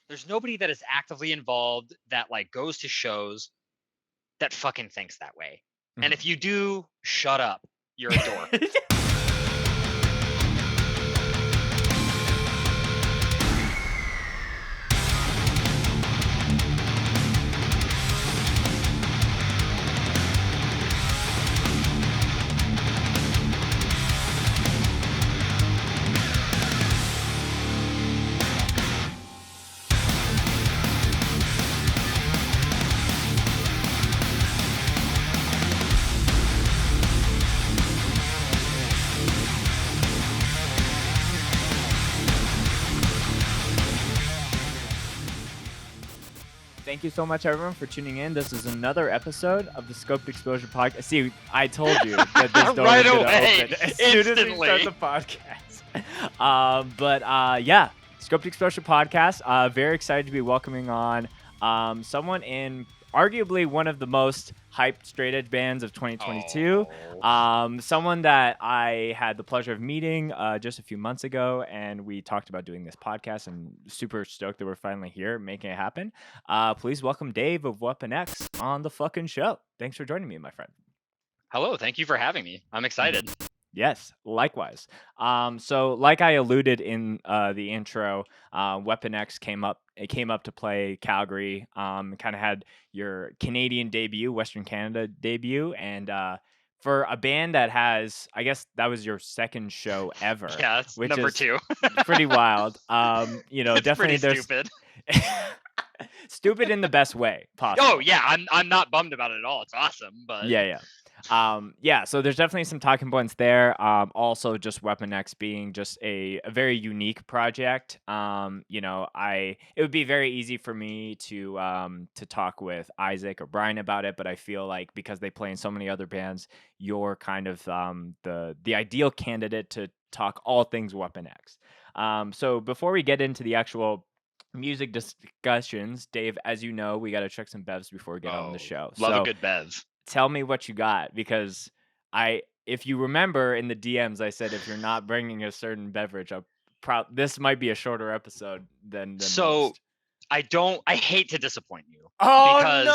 There's nobody that is actively involved that like goes to shows that fucking thinks that way. And if you do, shut up. You're a dork. Thank you so much, everyone, for tuning in. This is another episode of the Scoped Exposure podcast. See, I told you that this door Right was going to away, open as soon as we start instantly. the podcast. Yeah, Scoped Exposure podcast. Very excited to be welcoming on someone in arguably one of the most hyped straight edge bands of 2022. Someone that I had the pleasure of meeting just a few months ago, and we talked about doing this podcast, and super stoked that we're finally here making it happen. Please welcome Dave of XWEAPONX on the fucking show. Thanks for joining me, my friend. Hello, thank you for having me. I'm excited. Yes, likewise. So like I alluded in the intro, XWEAPONX came up to play Calgary. Kind of had your Canadian debut, Western Canada debut, and for a band that has, I guess that was your second show ever. Yeah, that's which number is 2. pretty wild. It's Definitely pretty there's stupid. stupid in the best way possible. Oh yeah, I'm not bummed about it at all. It's awesome, but Yeah. So there's definitely some talking points there. Also just XWEAPONX being just a very unique project. It would be very easy for me to talk with Isaac or Brian about it, but I feel like because they play in so many other bands, you're kind of the ideal candidate to talk all things XWEAPONX. So before we get into the actual music discussions, Dave, as you know, we got to check some bevs before we get on the show. Love So a good bev. tell me what you got, because if you remember in the DMs, I said if you're not bringing a certain beverage, this might be a shorter episode than So most. I hate to disappoint you. Oh, because no!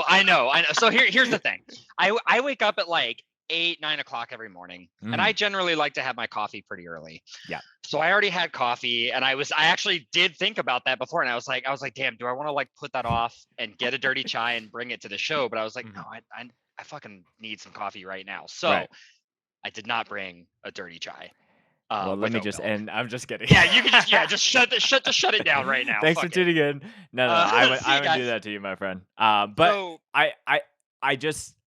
I know. So here's the thing. I wake up at like 8-9 o'clock every morning, and I generally like to have my coffee pretty early. Yeah. So I already had coffee, and I actually did think about that before, and I was like, damn, do I want to like put that off and get a dirty chai and bring it to the show? But I was like, no, I fucking need some coffee right now. So I did not bring a dirty chai. Well, let me just end. I'm just kidding. Yeah, you can just shut it down right now. Thanks for tuning in. No, I would do that to you, my friend. But So,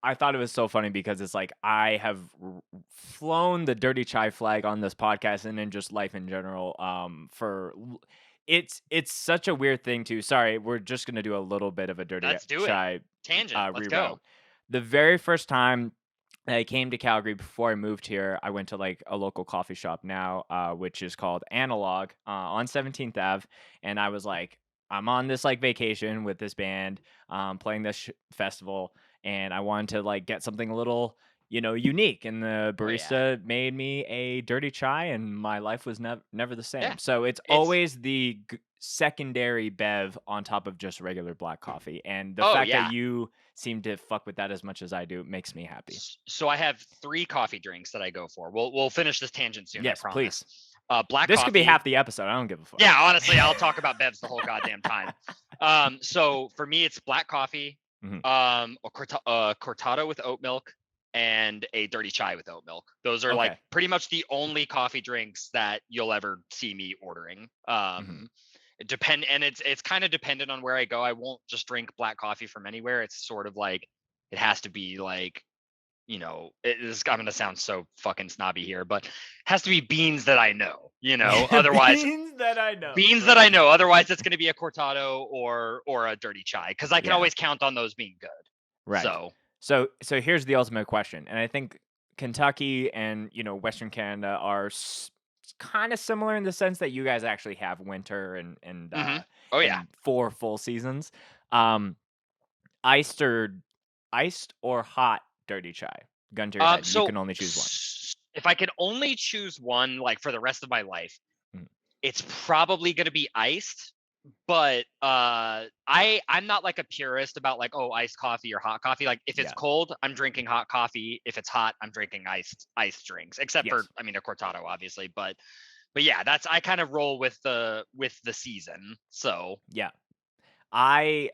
I thought it was so funny because it's like I have flown the dirty chai flag on this podcast and in just life in general. It's such a weird thing too. Sorry, we're just gonna do a little bit of a dirty chai tangent. Let's reroute. go. The very first time I came to Calgary before I moved here, I went to like a local coffee shop now, which is called Analog on 17th Ave, and I was like, I'm on this like vacation with this band, playing this festival, and I wanted to like get something a little, unique. And the barista made me a dirty chai, and my life was never the same. Yeah. So it's always the secondary bev on top of just regular black coffee, and the fact that you seem to fuck with that as much as I do makes me happy. So I have 3 coffee drinks that I go for. We'll finish this tangent soon. Yes, I promise. please. Black this coffee. could be half the episode. I don't give a fuck. Yeah, honestly, I'll talk about bevs the whole goddamn time. So for me, it's black coffee, a cortado with oat milk, and a dirty chai with oat milk. Those are like pretty much the only coffee drinks that you'll ever see me ordering. It's kind of dependent on where I go. I won't just drink black coffee from anywhere. It's sort of like it has to be like, I'm gonna sound so fucking snobby here, but it has to be beans that I know, otherwise beans that I know. Otherwise it's gonna be a cortado or a dirty chai, because I can always count on those being good. Right. So here's the ultimate question, and I think Kentucky and Western Canada are kind of similar in the sense that you guys actually have winter and and 4 full seasons. Iced or hot dirty chai? Gun to your head. You can only choose one. If I could only choose one, like for the rest of my life, it's probably going to be iced, but I'm not like a purist about like, oh, iced coffee or hot coffee. Like if it's cold, I'm drinking hot coffee. If it's hot, I'm drinking iced drinks. Except for, I mean, a cortado, obviously. But yeah, I kind of roll with the season. So yeah, I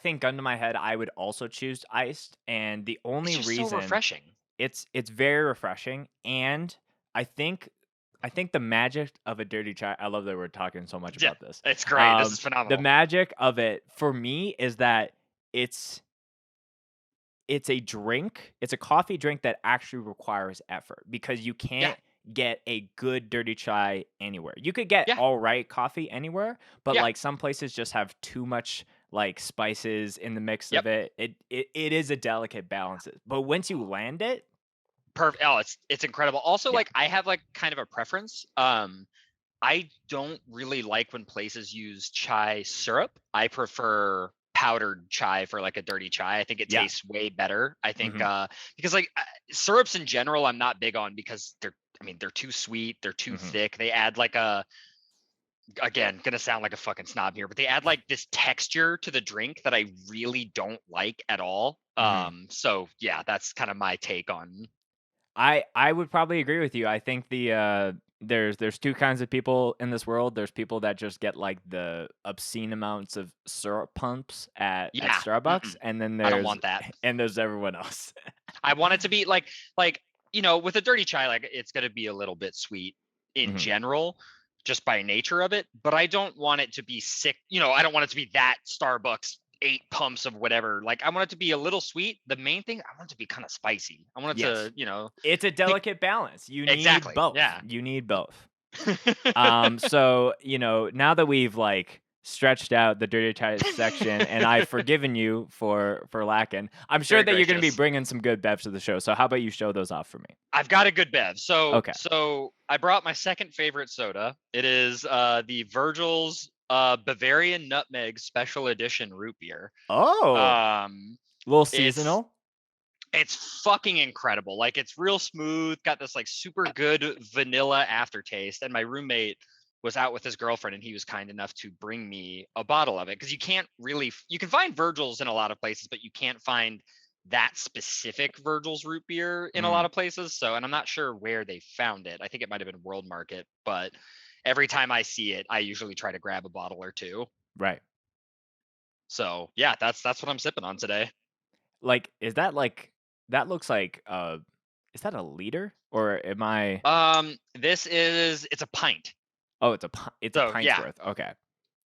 think gun to my head, I would also choose iced, and the it's only just so reason refreshing. it's very refreshing, and I think the magic of a dirty chai. I love that we're talking so much about this. It's great. This is The phenomenal. magic of it for me is that it's a drink. It's a coffee drink that actually requires effort because you can't get a good dirty chai anywhere. You could get all right coffee anywhere, but like some places just have too much like spices in the mix of it. It is a delicate balance. But once you land it, perfect. Oh, it's incredible. Also, like I have like kind of a preference. I don't really like when places use chai syrup. I prefer powdered chai for like a dirty chai. I think it tastes way better. I think because like syrups in general, I'm not big on because they're too sweet, they're too thick. They add like again, gonna sound like a fucking snob here, but they add like this texture to the drink that I really don't like at all. So yeah, that's kind of my take on. I would probably agree with you. I think there's two kinds of people in this world. There's people that just get like the obscene amounts of syrup pumps at Starbucks, and then I don't want that. And there's everyone else. I want it to be like with a dirty chai, like it's gonna be a little bit sweet in general, just by nature of it. But I don't want it to be sick. I don't want it to be that Starbucks 8 pumps of whatever. Like I want it to be a little sweet. The main thing, I want it to be kind of spicy. I want it to, it's a delicate balance. You need both. Yeah. You need both. So, now that we've like stretched out the dirty chai section and I've forgiven you for lacking, I'm sure that you're going to be bringing some good bevs to the show. So how about you show those off for me? I've got a good bev. So I brought my second favorite soda. It is the Virgil's Bavarian Nutmeg Special Edition root beer. Oh, a little seasonal. It's fucking incredible. Like it's real smooth, got this like super good vanilla aftertaste. And my roommate was out with his girlfriend and he was kind enough to bring me a bottle of it because you can find Virgil's in a lot of places, but you can't find that specific Virgil's root beer in a lot of places. So, and I'm not sure where they found it. I think it might have been World Market, but every time I see it, I usually try to grab a bottle or two. Right. So yeah, that's what I'm sipping on today. Like, is that like, that looks like, is that a liter or am I? It's a pint. Oh, it's a pint's worth. Okay.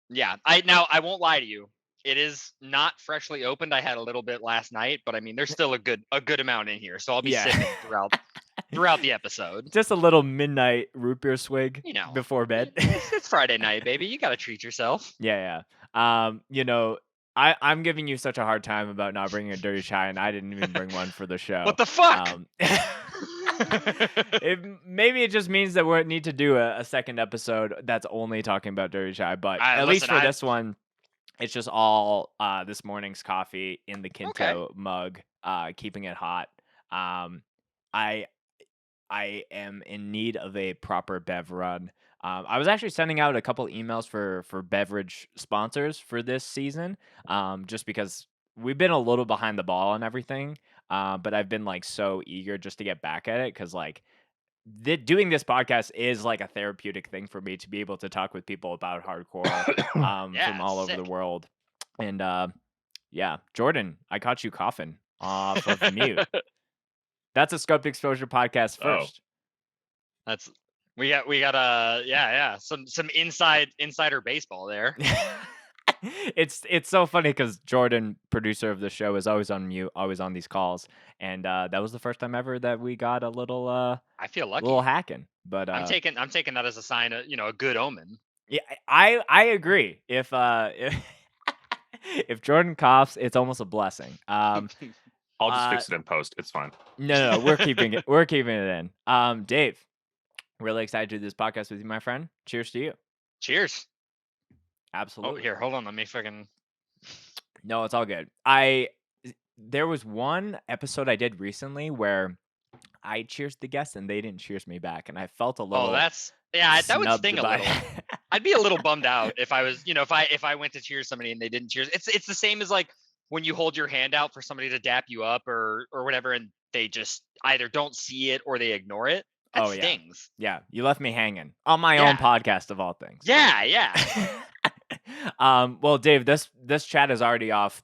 Yeah. I won't lie to you. It is not freshly opened. I had a little bit last night, but I mean, there's still a good amount in here. So I'll be sipping throughout the episode. Just a little midnight root beer swig, before bed. It's Friday night, baby. You got to treat yourself. Yeah. I'm giving you such a hard time about not bringing a dirty chai, and I didn't even bring one for the show. What the fuck? Maybe it just means that we need to do a second episode that's only talking about dirty chai. But at least for this one, it's just all this morning's coffee in the Kinto mug, keeping it hot. I am in need of a proper bev run. I was actually sending out a couple emails for beverage sponsors for this season, just because we've been a little behind the ball on everything. But I've been like so eager just to get back at it because like doing this podcast is like a therapeutic thing for me to be able to talk with people about hardcore from all over the world. And yeah, Jordan, I caught you coughing off of mute. That's a Scoped Exposure podcast first. That's we got some insider baseball there. It's so funny because Jordan, producer of the show, is always on mute, always on these calls, and that was the first time ever that we got a little. I feel lucky. A little hacking, but I'm taking that as a sign of a good omen. Yeah, I agree. If if Jordan coughs, it's almost a blessing. I'll just fix it in post. It's fine. No, we're keeping it. We're keeping it in. Dave, really excited to do this podcast with you, my friend. Cheers to you. Cheers. Absolutely. Oh, here, hold on. Let me fucking. No, it's all good. There was one episode I did recently where I cheersed the guests and they didn't cheers me back, and I felt a little. Oh, that would sting a little. I'd be a little bummed out if I was, if I went to cheer somebody and they didn't cheers. It's the same as like when you hold your hand out for somebody to dap you up or whatever, and they just either don't see it or they ignore it. That Oh yeah, stings. yeah. You left me hanging on my own podcast of all things. Yeah. Well, Dave, this chat is already off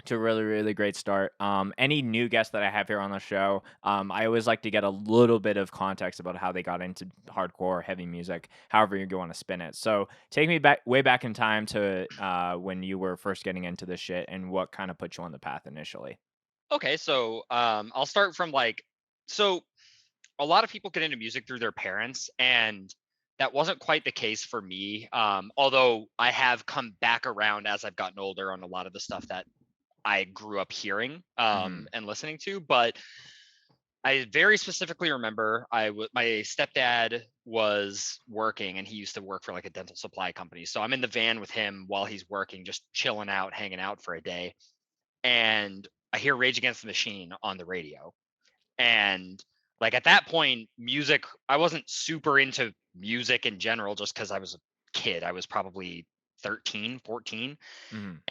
to a really, really great start. Any new guests that I have here on the show, I always like to get a little bit of context about how they got into hardcore, heavy music, however you want to spin it. So take me way back in time to when you were first getting into this shit and what kind of put you on the path initially. Okay, so I'll start from so a lot of people get into music through their parents, and that wasn't quite the case for me. Although I have come back around as I've gotten older on a lot of the stuff that I grew up hearing and listening to. But I very specifically remember my stepdad was working, and he used to work for like a dental supply company. So I'm in the van with him while he's working, just chilling out, hanging out for a day. And I hear Rage Against the Machine on the radio. And like at that point, music, I wasn't super into music in general just because I was a kid. I was probably 13, 14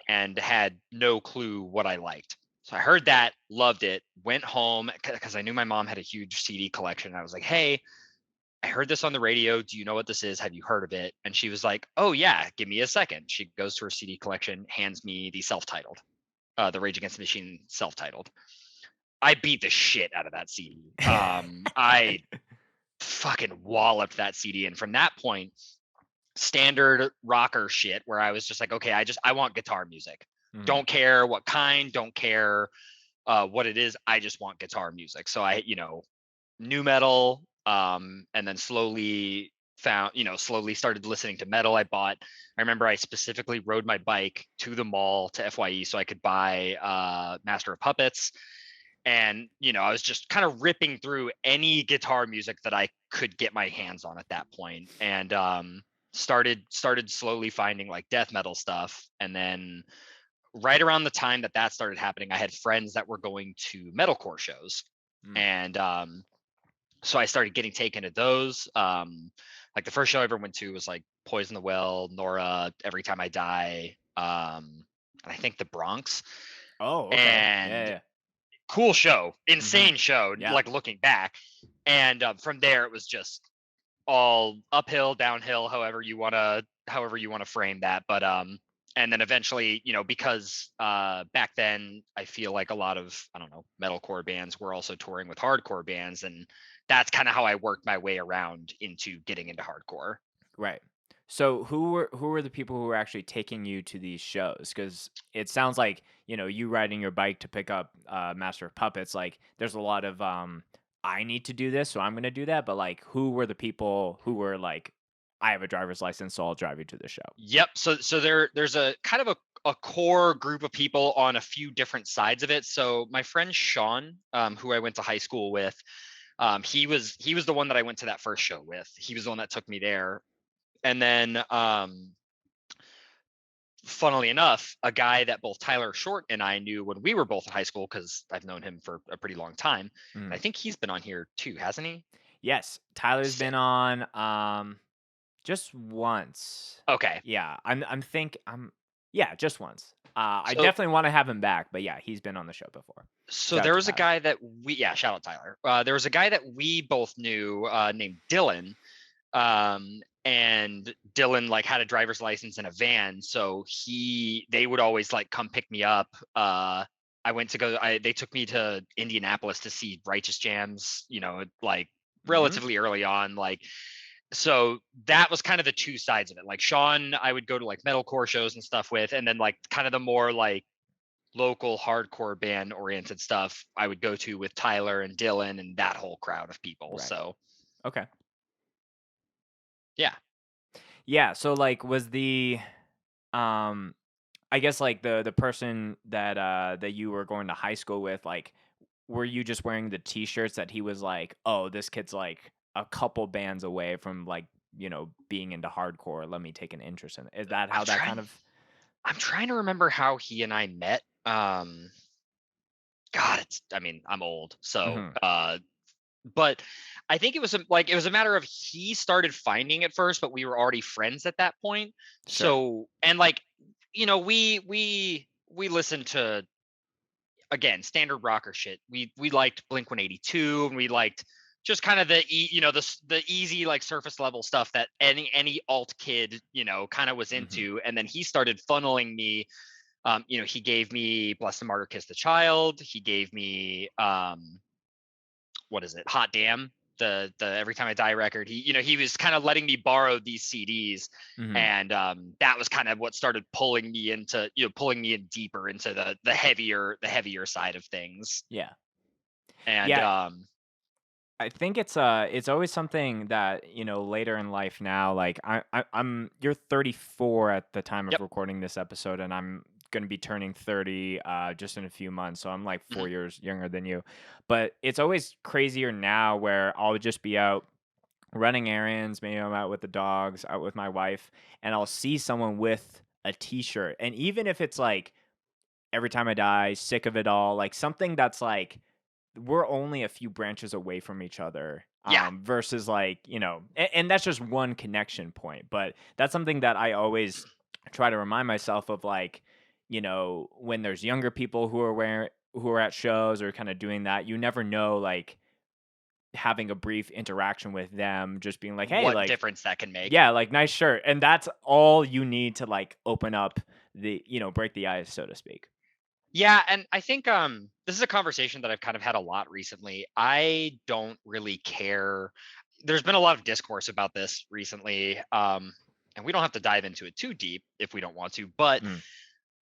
and had no clue what I liked. So I heard that, loved it, went home because I knew my mom had a huge CD collection. I was like, hey, I heard this on the radio. Do you know what this is? Have you heard of it? And she was like, oh, yeah, give me a second. She goes to her CD collection, hands me the self-titled, the Rage Against the Machine self-titled. I beat the shit out of that CD. I fucking walloped that CD. And from that point, standard rocker shit where I was just like, okay, I want guitar music. Don't care what kind, don't care what it is. I just want guitar music. So I, nu metal, and then slowly started listening to metal. I remember I specifically rode my bike to the mall to FYE so I could buy Master of Puppets. And, I was just kind of ripping through any guitar music that I could get my hands on at that point. And started slowly finding like death metal stuff. And then right around the time that started happening, I had friends that were going to metalcore shows. And so I started getting taken to those. Like the first show I ever went to was like Poison the Well, Nora, Every Time I Die, and I think the Bronx. Oh, okay. And yeah. Cool show, insane show, Yeah. like looking back. And from there it was just all uphill, downhill, however you want to frame that. But and then eventually, because back then I feel like a lot of, I don't know, metalcore bands were also touring with hardcore bands, and that's kind of how I worked my way around into getting into hardcore. Right. So who were the people who were actually taking you to these shows? Because it sounds like, you riding your bike to pick up Master of Puppets, like there's a lot of I need to do this, so I'm gonna do that. But like, who were the people who were like, I have a driver's license, so I'll drive you to the show? Yep. So there's a kind of a core group of people on a few different sides of it. So my friend Sean, who I went to high school with, he was the one that I went to that first show with. He was the one that took me there. And then funnily enough, a guy that both Tyler Short and I knew when we were both in high school, because I've known him for a pretty long time. And I think he's been on here too, hasn't he? Yes, Tyler's been on just once. Okay. Yeah, yeah, just once. I definitely want to have him back, but yeah, he's been on the show before. So there was a guy that shout out Tyler. There was a guy that we both knew named Dylan. And Dylan like had a driver's license in a van, so they would always like come pick me up. They took me to Indianapolis to see Righteous Jams, like relatively early on, like. So that was kind of the two sides of it. Like Sean, I would go to like metalcore shows and stuff with, and then like kind of the more like local hardcore band oriented stuff I would go to with Tyler and Dylan and that whole crowd of people. Right. So okay. Yeah. So like was the I guess like the person that you were going to high school with, like were you just wearing the t-shirts that he was like, oh, this kid's like a couple bands away from like, being into hardcore, let me take an interest in it. Is that how I'm trying to remember how he and I met. God, I'm old. So but I think it was like it was a matter of he started finding it first, but we were already friends at that point. Sure. So and like we listened to, again, standard rocker shit. We liked Blink 182, and we liked just kind of the easy like surface level stuff that any alt kid kind of was into. And then he started funneling me. He gave me Bless the Martyr, Kiss the Child. He gave me what is it, Hot Damn, the Every Time I Die record. He was kind of letting me borrow these CDs, and that was kind of what started pulling me in deeper into the heavier side of things. Yeah. And Yeah. I think it's always something that later in life now. Like you're 34 at the time of yep. recording this episode, and I'm gonna be turning 30 just in a few months. So I'm like 4 years younger than you. But it's always crazier now where I'll just be out running errands. Maybe I'm out with the dogs, out with my wife, and I'll see someone with a T-shirt, and even if it's like Every Time I Die, Sick of It All, like something that's like we're only a few branches away from each other. Yeah. Versus like, and that's just one connection point. But that's something that I always try to remind myself of, like, when there's younger people who are at shows or kind of doing that, you never know, like having a brief interaction with them, just being like, hey, what like difference that can make. yeah, like nice shirt. And that's all you need to like open up break the ice, so to speak. Yeah, and I think this is a conversation that I've kind of had a lot recently. I don't really care. There's been a lot of discourse about this recently, and we don't have to dive into it too deep if we don't want to, but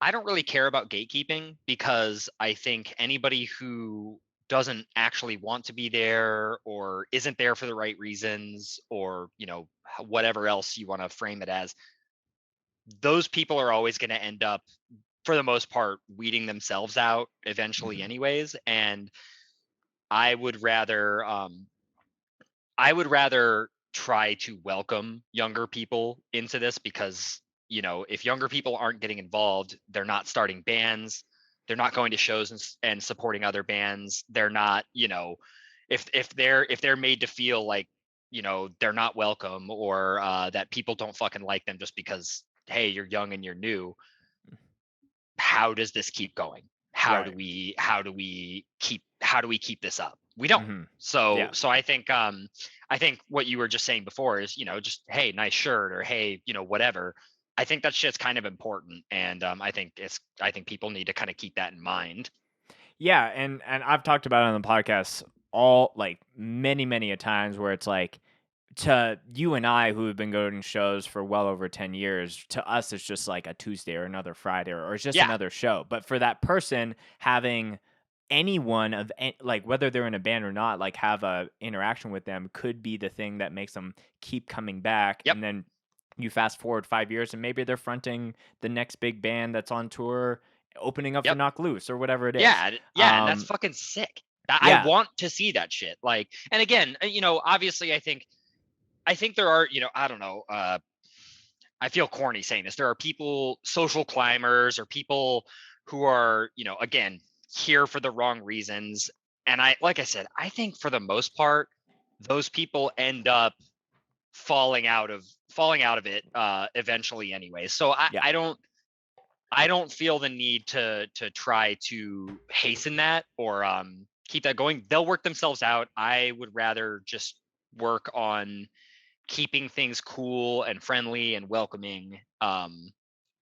I don't really care about gatekeeping, because I think anybody who doesn't actually want to be there or isn't there for the right reasons, or whatever else you want to frame it as, those people are always going to end up, for the most part, weeding themselves out eventually anyways. And I would rather try to welcome younger people into this, because if younger people aren't getting involved, they're not starting bands, they're not going to shows and supporting other bands, they're not, if they're made to feel like they're not welcome, or that people don't fucking like them just because, hey, you're young and you're new, how does this keep going? How do we keep this up? We don't. So I think what you were just saying before is, just, hey, nice shirt, or hey, whatever. I think that shit's kind of important, and I think people need to kind of keep that in mind. Yeah, and I've talked about it on the podcast all like many a times, where it's like, to you and I, who have been going to shows for well over 10 years, to us it's just like a Tuesday or another Friday, or it's just another show. But for that person, having anyone of like, whether they're in a band or not, like have a interaction with them could be the thing that makes them keep coming back. And then you fast forward 5 years, and maybe they're fronting the next big band that's on tour, opening up for Knock Loose or whatever it is. And that's fucking sick. I want to see that shit. Like, and again, obviously, I think there are, I don't know, I feel corny saying this. There are people, social climbers, or people who are, again, here for the wrong reasons. And like I said, I think for the most part, those people end up falling out of it eventually anyway. So I don't feel the need to try to hasten that, or keep that going. They'll work themselves out. I would rather just work on keeping things cool and friendly and welcoming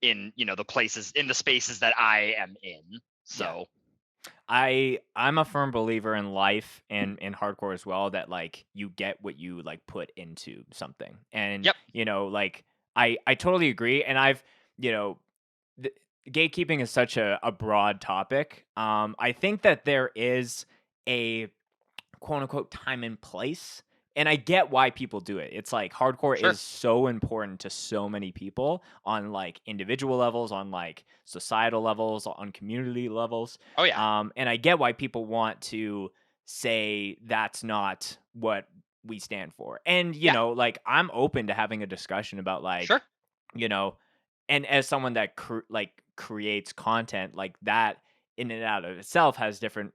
in the spaces that I am in. So I'm a firm believer in life and in hardcore as well, that like you get what you like put into something. And like I totally agree. And I've gatekeeping is such a broad topic. I think that there is a quote unquote time and place. And I get why people do it. It's like hardcore is so important to so many people on like individual levels, on like societal levels, on community levels. Oh yeah. And I get why people want to say that's not what we stand for. And like I'm open to having a discussion about like, and as someone that creates content like that, in and out of itself has different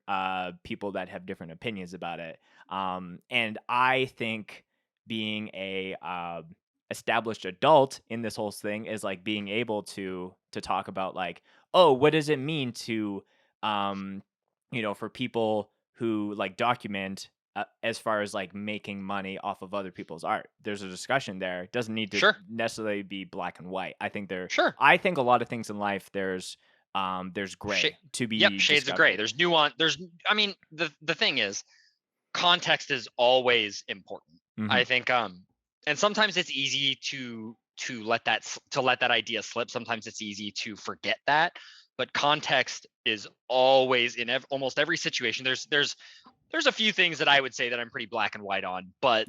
people that have different opinions about it. And I think being a established adult in this whole thing is like being able to talk about like, oh, what does it mean to um for people who like document as far as like making money off of other people's art. There's a discussion there. It doesn't need to Sure. necessarily be black and white. I think Sure. I think a lot of things in life there's gray to be Yep, shades of gray. discovered. There's nuance. I mean, the thing is, context is always important. I think and sometimes it's easy to let that idea slip. Sometimes it's easy to forget that, but context is always in almost every situation. There's a few things that I would say that I'm pretty black and white on, but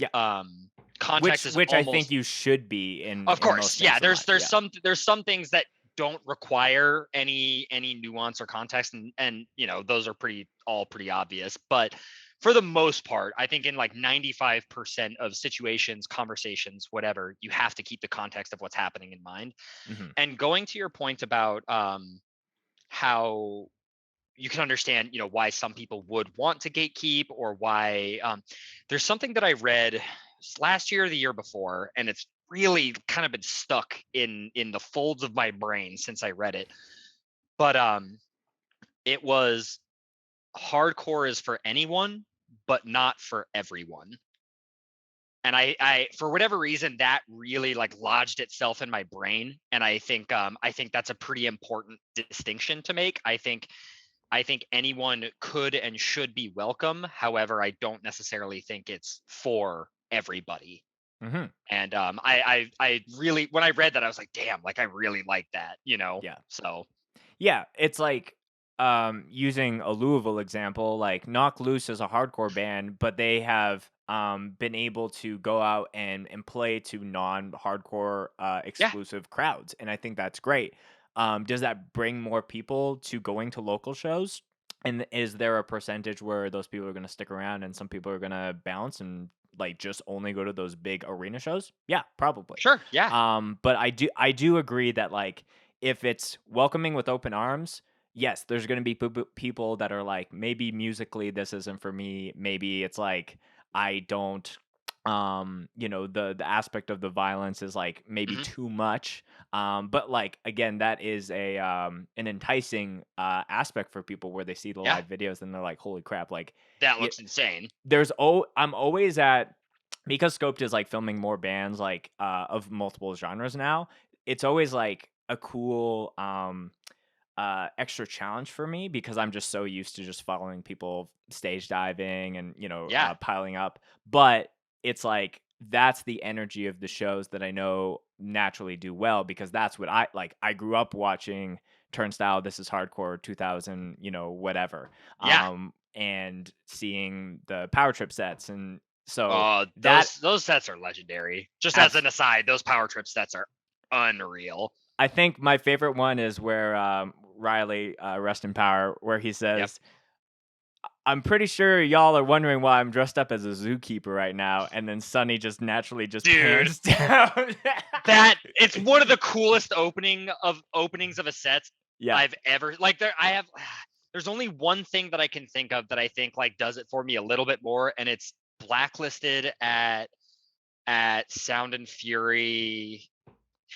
context is which almost, I think you should be in. Of course, most yeah. things in There's life. there's some things that don't require any nuance or context, and those are pretty obvious. But for the most part, I think in like 95% of situations, conversations, whatever, you have to keep the context of what's happening in mind. And going to your point about how you can understand, why some people would want to gatekeep, or why there's something that I read last year or the year before, and it's really kind of been stuck in the folds of my brain since I read it. But it was, hardcore is for anyone, but not for everyone. And I for whatever reason, that really like lodged itself in my brain, and I think that's a pretty important distinction to make. I think anyone could and should be welcome. However, I don't necessarily think it's for everybody. And I really, when I read that, I was like, damn, like I really like that, Yeah. So yeah, it's like using a Louisville example, like Knock Loose is a hardcore band, but they have been able to go out and play to non-hardcore exclusive crowds, and I think that's great. Does that bring more people to going to local shows? And is there a percentage where those people are going to stick around and some people are going to bounce and like just only go to those big arena shows? Yeah, probably. Sure, yeah. But I do agree that like if it's welcoming with open arms, yes, there's going to be people that are like, maybe musically this isn't for me. Maybe it's like I don't the aspect of the violence is like maybe too much. But like again, that is a an enticing aspect for people where they see the live videos and they're like, holy crap, like that looks insane. I'm always at, because Scoped is like filming more bands like of multiple genres now. It's always like a cool extra challenge for me because I'm just so used to just following people stage diving and piling up. But it's like that's the energy of the shows that I know naturally do well, because that's what I like. I grew up watching Turnstile, This Is Hardcore 2000, whatever. And seeing the Power Trip sets, and so those sets are legendary. Just as an aside, those Power Trip sets are unreal. I think my favorite one is where Riley, rest in power, where he says, I'm pretty sure y'all are wondering why I'm dressed up as a zookeeper right now, and then Sonny just naturally just pans down. That it's one of the coolest openings of a set I've ever like. There's only one thing that I can think of that I think like does it for me a little bit more, and it's Blacklisted at Sound and Fury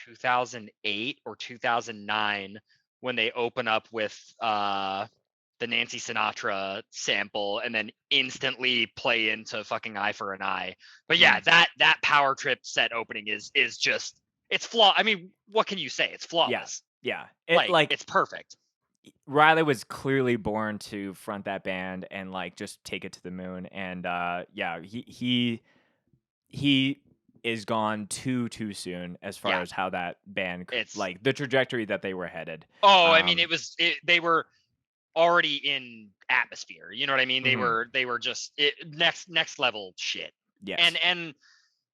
2008 or 2009 when they open up with the Nancy Sinatra sample and then instantly play into fucking Eye for an Eye. But yeah, that Power Trip set opening is just, it's flawed. I mean, what can you say? It's flawless. Yeah. It's perfect. Riley was clearly born to front that band and like just take it to the moon. And he is gone too soon as far as how that band, like the trajectory that they were headed. I mean, they were already in atmosphere. You know what I mean? They were just next level shit. Yes. And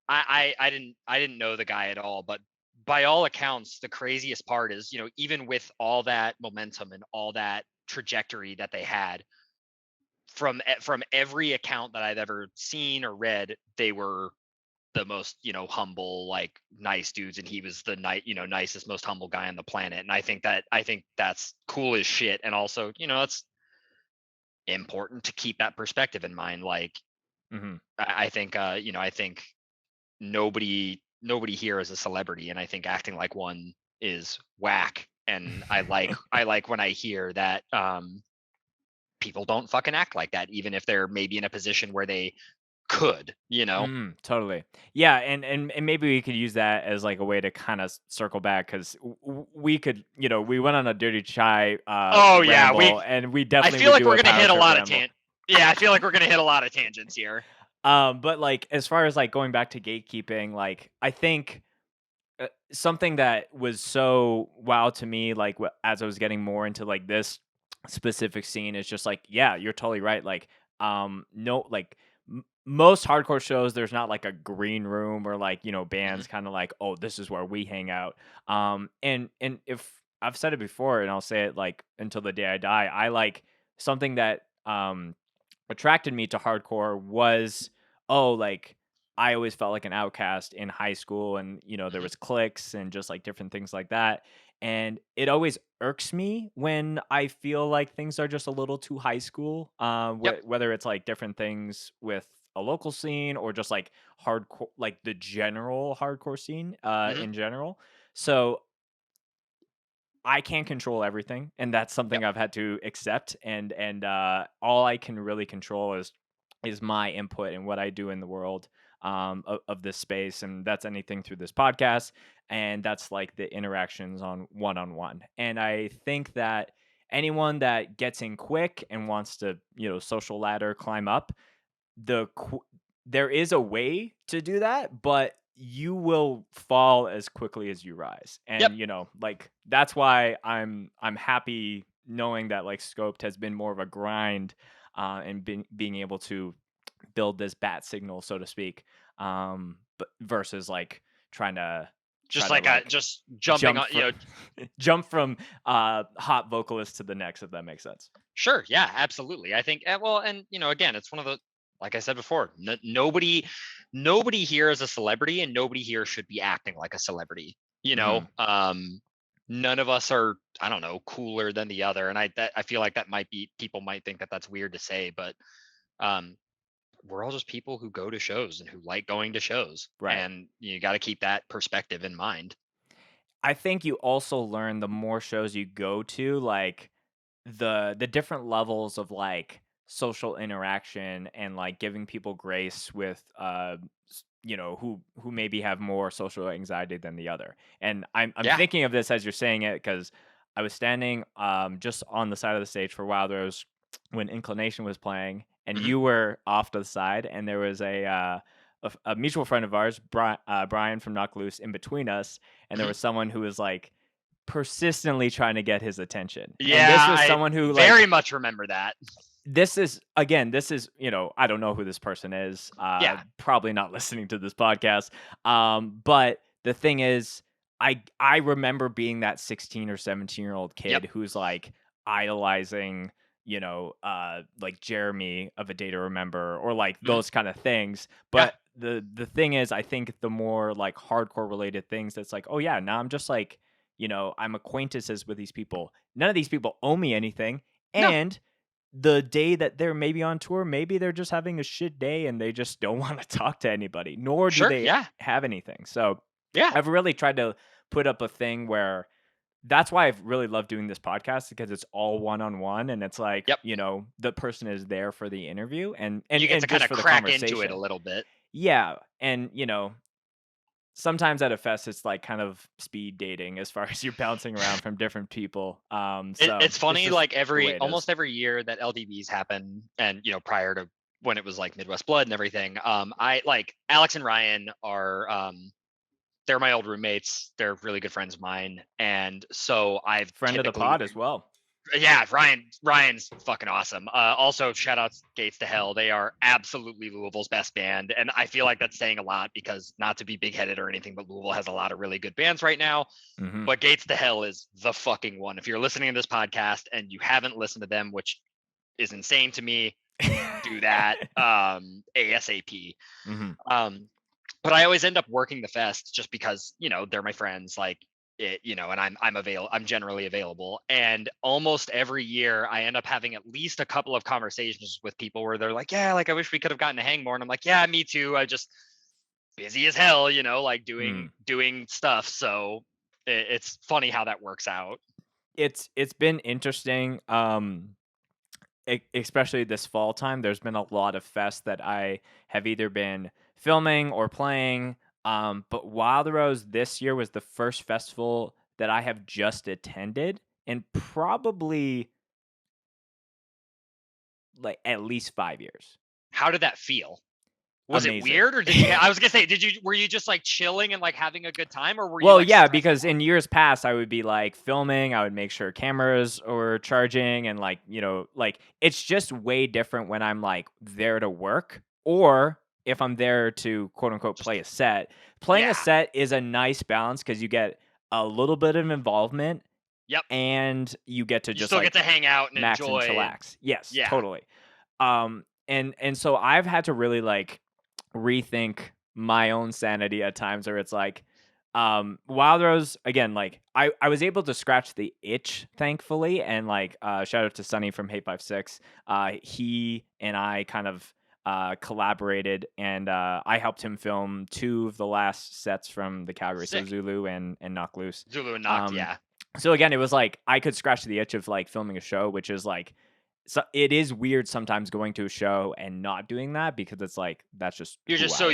I didn't know the guy at all, but by all accounts, the craziest part is, even with all that momentum and all that trajectory that they had, from every account that I've ever seen or read, they were the most, humble, like nice dudes, and he was the nicest, most humble guy on the planet. And I think that's cool as shit. And also, it's important to keep that perspective in mind. Like, I think I think nobody here is a celebrity, and I think acting like one is whack. And I like when I hear that people don't fucking act like that, even if they're maybe in a position where they could, Totally. Yeah, and maybe we could use that as like a way to kind of circle back because we could, we went on a dirty chai Oh yeah, ramble, and we I definitely feel would like do we're a gonna power hit a trip lot of ramble. Yeah, I feel like we're gonna hit a lot of tangents here. But like as far as like going back to gatekeeping, like I think something that was so wow to me, like as I was getting more into like this specific scene, is just like, yeah, you're totally right. Like, no, like most hardcore shows, there's not like a green room or like bands kind of like, oh, this is where we hang out. And if I've said it before, and I'll say it like until the day I die, I like something that attracted me to hardcore was, oh, like I always felt like an outcast in high school, and there was cliques and just like different things like that. And it always irks me when I feel like things are just a little too high school. Yep. Whether it's like different things with a local scene or just like hardcore, like the general hardcore scene in general. So I can't control everything, and that's something Yep. I've had to accept. And all I can really control is my input and what I do in the world of this space, and that's anything through this podcast, and that's like the interactions on one. And I think that anyone that gets in quick and wants to social ladder climb up, there is a way to do that, but you will fall as quickly as you rise. Yep. And like that's why I'm happy knowing that like Scoped has been more of a grind and being able to build this bat signal, so to speak, but versus like trying to Just try to like just jumping on, jump from hot vocalist to the next, if that makes sense. Sure. Yeah, absolutely. I think, well, and again, it's one of the, like I said before, nobody here is a celebrity, and nobody here should be acting like a celebrity. None of us are, I don't know, cooler than the other. And I feel like that might be, people might think that that's weird to say, but we're all just people who go to shows and who like going to shows. Right. And you got to keep that perspective in mind. I think you also learn the more shows you go to, like the different levels of like social interaction and like giving people grace with who maybe have more social anxiety than the other. And I'm thinking of this as you're saying it because I was standing just on the side of the stage for a while. There was when Inclination was playing, and you were off to the side, and there was a mutual friend of ours, Brian from Knock Loose, in between us, and there was someone who was like persistently trying to get his attention. Yeah, and this was someone who very much remember that. This is I don't know who this person is. Probably not listening to this podcast. But the thing is, I remember being that 16 or 17-year-old kid who's like idolizing, like Jayme of A Day to Remember, or like those kind of things. But the thing is, I think the more like hardcore related things, that's like, oh yeah, now I'm just like, I'm acquaintances with these people. None of these people owe me anything. And the day that they're maybe on tour, maybe they're just having a shit day and they just don't want to talk to anybody, nor do they have anything. So I've really tried to put up a thing where that's why I've really loved doing this podcast, because it's all one-on-one, and it's like, the person is there for the interview and you get and to kind just of for crack the conversation into it a little bit. Yeah. And sometimes at a fest, it's like kind of speed dating as far as you're bouncing around from different people. So it's funny, it's like almost every year that LDVs happen, and prior to when it was like Midwest Blood and everything, I like Alex and Ryan are they're my old roommates. They're really good friends of mine, and so I've friend of the pod as well. Yeah, Ryan's fucking awesome. Also, shout outs Gates to Hell. They are absolutely Louisville's best band. And I feel like that's saying a lot, because not to be big headed or anything, but Louisville has a lot of really good bands right now. But Gates to Hell is the fucking one. If you're listening to this podcast and you haven't listened to them, which is insane to me, do that ASAP. But I always end up working the fest just because, they're my friends. Like, and I'm generally available. And almost every year I end up having at least a couple of conversations with people where they're like, yeah, like I wish we could have gotten to hang more. And I'm like, yeah, me too. I just busy as hell, like doing stuff. So it's funny how that works out. It's been interesting. Especially this fall time, there's been a lot of fests that I have either been filming or playing. But Wild Rose this year was the first festival that I have just attended in probably like at least 5 years. How did that feel? Was Amazing. it weird, or I was gonna say, were you just like chilling and like having a good time, or were you? Well, like, yeah, because in years past I would be like filming, I would make sure cameras were charging, and like, like it's just way different when I'm like there to work, or if I'm there to quote unquote play a set. Playing a set is a nice balance because you get a little bit of involvement. Yep. And you get to just still like get to hang out and max enjoy and chillax. Yes, yeah. Totally. And so I've had to really like rethink my own sanity at times where it's like Wild Rose again, like I was able to scratch the itch thankfully, and like shout out to Sunny from Hate 56. He and I kind of collaborated, and I helped him film 2 of the last sets from the Calgary. Sick. So Zulu and Knock Loose. Zulu and Knocked, yeah. So again, it was like I could scratch the itch of like filming a show, which is like, so it is weird sometimes going to a show and not doing that because it's like that's just you're just so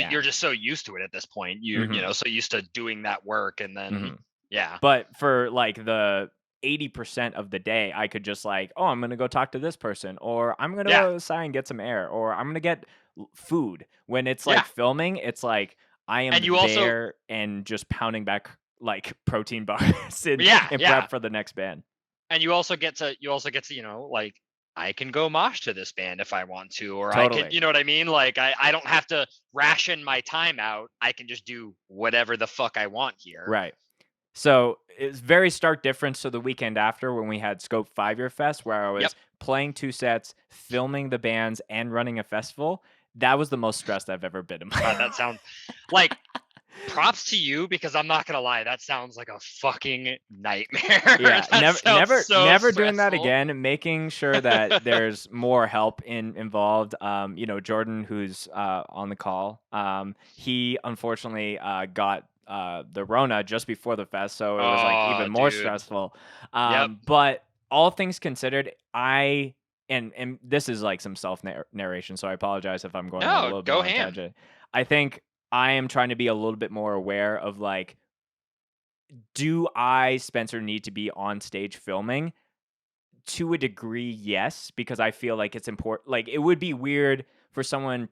used to it at this point. You're so used to doing that work, and then yeah. But for like the 80% of the day, I could just like, oh, I'm gonna go talk to this person, or I'm gonna go outside and get some air, or I'm gonna get food. When it's like filming, it's like I am there and just pounding back like protein bars and prep for the next band. And you also get to like, I can go mosh to this band if I want to, or I can, you know what I mean? Like I don't have to ration my time out. I can just do whatever the fuck I want here. Right. So it's very stark difference to the weekend after when we had Scope 5-year Fest, where I was playing 2 sets, filming the bands, and running a festival. That was the most stressed I've ever been in my life. That sounds like props to you, because I'm not gonna lie, that sounds like a fucking nightmare. Yeah, never doing that again. Making sure that there's more help involved. Jordan, who's on the call, he unfortunately got the Rona just before the fest, so it was like even more stressful. But all things considered, and this is like some self narration, so I apologize if I'm going a little bit on tangent. I think I am trying to be a little bit more aware of like, do I, Spencer, need to be on stage filming? To a degree, yes, because I feel like it's important. Like it would be weird for someone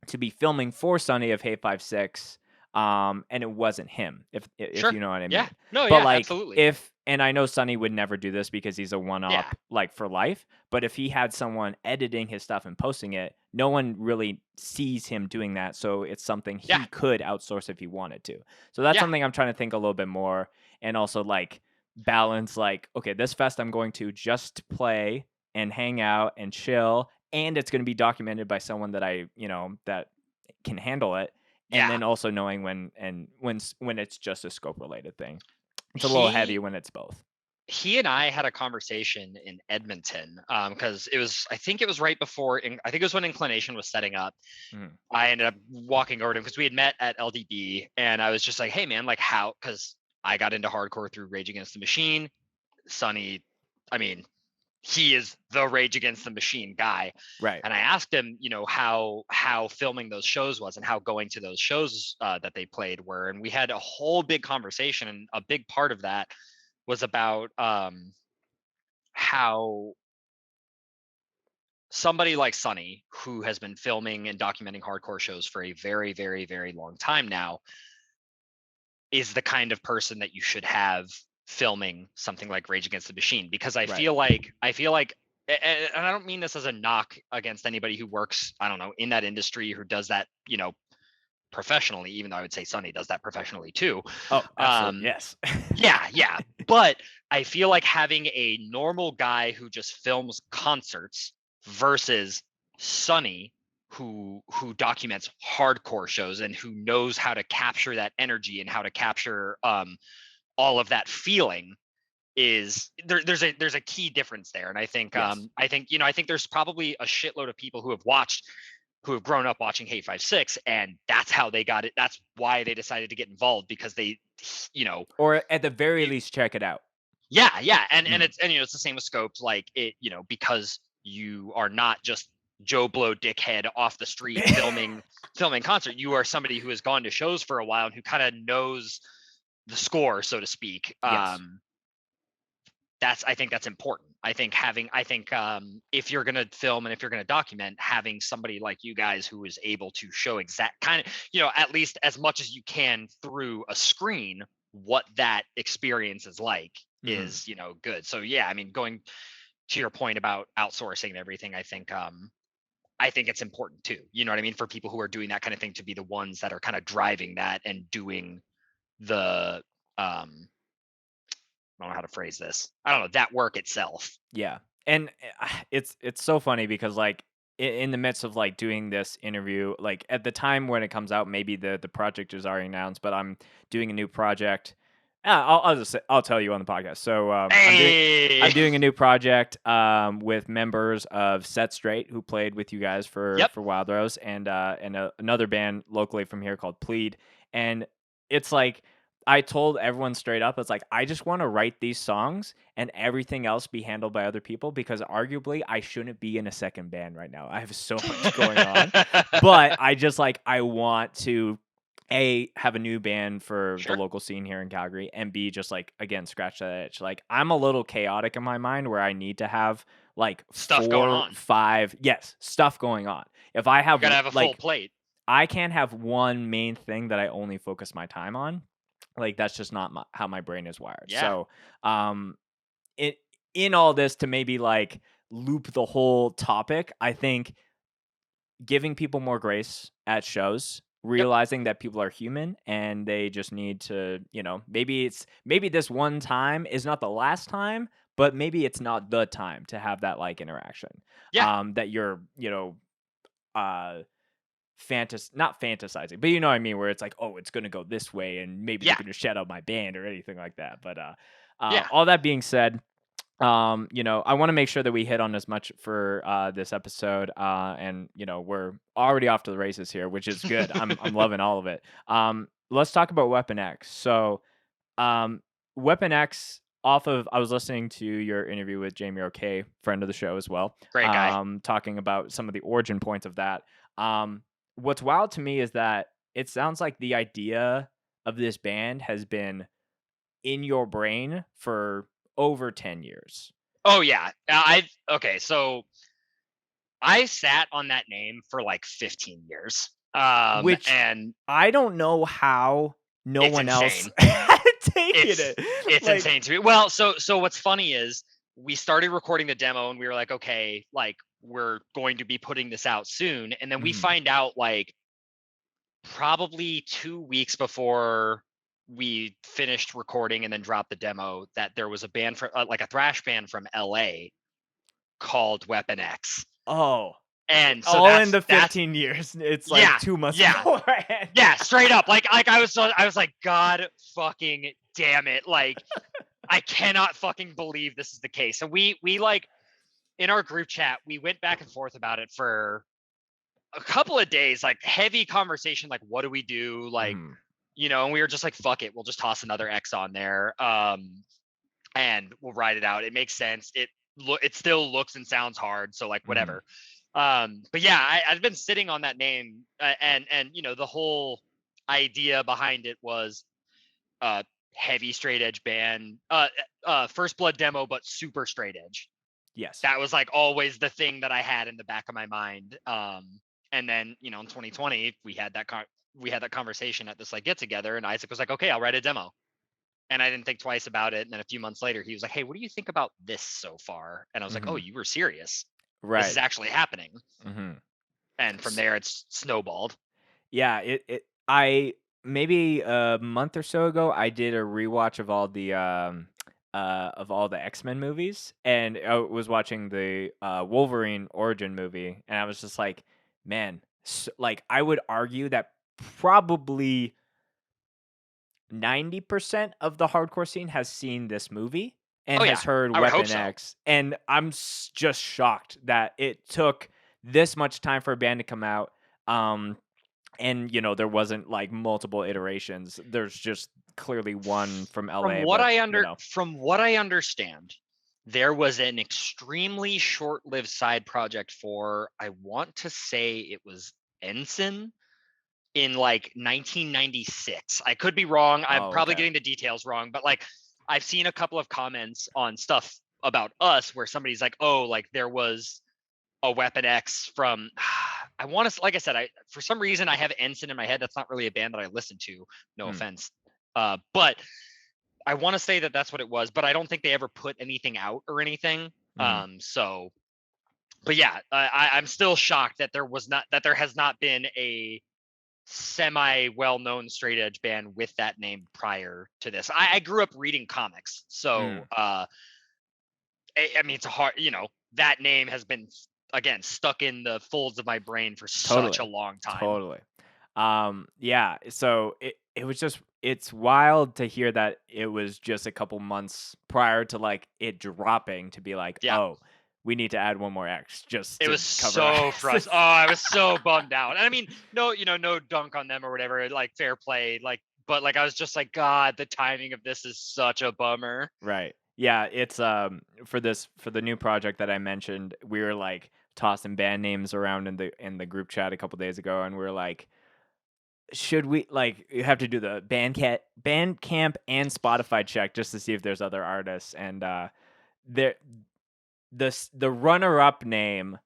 to be filming for Sunny of Hate 56, and it wasn't him, if you know what I mean. Yeah. No, but like, absolutely. And I know Sunny would never do this because he's a one-up like for life, but if he had someone editing his stuff and posting it, no one really sees him doing that, so it's something he could outsource if he wanted to. So that's something I'm trying to think a little bit more, and also like balance like, okay, this fest I'm going to just play and hang out and chill, and it's going to be documented by someone that I that can handle it. And then also knowing when it's just a scope related thing. It's a little heavy when it's both. He and I had a conversation in Edmonton because I think it was right before, I think it was when Inclination was setting up. I ended up walking over to him because we had met at LDB, and I was just like, hey man, like how, because I got into hardcore through Rage Against the Machine. Sunny, I mean, he is the Rage Against the Machine guy. Right. And I asked him, how filming those shows was and how going to those shows that they played were. And we had a whole big conversation. And a big part of that was about how somebody like Sunny, who has been filming and documenting hardcore shows for a very, very, very long time now, is the kind of person that you should have filming something like Rage Against the Machine, because I feel like, and I don't mean this as a knock against anybody who works, I don't know, in that industry, who does that, professionally, even though I would say Sunny does that professionally too. Oh, absolutely. Yes. yeah. But I feel like having a normal guy who just films concerts versus Sunny, who documents hardcore shows and who knows how to capture that energy and how to capture all of that feeling is there's a key difference there. And I think I think there's probably a shitload of people who have grown up watching Hate 5/6, and that's how they got it. That's why they decided to get involved, because they, or at the very least check it out. Yeah. And it's the same with Scoped, like it, because you are not just Joe Blow dickhead off the street filming concert. You are somebody who has gone to shows for a while and who kind of knows the score, so to speak. Yes. I think that's important. I think if you're going to film and if you're going to document, having somebody like you guys who is able to show exact kind of, at least as much as you can through a screen, what that experience is like is, good. So yeah, I mean, going to your point about outsourcing and everything, I think it's important too. You know what I mean? For people who are doing that kind of thing to be the ones that are kind of driving that and doing the, I don't know how to phrase this. I don't know, that work itself. Yeah. And it's so funny because like in the midst of like doing this interview, like at the time when it comes out, maybe the project is already announced, but I'm doing a new project. I'll tell you on the podcast. So I'm doing a new project with members of Set Straight, who played with you guys for Wild Rose, and another band locally from here called Plead. And it's like, I told everyone straight up, it's like, I just want to write these songs and everything else be handled by other people, because arguably I shouldn't be in a second band right now. I have so much going on, but I want to have a new band for the local scene here in Calgary, and B, just like, again, scratch that itch. Like, I'm a little chaotic in my mind where I need to have like stuff going on. 5, stuff going on. If I have, you gotta have a full plate. I can't have one main thing that I only focus my time on. Like, that's just not how my brain is wired. Yeah. So, in all this, to maybe like loop the whole topic, I think giving people more grace at shows, realizing that people are human and they just need to, maybe this one time is not the last time, but maybe it's not the time to have that like interaction. Yeah. That you're, not fantasizing, but you know what I mean, where it's like, oh, it's gonna go this way, and maybe they're gonna shout out my band or anything like that. But all that being said, I want to make sure that we hit on as much for this episode, and we're already off to the races here, which is good. I'm loving all of it. Let's talk about Weapon X. So, Weapon X. I was listening to your interview with Jayme, okay, friend of the show as well. Great guy. Talking about some of the origin points of that. What's wild to me is that it sounds like the idea of this band has been in your brain for over 10 years. Oh yeah. So I sat on that name for like 15 years. And I don't know how no one else taken it. It's insane to me. Well, so what's funny is we started recording the demo and we were like, okay, like, we're going to be putting this out soon. And then we find out like probably 2 weeks before we finished recording and then dropped the demo that there was a band for like a thrash band from LA called Weapon X. Oh. And so all in the 15 years, it's like 2 months beforehand. Yeah, straight up. Like I was like, God fucking damn it. Like, I cannot fucking believe this is the case. And we like, in our group chat, we went back and forth about it for a couple of days, like heavy conversation, like, what do we do? Like, and we were just like, fuck it, we'll just toss another X on there. And we'll write it out. It makes sense. It still looks and sounds hard. So like, whatever. But yeah, I've been sitting on that name, and the whole idea behind it was heavy straight edge band, First Blood demo, but super straight edge. Yes. That was like always the thing that I had in the back of my mind. And then, in 2020, we had that conversation at this like get together, and Isaac was like, okay, I'll write a demo. And I didn't think twice about it. And then a few months later, he was like, hey, what do you think about this so far? And I was like, oh, you were serious. Right. This is actually happening. And from there, it's snowballed. Yeah. I maybe a month or so ago, I did a rewatch of all the X-Men movies, and I was watching the Wolverine origin movie, and I was just like, man, like, I would argue that probably 90% of the hardcore scene has seen this movie and Oh yeah, has heard I would hope Weapon so. X, and I'm just shocked that it took this much time for a band to come out. And there wasn't like multiple iterations. There's just clearly one from LA, but From what I understand, there was an extremely short-lived side project for, I want to say it was Ensign in like 1996. I could be wrong. I'm probably getting the details wrong, but like I've seen a couple of comments on stuff about us where somebody's like, "Oh, like there was a Weapon X from." I want to, like I said, for some reason I have Ensign in my head. That's not really a band that I listen to. No offense, but I want to say that that's what it was. But I don't think they ever put anything out or anything. So, but yeah, I'm still shocked that there has not been a semi well-known straight edge band with that name prior to this. I grew up reading comics, so I mean, it's a hard, that name has been again stuck in the folds of my brain for such a long time. Totally. Yeah, so it was just, it's wild to hear that it was just a couple months prior to like it dropping to be like, oh, we need to add one more X just it to was cover so frustrating. Oh, I was so bummed out. And I mean, no dunk on them or whatever, like fair play, like, but like I was just like, God, the timing of this is such a bummer. Right. Yeah, it's for the new project that I mentioned, we were like tossing band names around in the group chat a couple days ago, and we are like, should we, like, you have to do the Bandcamp and Spotify check just to see if there's other artists, and there the runner-up name,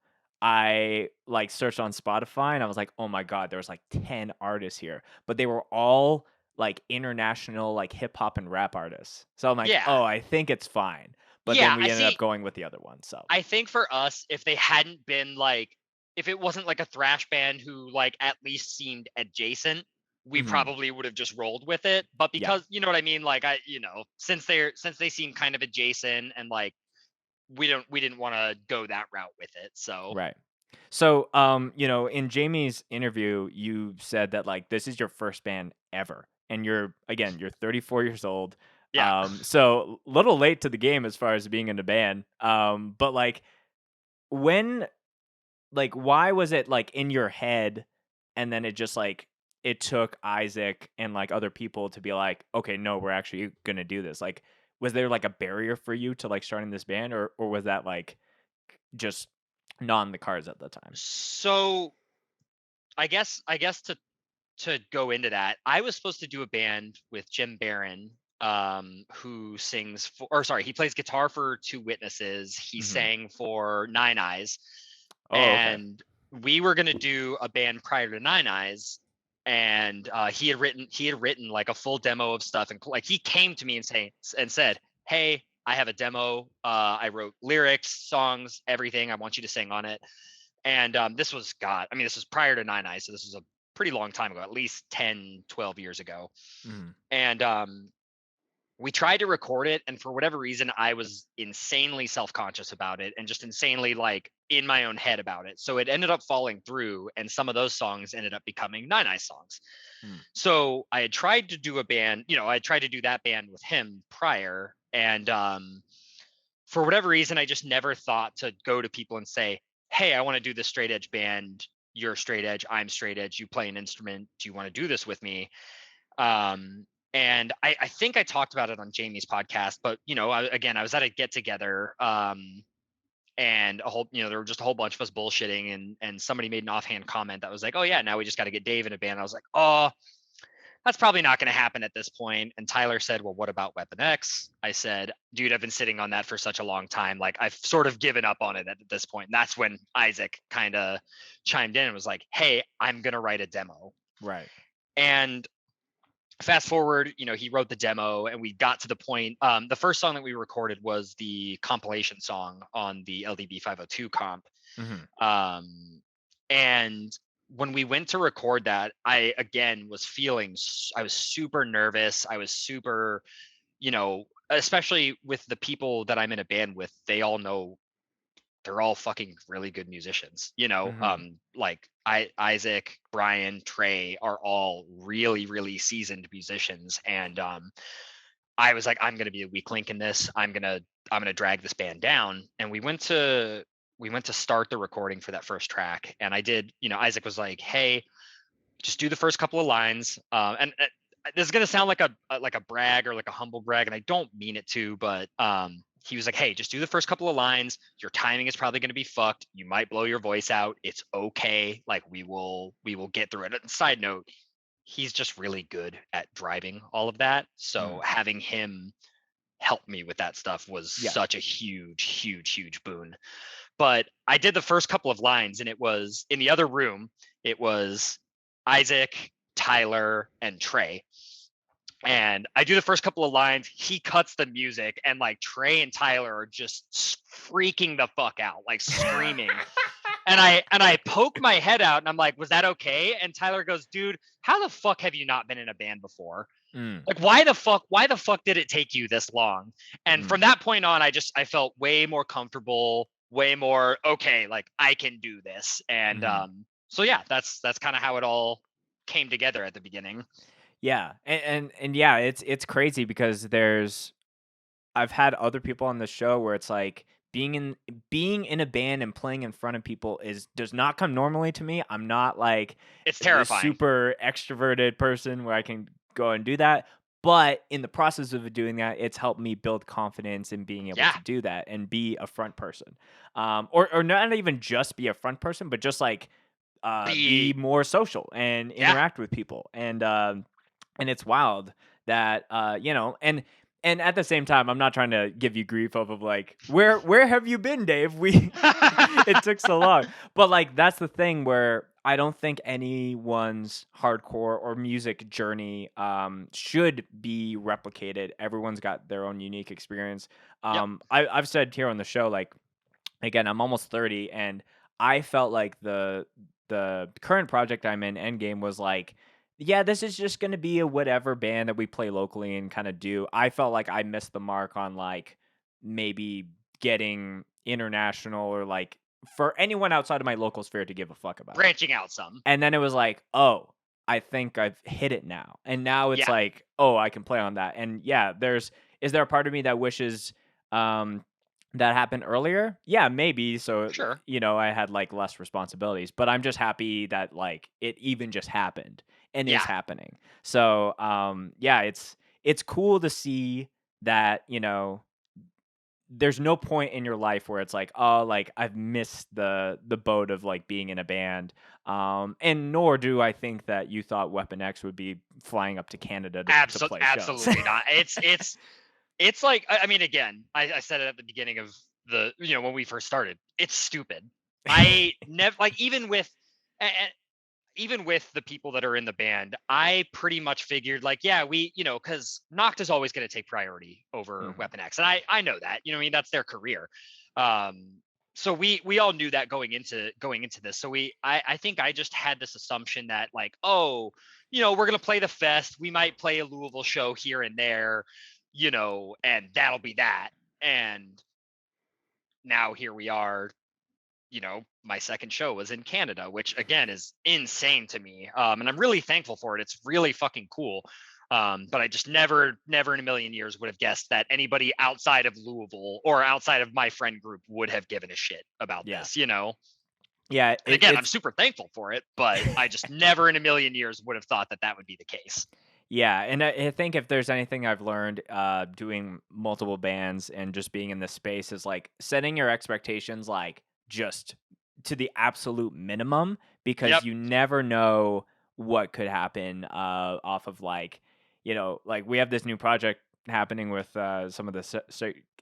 I like searched on Spotify and I was like, oh my God, there was like 10 artists here, but they were all like international, like hip hop and rap artists. So I'm like, oh, I think it's fine. But then we ended up going with the other one. So I think for us, if they hadn't been like, if it wasn't like a thrash band who like at least seemed adjacent, we probably would have just rolled with it. But because you know what I mean, like since they seem kind of adjacent and like we didn't want to go that route with it. So right. So in Jayme's interview, you said that like this is your first band ever, and you're 34 years old. Yeah. So little late to the game as far as being in a band. But like when, like, why was it like in your head, and then it just like it took Isaac and like other people to be like, okay, no, we're actually gonna do this. Like, was there like a barrier for you to like starting this band, or was that like just not on the cards at the time? So I guess to go into that, I was supposed to do a band with Jim Barron, who sings for, or sorry, he plays guitar for Two Witnesses. He sang for Nine Eyes, and we were gonna do a band prior to Nine Eyes, and he had written like a full demo of stuff, and like he came to me and said, "Hey, I have a demo. I wrote lyrics, songs, everything. I want you to sing on it." And this was prior to Nine Eyes, so this was a pretty long time ago, at least 10, 12 years ago. And we tried to record it, and for whatever reason, I was insanely self-conscious about it and just insanely like in my own head about it. So it ended up falling through, and some of those songs ended up becoming Nine Eyes songs. So I had tried to do I tried to do that band with him prior, and for whatever reason, I just never thought to go to people and say, "Hey, I want to do this straight edge band. You're straight edge. I'm straight edge. You play an instrument. Do you want to do this with me?" And I think I talked about it on Jayme's podcast, but I was at a get together, and there were just a whole bunch of us bullshitting, and somebody made an offhand comment that was like, "Oh yeah, now we just got to get Dave in a band." I was like, "Oh, that's probably not going to happen at this point." And Tyler said, "Well, what about Weapon X?" I said, "Dude, I've been sitting on that for such a long time. Like, I've sort of given up on it at this point." And that's when Isaac kind of chimed in and was like, "Hey, I'm going to write a demo." Right. And fast forward, he wrote the demo, and we got to the point. The first song that we recorded was the compilation song on the LDB 502 comp. And when we went to record that, I again was I was super nervous. I was super, especially with the people that I'm in a band with, they all know they're all fucking really good musicians, you know. Mhm. Like Isaac, Brian, Trey are all really, really seasoned musicians, and I was like, I'm gonna be a weak link in this. I'm gonna drag this band down. And we went to start the recording for that first track, and I did. You know, Isaac was like, hey, just do the first couple of lines. And this is gonna sound like a brag or like a humble brag, and I don't mean it to, but he was like, hey, just do the first couple of lines. Your timing is probably gonna be fucked. You might blow your voice out. It's okay. Like we will get through it. And side note, he's just really good at driving all of that. So having him help me with that stuff was such a huge, huge, huge boon. But I did the first couple of lines, and it was in the other room. It was Isaac, Tyler, and Trey. And I do the first couple of lines. He cuts the music, and like Trey and Tyler are just freaking the fuck out, like screaming. And I poke my head out, and I'm like, was that okay? And Tyler goes, dude, how the fuck have you not been in a band before? Like, why the fuck did it take you this long? And from that point on, I felt way more comfortable, way more okay, like I can do this. And so yeah, that's kind of how it all came together at the beginning. Yeah, and yeah, it's crazy because I've had other people on the show where it's like being in a band and playing in front of people does not come normally to me. I'm not like It's this terrifying. super extroverted person where I can go and do that. But in the process of doing that, it's helped me build confidence in being able to do that and be a front person. Or not even just be a front person, but just like be more social and interact with people. And it's wild that you know, and at the same time, I'm not trying to give you grief of like where have you been, Dave? It took so long, but like that's the thing where I don't think anyone's hardcore or music journey should be replicated. Everyone's got their own unique experience. I've said here on the show, like again, I'm almost 30, and I felt like the current project I'm in, Endgame, was like, yeah, this is just going to be a whatever band that we play locally and kind of do. I felt like I missed the mark on like maybe getting international or like for anyone outside of my local sphere to give a fuck about. Branching out some. And then it was like, oh, I think I've hit it now. And now it's like, oh, I can play on that. And yeah, is there a part of me that wishes that happened earlier? Yeah, maybe. So, sure, you know, I had like less responsibilities, but I'm just happy that like it even just happened and is happening. So, yeah, it's cool to see that, you know, there's no point in your life where it's like, oh, like I've missed the boat of like being in a band. And nor do I think that you thought Weapon X would be flying up to Canada to play shows. Absolutely not. It's like, I mean, again, I said it at the beginning of when we first started, it's stupid. I never, like, even with the people that are in the band, I pretty much figured like, yeah, because Noct is always going to take priority over Weapon X. And I know that, I mean, that's their career. So we all knew that going into this. So I think I just had this assumption that like, oh, we're going to play the fest. We might play a Louisville show here and there, and that'll be that. And now here we are, my second show was in Canada, which again is insane to me. And I'm really thankful for it. It's really fucking cool. But I just never in a million years would have guessed that anybody outside of Louisville or outside of my friend group would have given a shit about this, Yeah. And again, I'm super thankful for it, but I just never in a million years would have thought that would be the case. Yeah, and I think if there's anything I've learned doing multiple bands and just being in this space is like setting your expectations like just to the absolute minimum, because you never know what could happen off of like, like we have this new project happening with some of the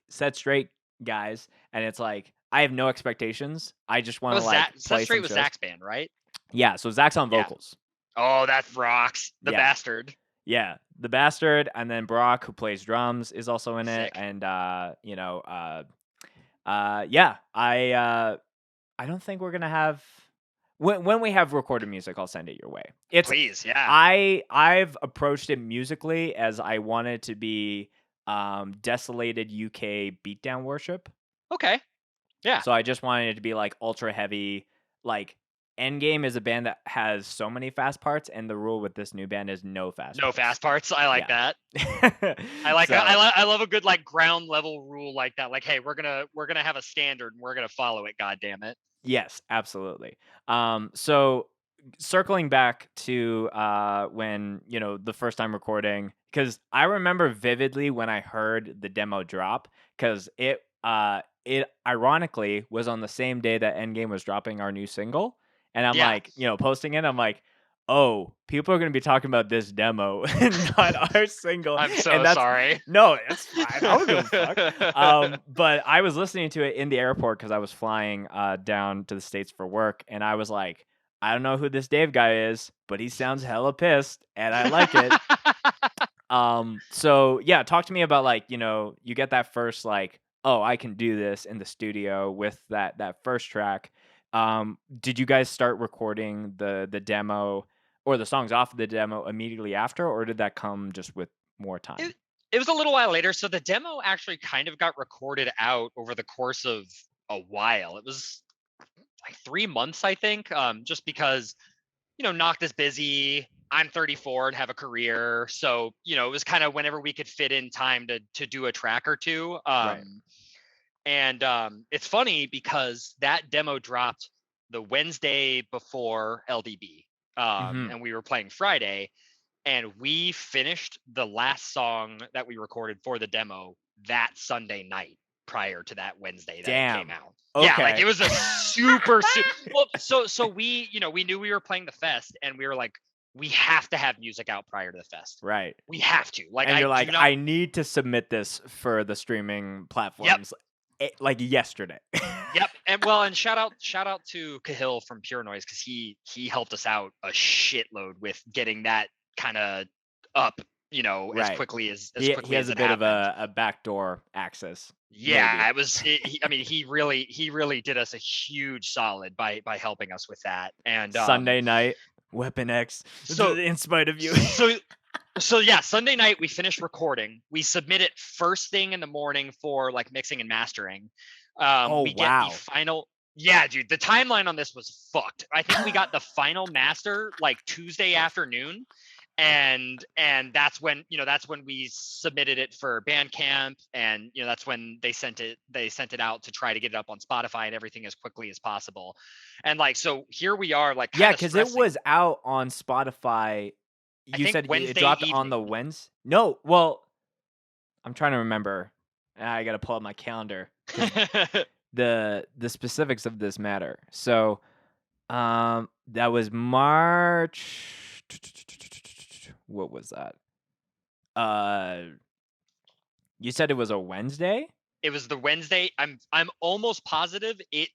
Set Straight guys, and it's like I have no expectations. I just want to like play Set Straight some was shows. Zach's band, right? Yeah, so Zach's on vocals. Oh, that rocks. The Bastard. Yeah, the Bastard, and then Brock, who plays drums, is also in it. Sick. And I don't think we're gonna have when we have recorded music, I'll send it your way. Please, yeah. I've approached it musically as I wanted to be desolated UK beatdown worship. Okay. Yeah. So I just wanted it to be like ultra heavy. Like Endgame is a band that has so many fast parts, and the rule with this new band is no fast No parts. fast parts. I like that. I like So- I love a good like ground level rule like that. Like, hey, we're gonna have a standard and we're gonna follow it. God damn it. Yes, absolutely. So circling back to when the first time recording, because I remember vividly when I heard the demo drop, because it ironically was on the same day that Endgame was dropping our new single, and I'm Yeah. like, posting it, I'm like, oh, people are gonna be talking about this demo and not our single. I'm so and that's, sorry. No, it's fine. I don't give a fuck. But I was listening to it in the airport because I was flying down to the States for work, and I was like, I don't know who this Dave guy is, but he sounds hella pissed, and I like it. So yeah, talk to me about like, you get that first like, oh, I can do this in the studio with that first track. Did you guys start recording the demo or the songs off of the demo immediately after, or did that come just with more time? It was a little while later. So the demo actually kind of got recorded out over the course of a while. It was like 3 months, I think. Just because, Noct is busy. I'm 34 and have a career. So, it was kind of whenever we could fit in time to do a track or two. Right. And it's funny because that demo dropped the Wednesday before LDB. And we were playing Friday. And we finished the last song that we recorded for the demo that Sunday night prior to that Wednesday that it came out. Okay. Yeah, like it was a super well, so we, we knew we were playing the fest and we were like, we have to have music out prior to the fest. Right. We have to. Like, and you're like, I need to submit this for the streaming platforms like yesterday. Yep. And shout out to Cahill from Pure Noise, because he helped us out a shitload with getting that kind of up, as quickly as he quickly has as a it bit happened. of a backdoor access. Yeah, maybe. it was. He really did us a huge solid by helping us with that. And Sunday night, XWEAPONX. So in spite of you. So yeah, Sunday night we finished recording. We submit it first thing in the morning for like mixing and mastering. We get the final. Yeah, dude, the timeline on this was fucked. I think we got the final master like Tuesday afternoon, and that's when we submitted it for Bandcamp, and that's when they sent it out to try to get it up on Spotify and everything as quickly as possible. And like, so here we are, like, because it was out on Spotify. You said Wednesday it dropped evening. on the Wednesday? No, well, I'm trying to remember. I gotta pull up my calendar. The specifics of this matter. So, that was March. What was that? You said it was a Wednesday? It was the Wednesday. I'm almost positive it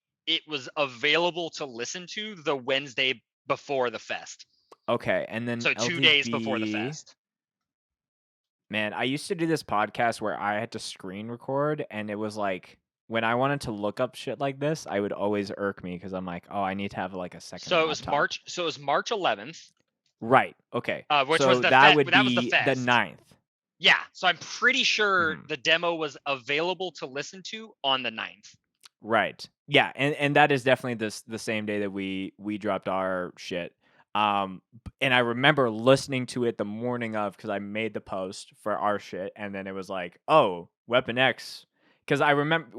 was available to listen to the Wednesday before the fest. Okay, and then so 2 days before the fest. Man, I used to do this podcast where I had to screen record, and it was like when I wanted to look up shit like this, I would always irk me because I'm like, oh, I need to have like a second. So it was March. So it was March 11th. Right. Okay. Which so was the that would that be was the fest. the 9th. Yeah. So I'm pretty sure the demo was available to listen to on the 9th. Right. Yeah, and that is definitely the same day that we dropped our shit. And I remember listening to it the morning of, because I made the post for our shit, and then it was like, oh, XWEAPONX. Because I remember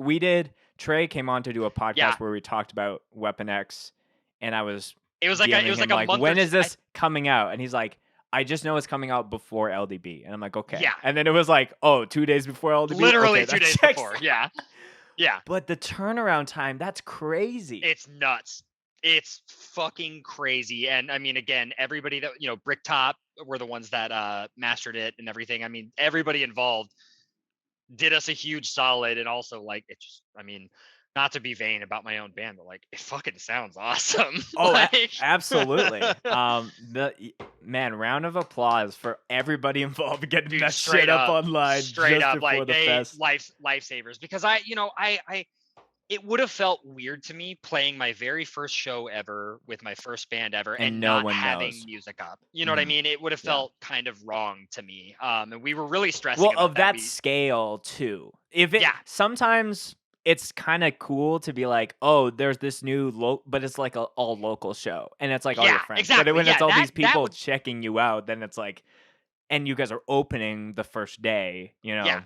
Trey came on to do a podcast where we talked about XWEAPONX, and I was it was like a month. When is this coming out? And he's like, I just know it's coming out before LDB. And I'm like, okay. Yeah. And then it was like, oh, 2 days before LDB? Literally okay, 2 days before. Yeah. Yeah. But the turnaround time, that's crazy. It's nuts. It's fucking crazy. And I mean, again, everybody that, Bricktop were the ones that mastered it and everything. I mean, everybody involved did us a huge solid. And also, like, it just, I mean, not to be vain about my own band, but like, it fucking sounds awesome. Oh, like... absolutely. Round of applause for everybody involved getting that shit up online. Straight just up, before like the fest. lifesavers. Because it would have felt weird to me playing my very first show ever with my first band ever and no not one having knows. music up. You know what I mean? It would have felt kind of wrong to me. And we were really stressing. Well, about of that scale too. Sometimes it's kind of cool to be like, oh, there's this new but it's like a all local show, and it's like all your Yeah, friends. But exactly. when it's Yeah, all these that people would. checking you out, then it's like, and you guys are opening the first day, Yeah,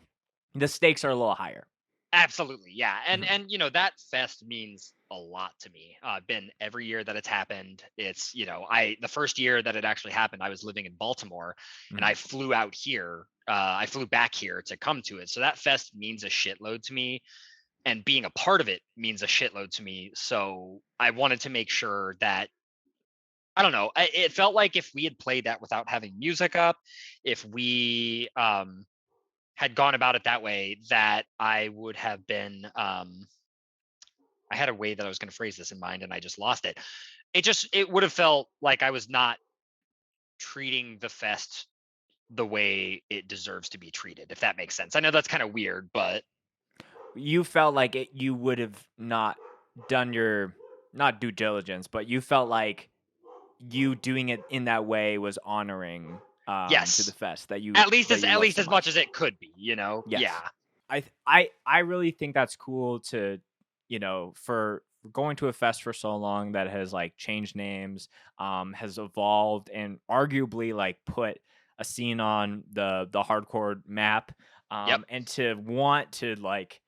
the stakes are a little higher. absolutely. Yeah, Mhm. and that fest means a lot to me. Been every year that it's happened. It's the first year that it actually happened, I was living in Baltimore, and I flew out here. I flew back here to come to it. So that fest means a shitload to me, and being a part of it means a shitload to me. So I wanted to make sure that I don't know. It felt like if we had played that without having music up, if we had gone about it that way, that I would have been. I had a way that I was going to phrase this in mind, and I just lost it. It would have felt like I was not treating the fest the way it deserves to be treated, if that makes sense. I know that's kind of weird, but You felt like you would have not done your not due diligence, but you felt like you doing it in that way was honoring to the yes, fest that you at least love so as much much. as it could be. Yeah, Yes. I really think that's cool to, for going to a fest for so long that has like changed names, has evolved and arguably like put a scene on the hardcore map, yep, and to want to like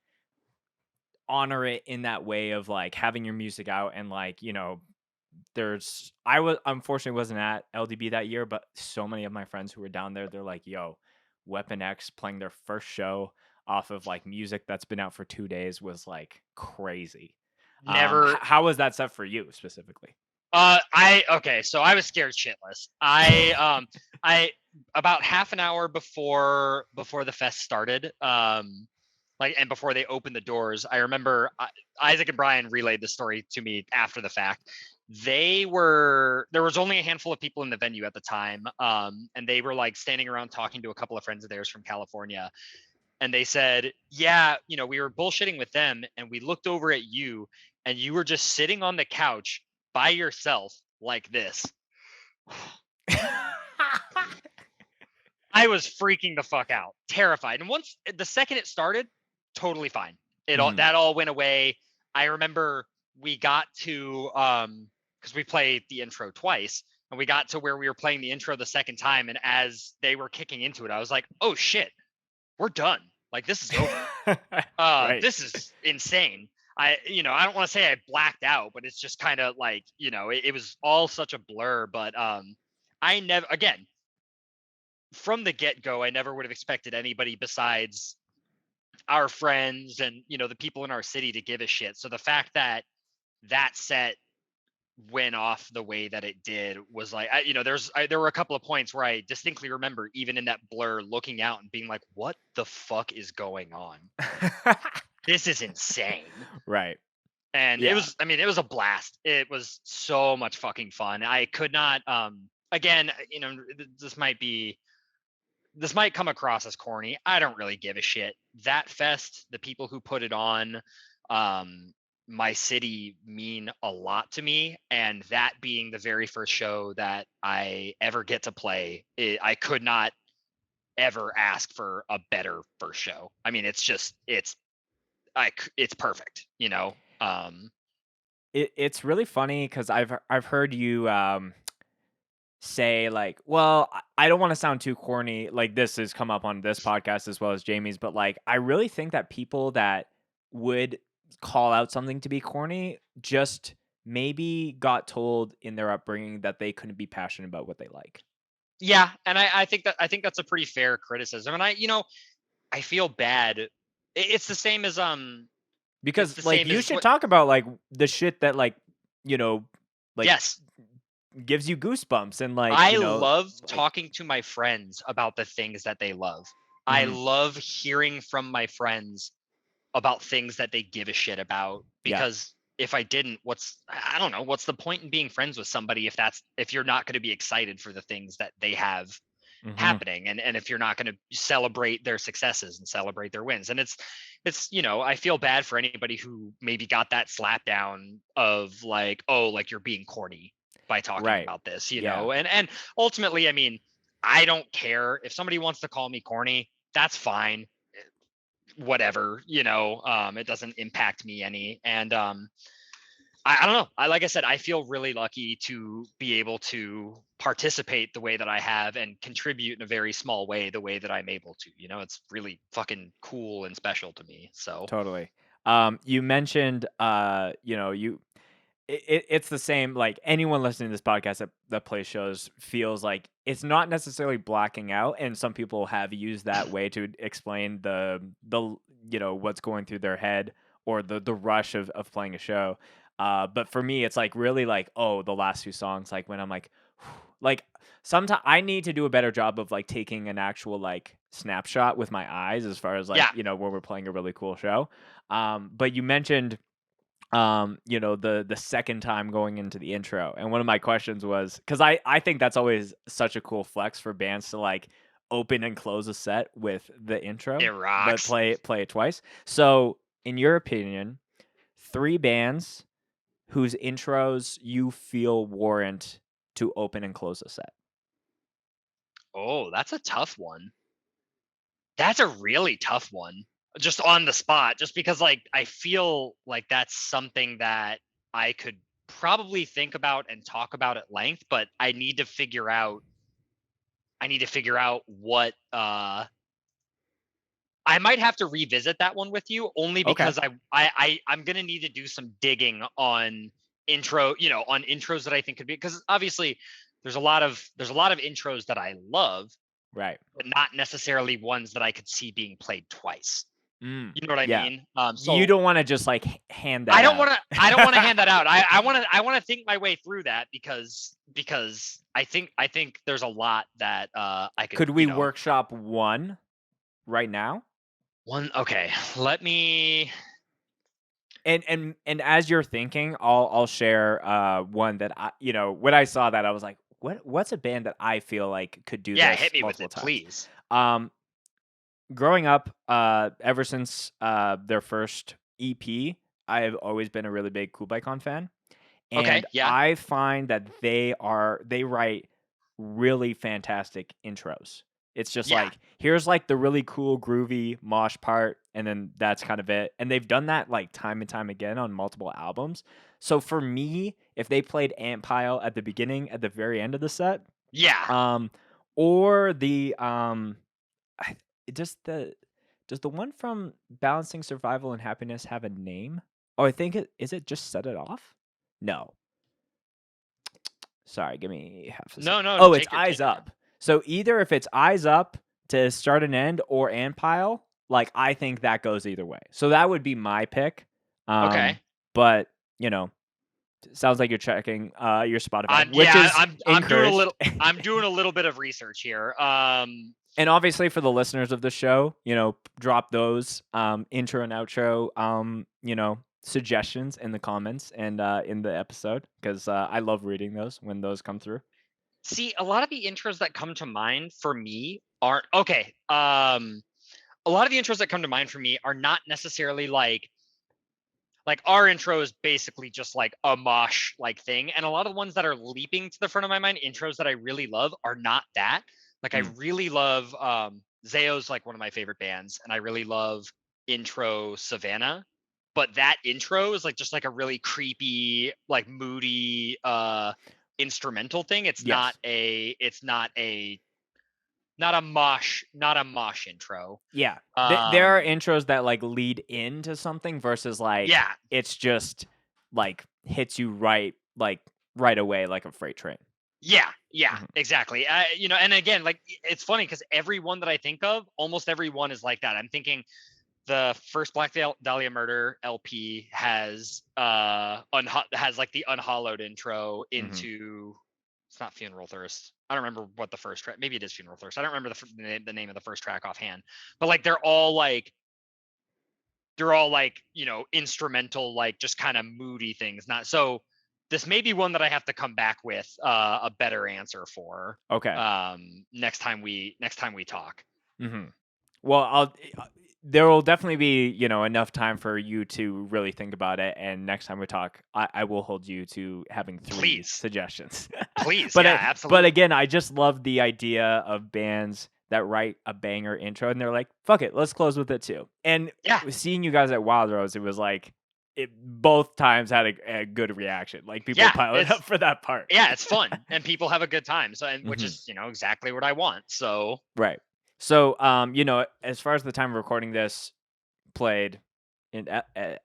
honor it in that way of like having your music out and like, I was unfortunately wasn't at LDB that year, but so many of my friends who were down there, they're like, "Yo, Weapon X playing their first show off of like music that's been out for 2 days was like crazy." never. How was that set for you specifically? Okay, so I was scared shitless. I about half an hour before the fest started, like, and before they opened the doors, I remember Isaac and Brian relayed the story to me after the fact. There was only a handful of people in the venue at the time, and they were like standing around talking to a couple of friends of theirs from California, and they said, yeah, we were bullshitting with them, and we looked over at you, and you were just sitting on the couch by yourself like this. I was freaking the fuck out, terrified. And once the second it started, totally fine. That all went away. I remember we got to because we played the intro twice, and we got to where we were playing the intro the second time, and as they were kicking into it, I was like, oh shit, we're done. Like, this is over. Right. This is insane. I don't want to say I blacked out, but it's just kind of like, it was all such a blur. But I never, again, from the get-go, I never would have expected anybody besides our friends and the people in our city to give a shit. So the fact that that set went off the way that it did was like, there were a couple of points where I distinctly remember, even in that blur, looking out and being like, what the fuck is going on? This is insane. Right. And Yeah. it was a blast. It was so much fucking fun. I could not again, this might come across as corny. I don't really give a shit. That fest, the people who put it on, my city mean a lot to me. And that being the very first show that I ever get to play, I could not ever ask for a better first show. I mean, it's perfect, It's really funny because I've heard you say like, well, I don't want to sound too corny. Like this has come up on this podcast as well as Jamie's, but like I really think that people that would call out something to be corny just maybe got told in their upbringing that they couldn't be passionate about what they like. Yeah, and I think that's a pretty fair criticism. And I feel bad. It's the same as it's the Because like same you as should what. talk about like the shit that like, you know, like Yes, gives you goosebumps and like, I love like talking to my friends about the things that they love. I mhm, love hearing from my friends about things that they give a shit about, yeah. because if I didn't, I don't know, what's the point in being friends with somebody if you're not going to be excited for the things that they have Mhm. happening, and if you're not going to celebrate their successes and celebrate their wins. And it's I feel bad for anybody who maybe got that slap down of like, oh, like you're being corny by talking Right. about this, Yeah. and ultimately, I mean, I don't care if somebody wants to call me corny. That's fine. whatever, it doesn't impact me any. And I don't know. Like I said, I feel really lucky to be able to participate the way that I have and contribute in a very small way the way that I'm able to. It's really fucking cool and special to me. So Totally. You mentioned, it's the same. Like anyone listening to this podcast that plays shows feels like it's not necessarily blacking out, and some people have used that way to explain the what's going through their head or the rush of playing a show. But for me, it's like really like, oh, the last few songs, like when I'm like, like sometimes I need to do a better job of like taking an actual like snapshot with my eyes as far as like when we're playing a really cool show. But you mentioned the second time going into the intro, and one of my questions was, because I think that's always such a cool flex for bands to like open and close a set with the intro, it rocks. but play it twice. So in your opinion, 3 bands whose intros you feel warrant to open and close a set. Oh, that's a tough one. That's a really tough one. Just on the spot, just because like I feel like that's something that I could probably think about and talk about at length, but I need to figure out what I might have to revisit that one with you, only because I'm gonna need to do some digging on intros that I think could be, because obviously there's a lot of intros that I love, right, but not necessarily ones that I could see being played twice. You know what I mean? So you don't want to just like hand that. I don't want to hand that out. I want to think my way through that, because I think there's a lot that I could. Could we workshop one right now? One, okay. Let me. And as you're thinking, I'll share one that when I saw that I was like, what's a band that I feel like could do this? Yeah, hit me with it, times? Please. Growing up, ever since their first EP, I've always been a really big Kublai-Khan fan. And I find that they write really fantastic intros. It's just like, here's like the really cool groovy mosh part, and then that's kind of it. And they've done that like time and time again on multiple albums. So for me, if they played Ant Pile at the beginning, at the very end of the set, or the does the one from Balancing Survival and Happiness have a name? Oh, I think is it just Set It Off? No. Sorry, give me half a second. No. Oh, it's Eyes Up. So either if it's Eyes Up to start and end, or Ant Pile, like I think that goes either way. So that would be my pick. Okay. But sounds like you're checking your Spotify, which is I'm doing a little bit of research here. And obviously for the listeners of the show, drop those intro and outro suggestions in the comments and in the episode, because I love reading those when those come through. See, a lot of the intros that come to mind for me aren't okay. A lot of the intros that come to mind for me are not necessarily like our intro is basically just like a mosh like thing, and a lot of the ones that are leaping to the front of my mind, intros that I really love, are not that. Like I really love Zayo's like one of my favorite bands, and I really love intro Savannah, but that intro is like just like a really creepy, like moody instrumental thing. It's not a mosh intro. Yeah. There are intros that like lead into something versus like it's just like hits you right away like a freight train. Yeah, exactly. And again, like it's funny because every one that I think of, almost every one is like that. I'm thinking the first Black Dahlia Murder LP has like the unhollowed intro into. It's not Funeral Thirst. I don't remember what the first track. Maybe it is Funeral Thirst. I don't remember the name of the first track offhand. But like they're all like instrumental, like just kind of moody things. Not so. This may be one that I have to come back with a better answer for. Okay. Next time we talk. Mm-hmm. Well, there will definitely be enough time for you to really think about it, and next time we talk, I will hold you to having 3 suggestions. Please, but absolutely. But again, I just love the idea of bands that write a banger intro, and they're like, "Fuck it, let's close with it too." And Yeah. seeing you guys at Wild Rose, it was like it both times had a good reaction. Like people Yeah, piled up for that part. yeah, it's fun and people have a good time. So, and which Mhm. is, exactly what I want. So, Right. So, as far as the time of recording this, played in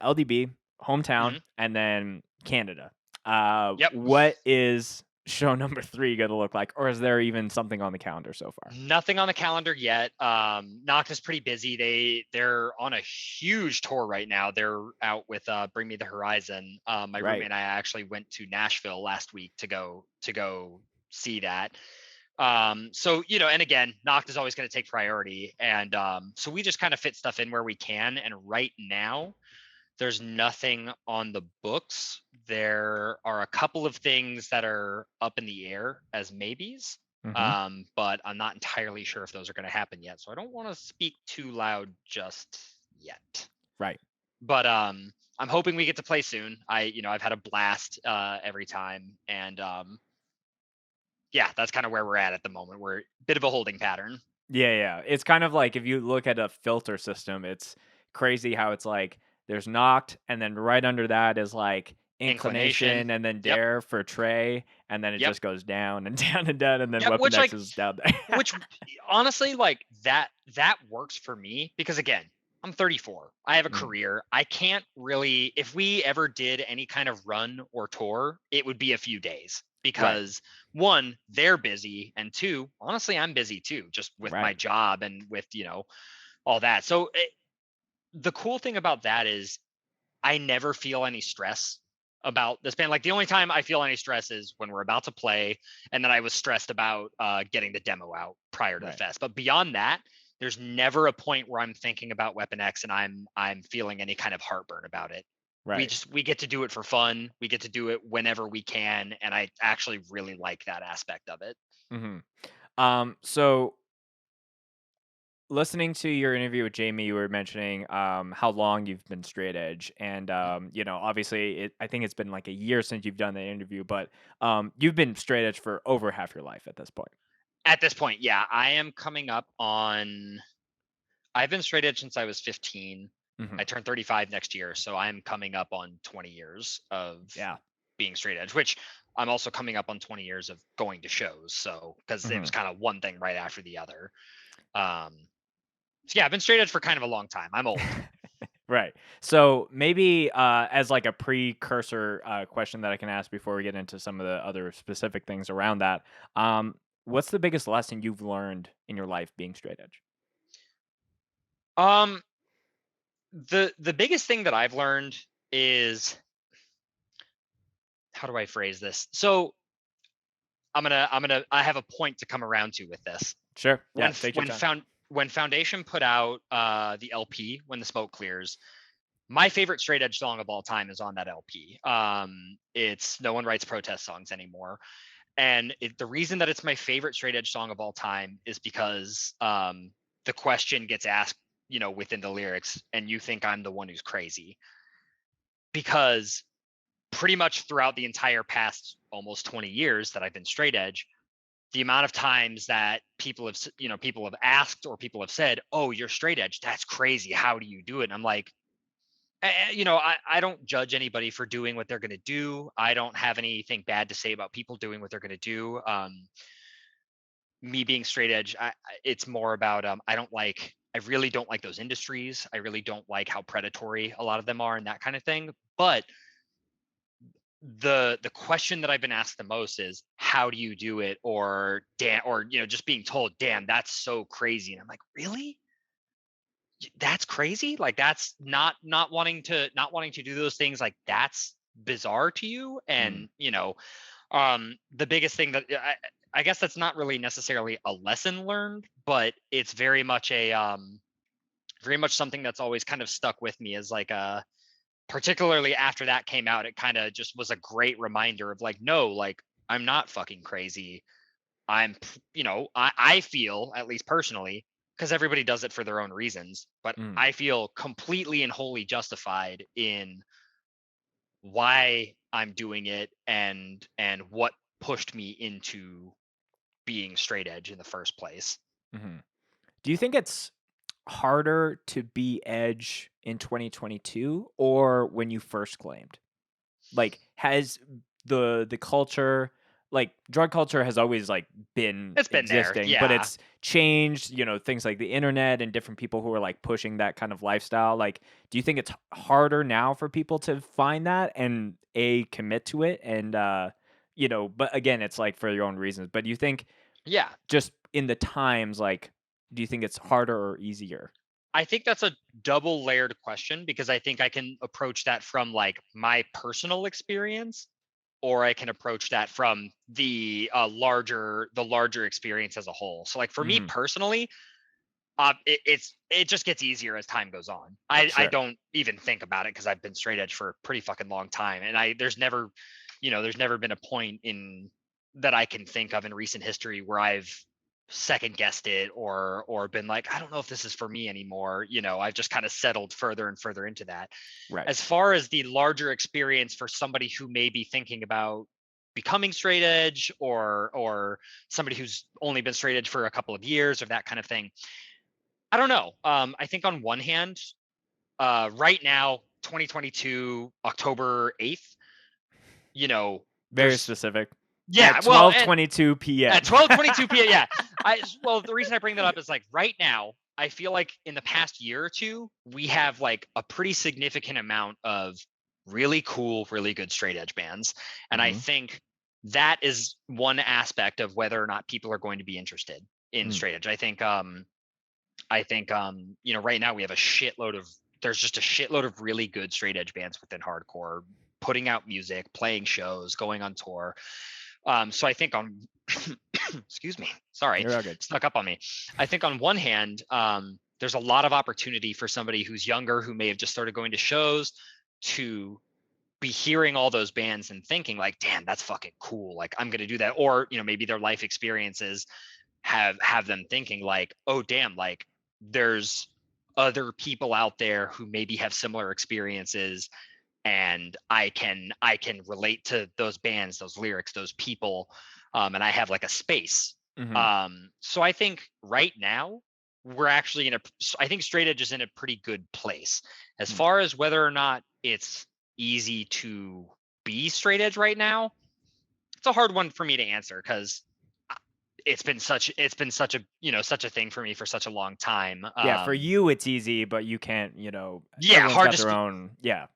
LDB, hometown, mhm. and then Canada. Yep. What is show number 3 gonna look like, or is there even something on the calendar so far? Nothing on the calendar yet. Knocked is pretty busy. They're on a huge tour right now. They're out with Bring Me the Horizon. My roommate Right. and I actually went to Nashville last week to go see that. So and again, Knocked is always going to take priority, and so we just kind of fit stuff in where we can. And right now, there's nothing on the books. There are a couple of things that are up in the air as maybes, Mhm. but I'm not entirely sure if those are going to happen yet. So I don't want to speak too loud just yet. Right. But I'm hoping we get to play soon. I've had a blast every time, and yeah, that's kind of where we're at the moment. We're a bit of a holding pattern. Yeah. It's kind of like if you look at a filter system, it's crazy how it's like there's knocked, and then right under that is like Inclination. inclination, and then Yep. dare for Trey, and then it Yep. just goes down and down and down, and then Yep. Weapon Which X like is down there. which honestly like that works for me because again, I'm 34. I have a Mm, career. I can't really, if we ever did any kind of run or tour, it would be a few days right. because one, they're busy, and two, honestly, I'm busy too, just with my Right. job and with all that. So the cool thing about that is I never feel any stress about this band. Like the only time I feel any stress is when we're about to play, and then I was stressed about getting the demo out prior to the Right. fest. But beyond that, there's never a point where I'm thinking about Weapon X and I'm feeling any kind of heartburn about it. Right. We get to do it for fun. We get to do it whenever we can, and I actually really like that aspect of it. Mhm. So listening to your interview with Jayme, you were mentioning how long you've been straight edge, and obviously, I think it's been like a year since you've done the interview, but you've been straight edge for over half your life at this point. At this point, yeah, I am coming up on I've been straight edge since I was 15. Hmm. I turn 35 next year, so I'm coming up on 20 years of Yeah. being straight edge, which I'm also coming up on 20 years of going to shows. So, because it Hmm. was kind of one thing right after the other. Um, so yeah, I've been straight edge for kind of a long time. I'm old. Right. So maybe as like a precursor question that I can ask before we get into some of the other specific things around that, what's the biggest lesson you've learned in your life being straight edge? Um, the biggest thing that I've learned is, how do I phrase this? So I have a point to come around to with this. Sure. When Yeah. f- Take your when time. found when Foundation put out the LP When the Smoke Clears, my favorite straight edge song of all time is on that LP. It's No One Writes Protest Songs Anymore. And the reason that it's my favorite straight edge song of all time is because the question gets asked, within the lyrics, and you think I'm the one who's crazy. Because pretty much throughout the entire past almost 20 years that I've been straight edge, the amount of times that people have asked or people have said, "Oh, you're straight edge. That's crazy. How do you do it?" And I'm like, I don't judge anybody for doing what they're going to do. I don't have anything bad to say about people doing what they're going to do. Me being straight edge, it's more about I really don't like those industries. I really don't like how predatory a lot of them are and that kind of thing. But the question that I've been asked the most is, how do you do it? Or damn, or just being told, damn, that's so crazy. And I'm like, really? That's crazy? Like that's not wanting to do those things, like that's bizarre to you? Mm, And the biggest thing that I guess that's not really necessarily a lesson learned, but it's very much something that's always kind of stuck with me, as like particularly after that came out, it kind of just was a great reminder of like, no, like I'm not fucking crazy. I feel, at least personally, because everybody does it for their own reasons, but mm, I feel completely and wholly justified in why I'm doing it, and what pushed me into being straight edge in the first place. mhm. Do you think it's harder to be edge in 2022 or when you first claimed? Like, has the culture, like drug culture has always like been It's been there, existing, but yeah. it's changed, things like the internet and different people who are like pushing that kind of lifestyle. Like, do you think it's harder now for people to find that and commit to it? And but again, it's like for your own reasons. But do you think Yeah. just in the times, like, do you think it's harder or easier? I think that's a double layered question because I think I can approach that from like my personal experience, or I can approach that from the larger experience as a whole. So like for me personally, it just gets easier as time goes on. I don't even think about it because I've been straight edge for a pretty fucking long time, and there's never been a point in that I can think of in recent history where I've second guessed it or been like, I don't know if this is for me anymore. I've just kind of settled further and further into that. Right. As far as the larger experience for somebody who may be thinking about becoming straight edge or somebody who's only been straight edge for a couple of years or that kind of thing, I don't know. I think on one hand, right now, 2022, October 8th, Very specific. Yeah, at 12:22 p.m. At 12:22 p.m. Yeah. The reason I bring that up is like right now, I feel like in the past year or two, we have like a pretty significant amount of really cool, really good straight edge bands. And I think that is one aspect of whether or not people are going to be interested in straight edge. I think right now we have there's just a shitload of really good straight edge bands within hardcore, putting out music, playing shows, going on tour. So I think on, excuse me, sorry, snuck up on me. I think on one hand, there's a lot of opportunity for somebody who's younger, who may have just started going to shows, to be hearing all those bands and thinking like, damn, that's fucking cool. Like, I'm going to do that. Or, maybe their life experiences have them thinking like, oh, damn, like there's other people out there who maybe have similar experiences, and I can relate to those bands, those lyrics, those people, and I have like a space. So I think right now we're actually I think straight edge is in a pretty good place. As far as whether or not it's easy to be straight edge right now, it's a hard one for me to answer because it's been such a such a thing for me for such a long time. Yeah, for you it's easy, but you can't, hard to their own. Yeah,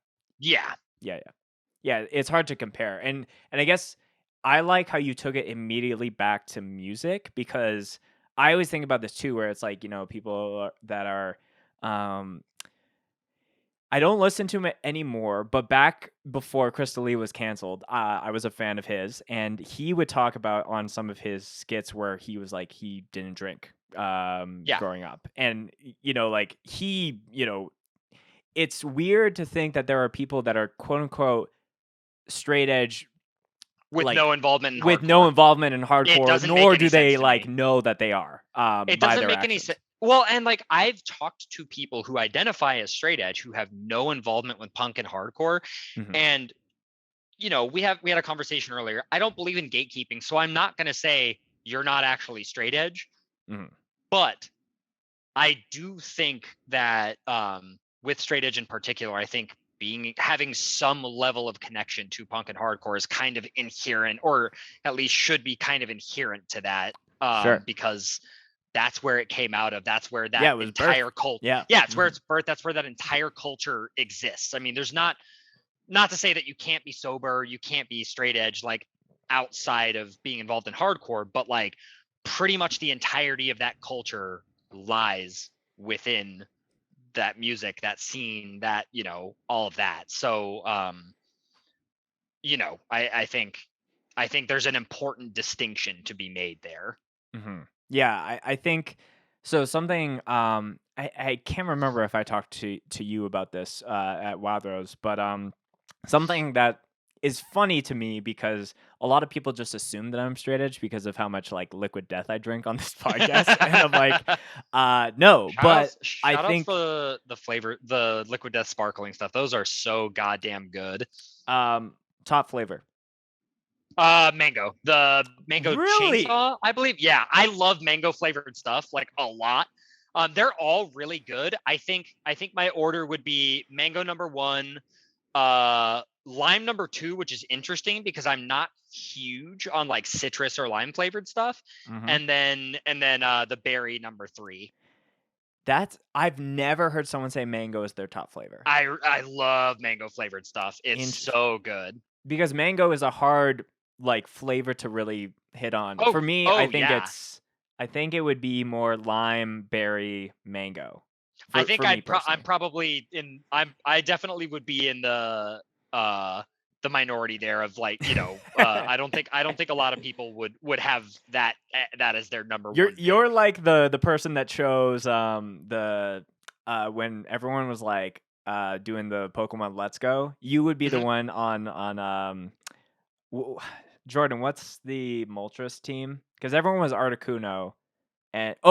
it's hard to compare. And I guess I like how you took it immediately back to music, because I always think about this too, where it's like, people that are I don't listen to him anymore, but back before Crystal Lee was canceled, I was a fan of his, and he would talk about on some of his skits where he was like, he didn't drink growing up. And, like it's weird to think that there are people that are quote unquote straight edge with no involvement in hardcore, nor do they like know that they are. It doesn't make any sense. Well, and like I've talked to people who identify as straight edge who have no involvement with punk and hardcore, and we had a conversation earlier. I don't believe in gatekeeping, so I'm not going to say you're not actually straight edge, but I do think that with straight edge in particular, I think having some level of connection to punk and hardcore is kind of inherent, or at least should be kind of inherent to that, because that's where it came out of. That's where that entire culture. It's where it's birth. That's where that entire culture exists. I mean, there's not to say that you can't be sober, you can't be straight edge, like outside of being involved in hardcore, but like pretty much the entirety of that culture lies within that music, that scene, that, all of that. So, I think there's an important distinction to be made there. Yeah, I think so. Something I can't remember if I talked to you about this at Wadros, but something that is funny to me, because a lot of people just assume that I'm straight edge because of how much like Liquid Death I drink on this podcast, and I'm like, no. Shout out for the flavor, the Liquid Death sparkling stuff. Those are so goddamn good. Top flavor. Mango. The mango Really? chainsaw, I believe. Yeah, I love mango flavored stuff like a lot. They're all really good. I think my order would be mango number 1, lime number 2, which is interesting because I'm not huge on like citrus or lime flavored stuff, and then the berry number 3. I've never heard someone say mango is their top flavor. I love mango flavored stuff. It's so good. Because mango is a hard like flavor to really hit on. For me, I think it would be more lime, berry, mango. I think I definitely would be in the minority there of like, you know, I don't think a lot of people would have that as their number one. You're like the person that chose when everyone was like doing the Pokemon Let's Go. You would be the one on Jordan, what's the Moltres team? Because everyone was Articuno, and I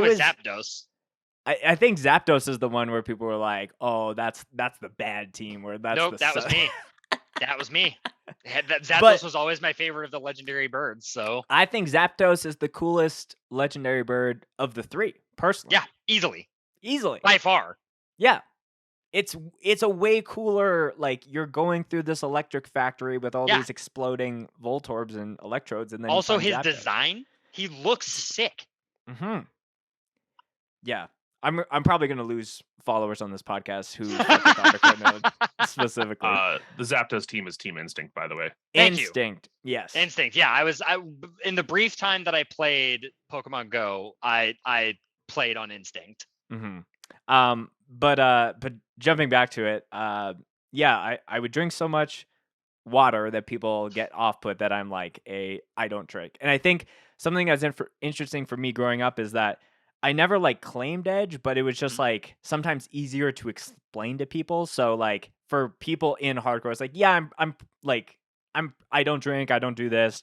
was Zapdos. I think Zapdos is the one where people were like, "Oh, that's the bad team." Where that's that was me. That was me. Zapdos was always my favorite of the legendary birds. So I think Zapdos is the coolest legendary bird of the 3, personally. Yeah, easily by far. Yeah. It's a way cooler, like you're going through this electric factory with all these exploding Voltorbs and Electrodes, and then also his Zapdos. Design, he looks sick. Yeah, I'm probably gonna lose followers on this podcast who fuck with Articuno specifically. The Zapdos team is Team Instinct, by the way. Instinct, yes. Instinct, yeah. I in the brief time that I played Pokemon Go, I played on Instinct. But jumping back to it, I would drink so much water that people get off put that I'm like I don't drink. And I think something that's interesting for me growing up is that I never like claimed edge, but it was just like sometimes easier to explain to people. So like for people in hardcore, it's like, yeah, I don't drink, I don't do this.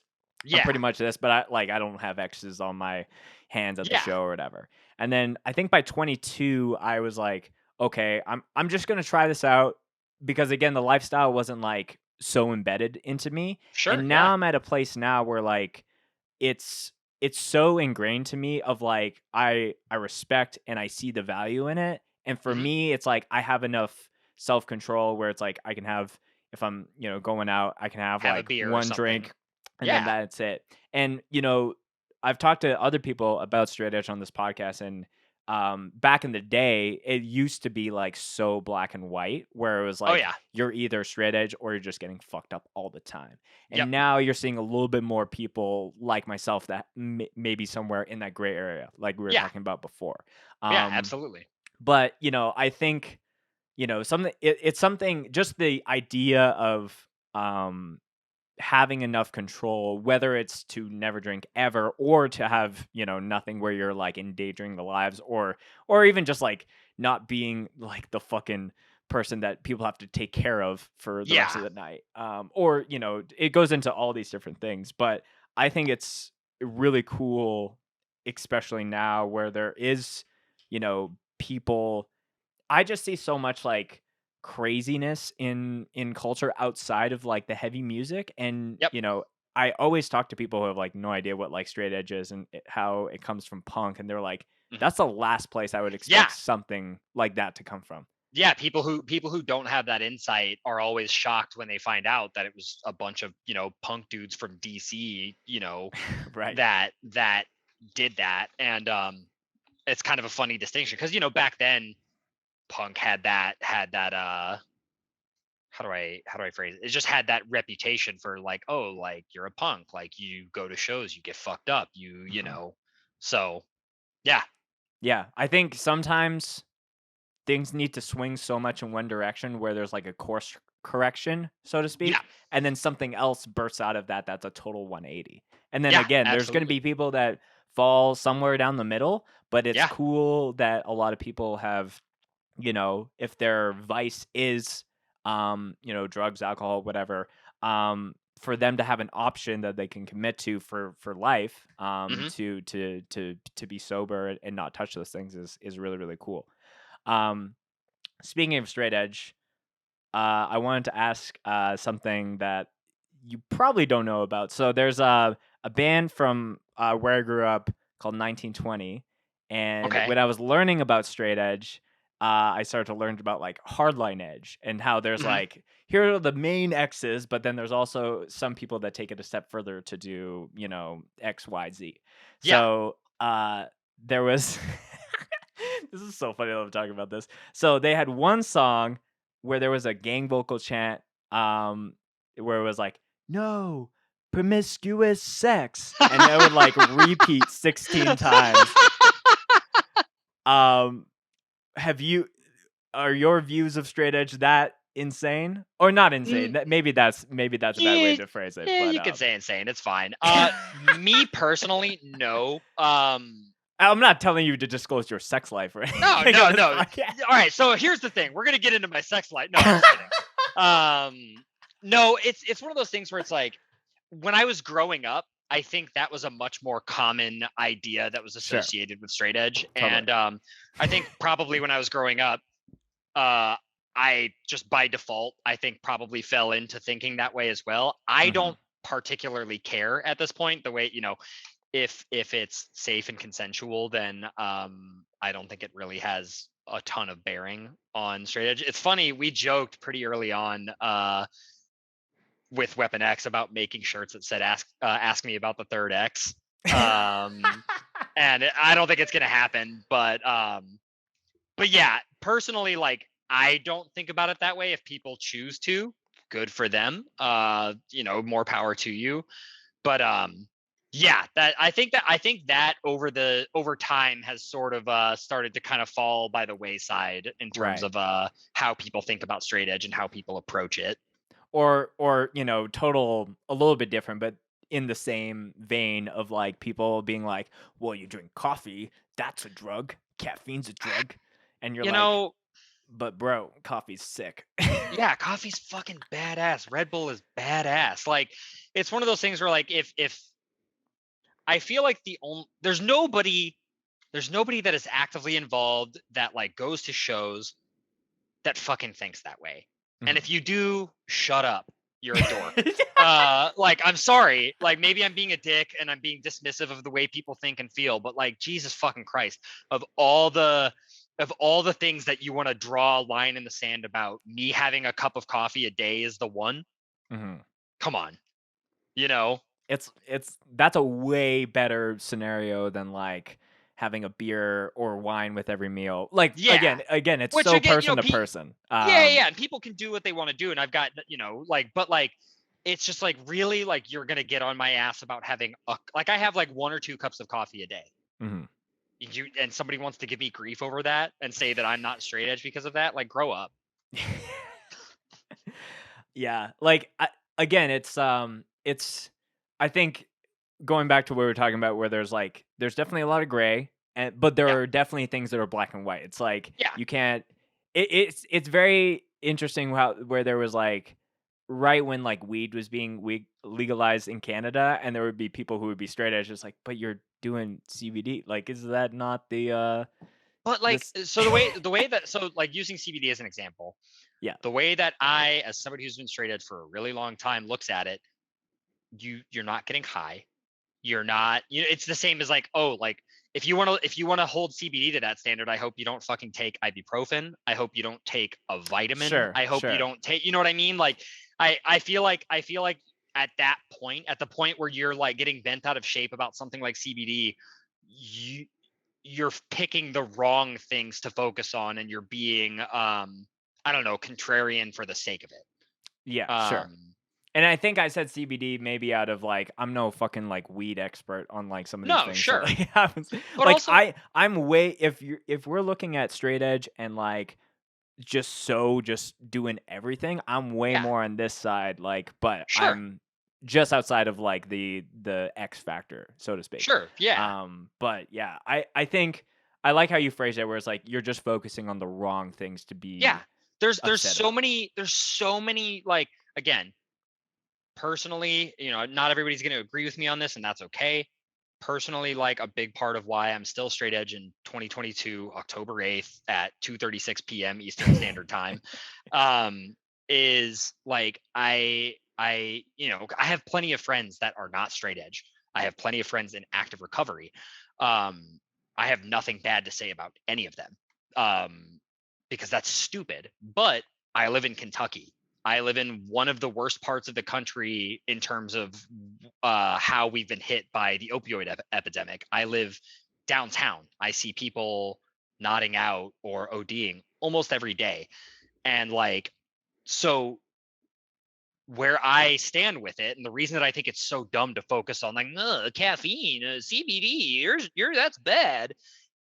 I'm pretty much this, but I don't have X's on my hands at the show or whatever. And then I think by 22, I was like, okay, I'm just gonna try this out because again, the lifestyle wasn't like so embedded into me. Sure. And now I'm at a place now where like it's so ingrained to me of like I respect and I see the value in it. And for me, it's like I have enough self-control where it's like I can have, if I'm, going out, I can have like one drink and then that's it. And, I've talked to other people about straight edge on this podcast, and back in the day, it used to be like so black and white, where it was like you're either straight edge or you're just getting fucked up all the time. And now you're seeing a little bit more people like myself that maybe somewhere in that gray area, like we were talking about before. Yeah, absolutely. But I think something. It's something. Just the idea of having enough control, whether it's to never drink ever or to have nothing where you're like endangering the lives, or even just like not being like the fucking person that people have to take care of for the rest of the night, or it goes into all these different things. But I think it's really cool, especially now where there is people. I just see so much like craziness in culture outside of like the heavy music, and I always talk to people who have like no idea what like straight edge is and how it comes from punk, and they're like, that's the last place I would expect something like that to come from. Yeah, people who don't have that insight are always shocked when they find out that it was a bunch of punk dudes from DC right, that did that. And it's kind of a funny distinction because back then punk had that how do I phrase it? It just had that reputation for like, oh, like you're a punk, like you go to shows, you get fucked up, you know. So yeah, I think sometimes things need to swing so much in one direction where there's like a course correction, so to speak, and then something else bursts out of that's a total 180. And then again, there's going to be people that fall somewhere down the middle, but it's cool that a lot of people have, if their vice is drugs, alcohol, whatever, for them to have an option that they can commit to for life, to be sober and not touch those things is really, really cool. Speaking of straight edge, I wanted to ask something that you probably don't know about. So there's a band from where I grew up called 1920, And Okay. when I was learning about straight edge, I started to learn about like hardline edge and how there's Mhm. like here are the main X's, but then there's also some people that take it a step further to do, you know, X, Y, Z. Yeah. So there was this is so funny that I'm talking about this. So they had one song where there was a gang vocal chant, where it was like, no, promiscuous sex. And it would like repeat 16 times. Um, are your views of straight edge that insane? Or not insane? Mm, That maybe that's a bad way yeah, to phrase it, yeah, but you could say insane. It's fine. Me personally, no. I'm not telling you to disclose your sex life or No, anything on no, this no. podcast. All right, so here's the thing. We're gonna get into my sex life. No, I'm just kidding. No, it's one of those things where it's like when I was growing up, I think that was a much more common idea that was Sure. associated with straight edge. Totally. And I think probably when I was growing up, I just by default, I think probably fell into thinking that way as well. I don't particularly care at this point. The way, if it's safe and consensual, then I don't think it really has a ton of bearing on straight edge. It's funny, we joked pretty early on with Weapon X about making shirts that said ask me about the third X. And I don't think it's gonna happen, but yeah, personally, like I don't think about it that way. If people choose to, good for them. More power to you. But yeah, that I think that over time has sort of started to kind of fall by the wayside in terms Right. of how people think about straight edge and how people approach it. Or total a little bit different, but in the same vein of like people being like, well, you drink coffee, that's a drug, caffeine's a drug, and you're You like, know, but bro, coffee's sick. yeah, coffee's fucking badass. Red Bull is badass. Like, it's one of those things where like if I feel like there's nobody that is actively involved that like goes to shows that fucking thinks that way. And if you do, shut up. You're a dork. Like, I'm sorry. Like, maybe I'm being a dick and I'm being dismissive of the way people think and feel, but like, Jesus fucking Christ, of all the things that you want to draw a line in the sand about, me having a cup of coffee a day is the one. Come on. It's that's a way better scenario than like having a beer or wine with every meal. Like Yeah. again, it's Which so again, person to person. yeah, and people can do what they want to do, and I've got but like it's just like really like you're gonna get on my ass about having I have like 1 or 2 cups of coffee a day. And somebody wants to give me grief over that and say that I'm not straight edge because of that. Like, grow up. Yeah, like again, it's I think going back to what we were talking about, where there's definitely a lot of gray, but there Yeah. are definitely things that are black and white. It's like Yeah. you can't. It's very interesting where there was like right when like weed was being legalized in Canada, and there would be people who would be straight edge, just like, but you're doing CBD. Like, is that not the But like, this? so the way that like using CBD as an example, Yeah. the way that I, as somebody who's been straight edge for a really long time, looks at it, you're not getting high. You're not, it's the same as like, oh, like if you want to hold CBD to that standard, I hope you don't fucking take ibuprofen. I hope you don't take a vitamin. Sure. I hope you don't take, you know what I mean? Like I feel like at that point, at the point where you're like getting bent out of shape about something like CBD, you're picking the wrong things to focus on, and you're being I don't know, contrarian for the sake of it. Yeah, sure. And I think I said CBD maybe out of like I'm no fucking like weed expert on like some of these No, things. sure. So, like, happens. But Like also, I'm way if we're looking at straight edge and like just doing everything, I'm way yeah, more on this side. Like, but sure, I'm just outside of like the X factor, so to speak. sure, yeah. But yeah, I think I like how you phrase it, where it's like you're just focusing on the wrong things to be Yeah. There's upset so about. many, like, again, personally, not everybody's going to agree with me on this, and that's okay. Personally, like, a big part of why I'm still straight edge in 2022 October 8th at 2:36 p.m. Eastern Standard Time is like I have plenty of friends that are not straight edge. I have plenty of friends in active recovery. I have nothing bad to say about any of them, because that's stupid. But I live in Kentucky. I live in one of the worst parts of the country in terms of how we've been hit by the opioid epidemic. I live downtown. I see people nodding out or ODing almost every day. And like, so where I stand with it, and the reason that I think it's so dumb to focus on like caffeine, CBD, you're that's bad,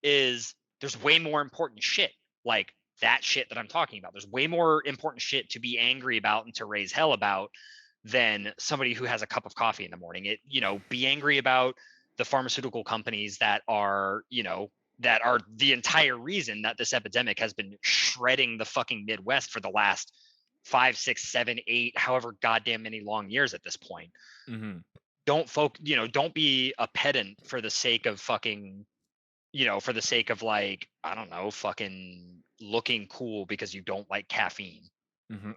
is there's way more important shit like that shit that I'm talking about. There's way more important shit to be angry about and to raise hell about than somebody who has a cup of coffee in the morning. It, be angry about the pharmaceutical companies that are, that are the entire reason that this epidemic has been shredding the fucking Midwest for the last 5, 6, 7, 8, however goddamn many long years at this point. Mm-hmm. Don't be a pedant for the sake of fucking, for the sake of like, I don't know, fucking looking cool because you don't like caffeine. Mm-hmm.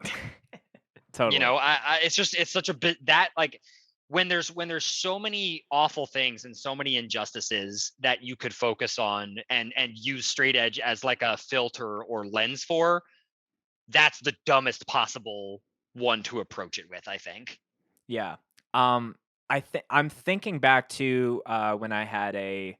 Totally. It's such a bit that like when there's so many awful things and so many injustices that you could focus on and use straight edge as like a filter or lens for, that's the dumbest possible one to approach it with, I think. Yeah. I'm thinking back to when I had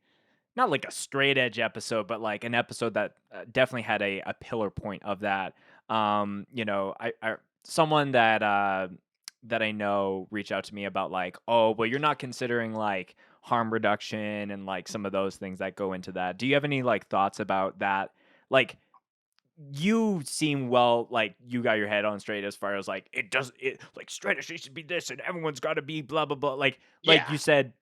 not like a straight edge episode, but like an episode that definitely had a pillar point of that. I someone that that I know reached out to me about like, oh, well, you're not considering like harm reduction and like some of those things that go into that. Do you have any like thoughts about that? Like, you seem like you got your head on straight as far as like it like strategy should be this and everyone's got to be blah blah blah. Like you said,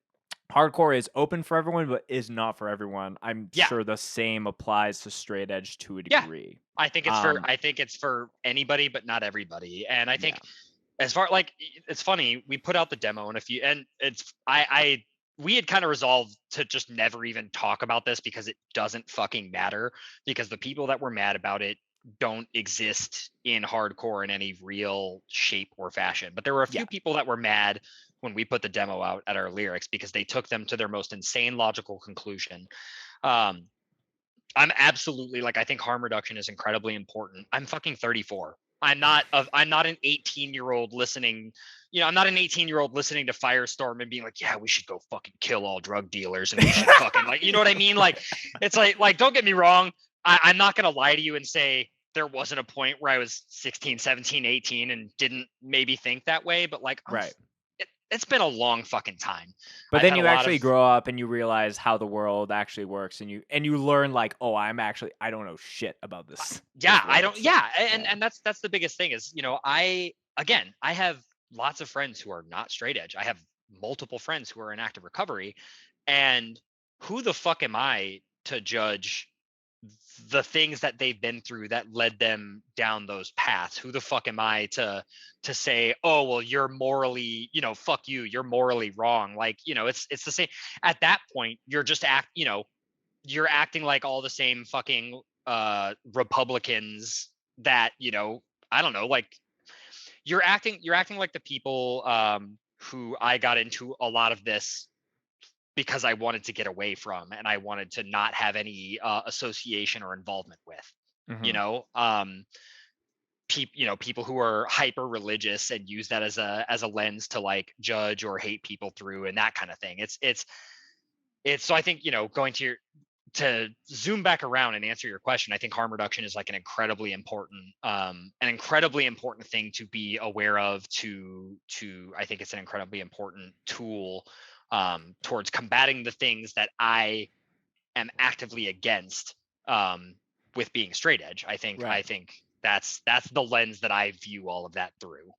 hardcore is open for everyone, but is not for everyone. I'm sure the same applies to straight edge to a degree. I think it's for anybody, but not everybody. And I think as far like, it's funny, we put out the demo and we had kind of resolved to just never even talk about this because it doesn't fucking matter, because the people that were mad about it don't exist in hardcore in any real shape or fashion. But there were a few people that were mad when we put the demo out at our lyrics because they took them to their most insane logical conclusion. I'm absolutely like, I think harm reduction is incredibly important. I'm fucking 34. I'm not an 18-year-old listening, I'm not an 18-year-old listening to Firestorm and being like, yeah, we should go fucking kill all drug dealers and we should fucking like, you know what I mean? Like, it's like, don't get me wrong. I'm not going to lie to you and say there wasn't a point where I was 16, 17, 18 and didn't maybe think that way, but like, right. It's been a long fucking time. But then you actually grow up and you realize how the world actually works, and you learn like, oh, I don't know shit about this. And that's the biggest thing is, I have lots of friends who are not straight edge. I have multiple friends who are in active recovery, and who the fuck am I to judge the things that they've been through that led them down those paths? Who the fuck am I to say, oh, well, you're morally, fuck you, you're morally wrong? Like, it's the same. At that point, you're just you're acting like all the same fucking Republicans that, I don't know, like you're acting like the people who I got into a lot of this because I wanted to get away from and I wanted to not have any association or involvement with. Mm-hmm. People who are hyper religious and use that as a lens to like judge or hate people through and that kind of thing. It's so I think, going to zoom back around and answer your question, I think harm reduction is like an incredibly important thing to be aware of. I think it's an incredibly important tool towards combating the things that I am actively against with being straight edge. I think that's the lens that I view all of that through.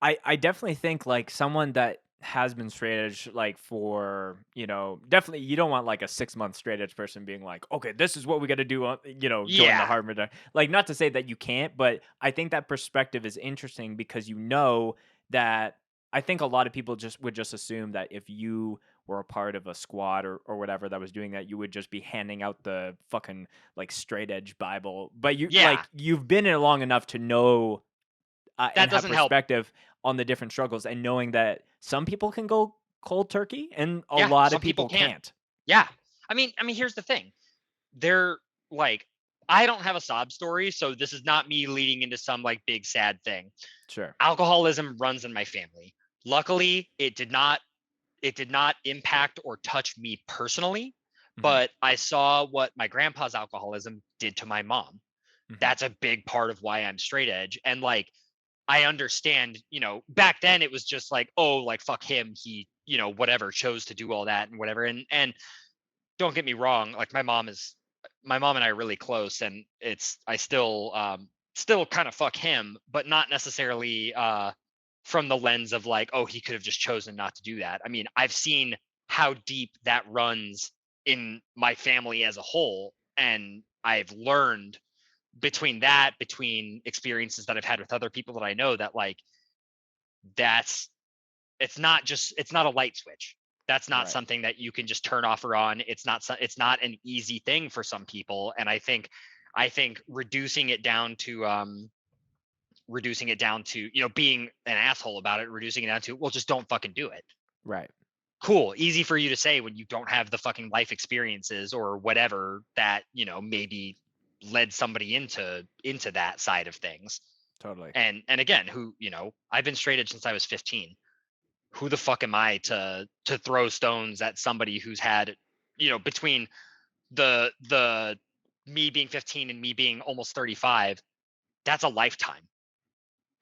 I definitely think like someone that has been straight edge like for, definitely you don't want like a 6-month straight edge person being like, okay, this is what we got to do, during the harm reduction. Like, not to say that you can't, but I think that perspective is interesting because that I think a lot of people would just assume that if you were a part of a squad or whatever that was doing that, you would just be handing out the fucking like straight edge Bible. But you've been in it long enough to know that doesn't have perspective on the different struggles, and knowing that some people can go cold turkey and a lot of people can't. Yeah. I mean, here's the thing. They're like, I don't have a sob story, so this is not me leading into some like big sad thing. Sure. Alcoholism runs in my family. Luckily, it did not impact or touch me personally, but I saw what my grandpa's alcoholism did to my mom. That's a big part of why I'm straight edge. And like, I understand, back then it was just like, oh, like fuck him. He, whatever, chose to do all that and whatever. And don't get me wrong, like my mom and I are really close, and I still kind of fuck him, but not necessarily from the lens of like, oh, he could have just chosen not to do that. I mean, I've seen how deep that runs in my family as a whole, and I've learned between experiences that I've had with other people that I know, that like it's not a light switch. That's not something that you can just turn off or on. It's not an easy thing for some people. And I think reducing it down to being an asshole about it, reducing it down to, well, just don't fucking do it. Right. Cool. Easy for you to say when you don't have the fucking life experiences or whatever that, maybe led somebody into that side of things. Totally. And again, I've been straight edge since I was 15. Who the fuck am I to throw stones at somebody who's had, between the me being 15 and me being almost 35, that's a lifetime.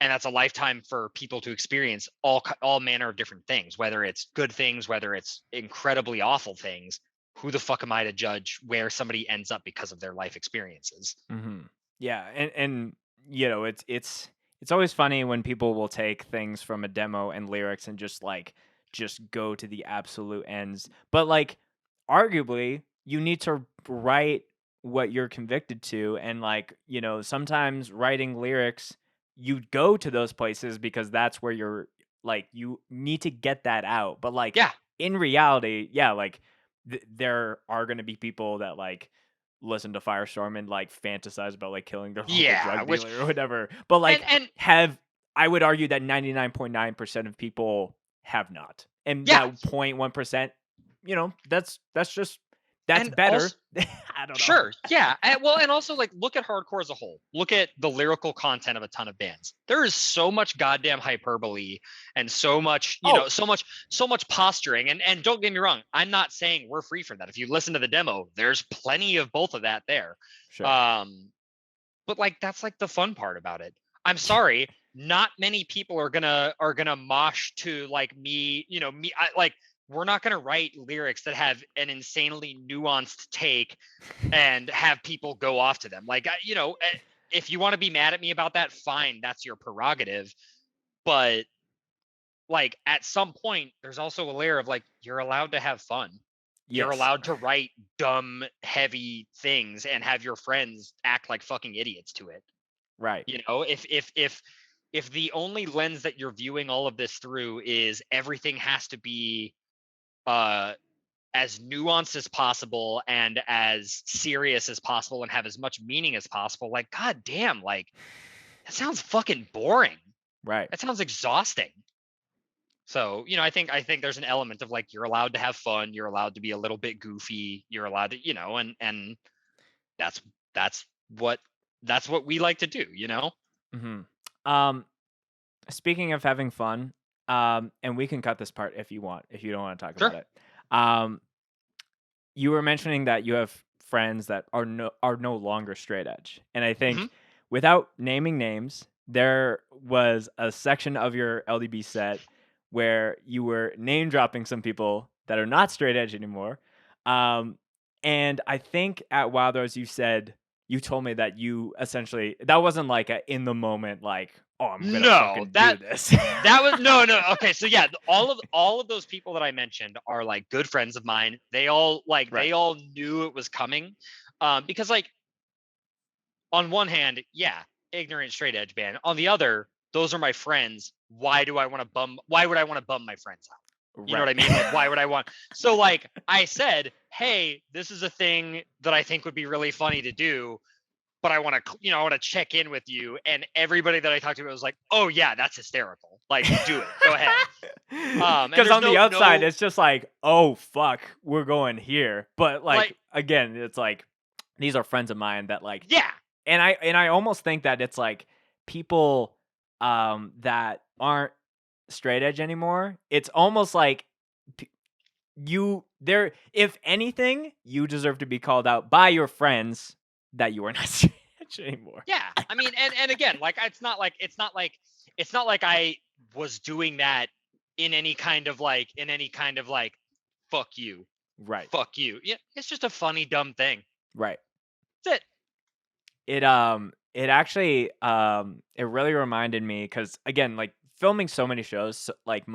And that's a lifetime for people to experience all manner of different things, whether it's good things, whether it's incredibly awful things. Who the fuck am I to judge where somebody ends up because of their life experiences? Yeah, and it's always funny when people will take things from a demo and lyrics and just go to the absolute ends. But like, arguably, you need to write what you're convicted to, and sometimes writing lyrics, you go to those places because that's where you're you need to get that out. But in reality, there are going to be people that listen to Firestorm and fantasize about killing their local drug dealer or whatever. But I would argue that 99.9% of people have not. And that 0.1%, that's better. Also, I don't know. Sure. Yeah. And also look at hardcore as a whole. Look at the lyrical content of a ton of bands. There is so much goddamn hyperbole and so much, so much posturing. And don't get me wrong, I'm not saying we're free from that. If you listen to the demo, there's plenty of both of that there. Sure. But that's the fun part about it. I'm sorry, not many people are gonna mosh to me. We're not going to write lyrics that have an insanely nuanced take and have people go off to them. If you want to be mad at me about that, fine, that's your prerogative. But at some point, there's also a layer of you're allowed to have fun. Yes. You're allowed to write dumb, heavy things and have your friends act like fucking idiots to it. Right. If the only lens that you're viewing all of this through is everything has to be as nuanced as possible and as serious as possible and have as much meaning as possible, god damn, that sounds fucking boring. Right. That sounds exhausting. So I think there's an element of you're allowed to have fun, you're allowed to be a little bit goofy, you're allowed to and that's what we like to do. Speaking of having fun, and we can cut this part if you want, if you don't want to talk about it. You were mentioning that you have friends that are no longer straight edge. And I think without naming names, there was a section of your LDB set where you were name dropping some people that are not straight edge anymore. And I think at Wildrose you told me that you essentially, that wasn't a in the moment oh, I'm gonna fucking do this. That was no. Okay, so yeah, all of those people that I mentioned are good friends of mine. They all they all knew it was coming, because on one hand, yeah, ignorant straight edge band. On the other, those are my friends. Why would I want to bum my friends out? You know what I mean? Why would I want? So I said, hey, this is a thing that I think would be really funny to do. but I want to, I want to check in with you. And everybody that I talked to was like, oh yeah, that's hysterical. Like, do it. Go ahead. Because on the outside, it's just like, oh fuck, we're going here. But like again, it's like these are friends of mine that like, yeah. And I almost think that it's like people that aren't straight edge anymore. It's almost like if anything, you deserve to be called out by your friends that you are not straight edge anymore. Yeah, I mean, and again, like it's not like I was doing that in any kind of like fuck you, right? Fuck you. Yeah, it's just a funny dumb thing. Right. That's it. It actually it really reminded me because again, like filming so many shows, like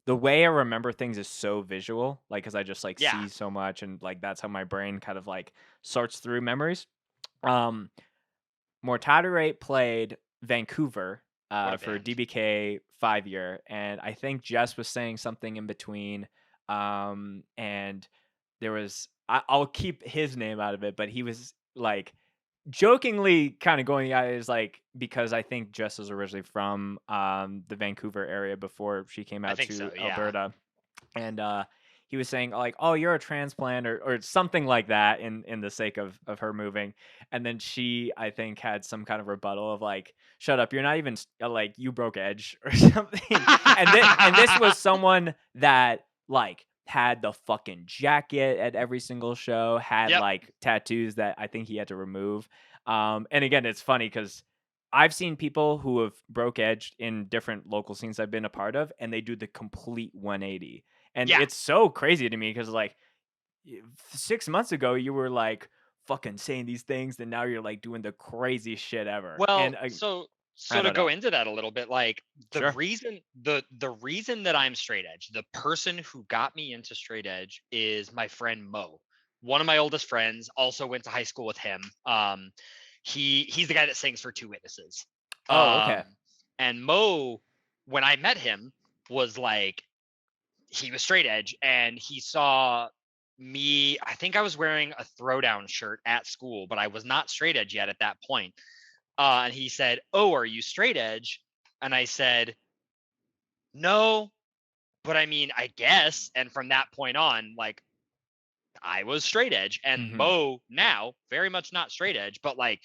the way I remember things is so visual, like because I just like see so much, and like that's how my brain kind of like sorts through memories. Mortadere played Vancouver for DBK 5-year, and I think Jess was saying something in between, and there was I'll keep his name out of it, but he was like jokingly kind of going at it is like because I think Jess was originally from the Vancouver area before she came out to Alberta, and he was saying like, oh, you're a transplant or something like that in the sake of her moving, and then she I think had some kind of rebuttal of like, shut up, you're not even like you broke edge or something, and this was someone that like had the fucking jacket at every single show, had like tattoos that I think he had to remove. And again, it's funny because I've seen people who have broke edged in different local scenes I've been a part of, and they do the complete 180. And it's so crazy to me because like 6 months ago, you were like fucking saying these things, and now you're like doing the craziest shit ever. Well, and, so to go into that a little bit, like the reason that I'm straight edge, the person who got me into straight edge is my friend Mo. One of my oldest friends, also went to high school with him. He's the guy that sings for Two Witnesses. Oh, okay. And Mo, when I met him, was like, he was straight edge, and he saw me. I think I was wearing a Throwdown shirt at school, but I was not straight edge yet at that point. And he said, oh, are you straight edge? And I said, no, but I mean, I guess. And from that point on, like, I was straight edge, and Mo now very much not straight edge, but like,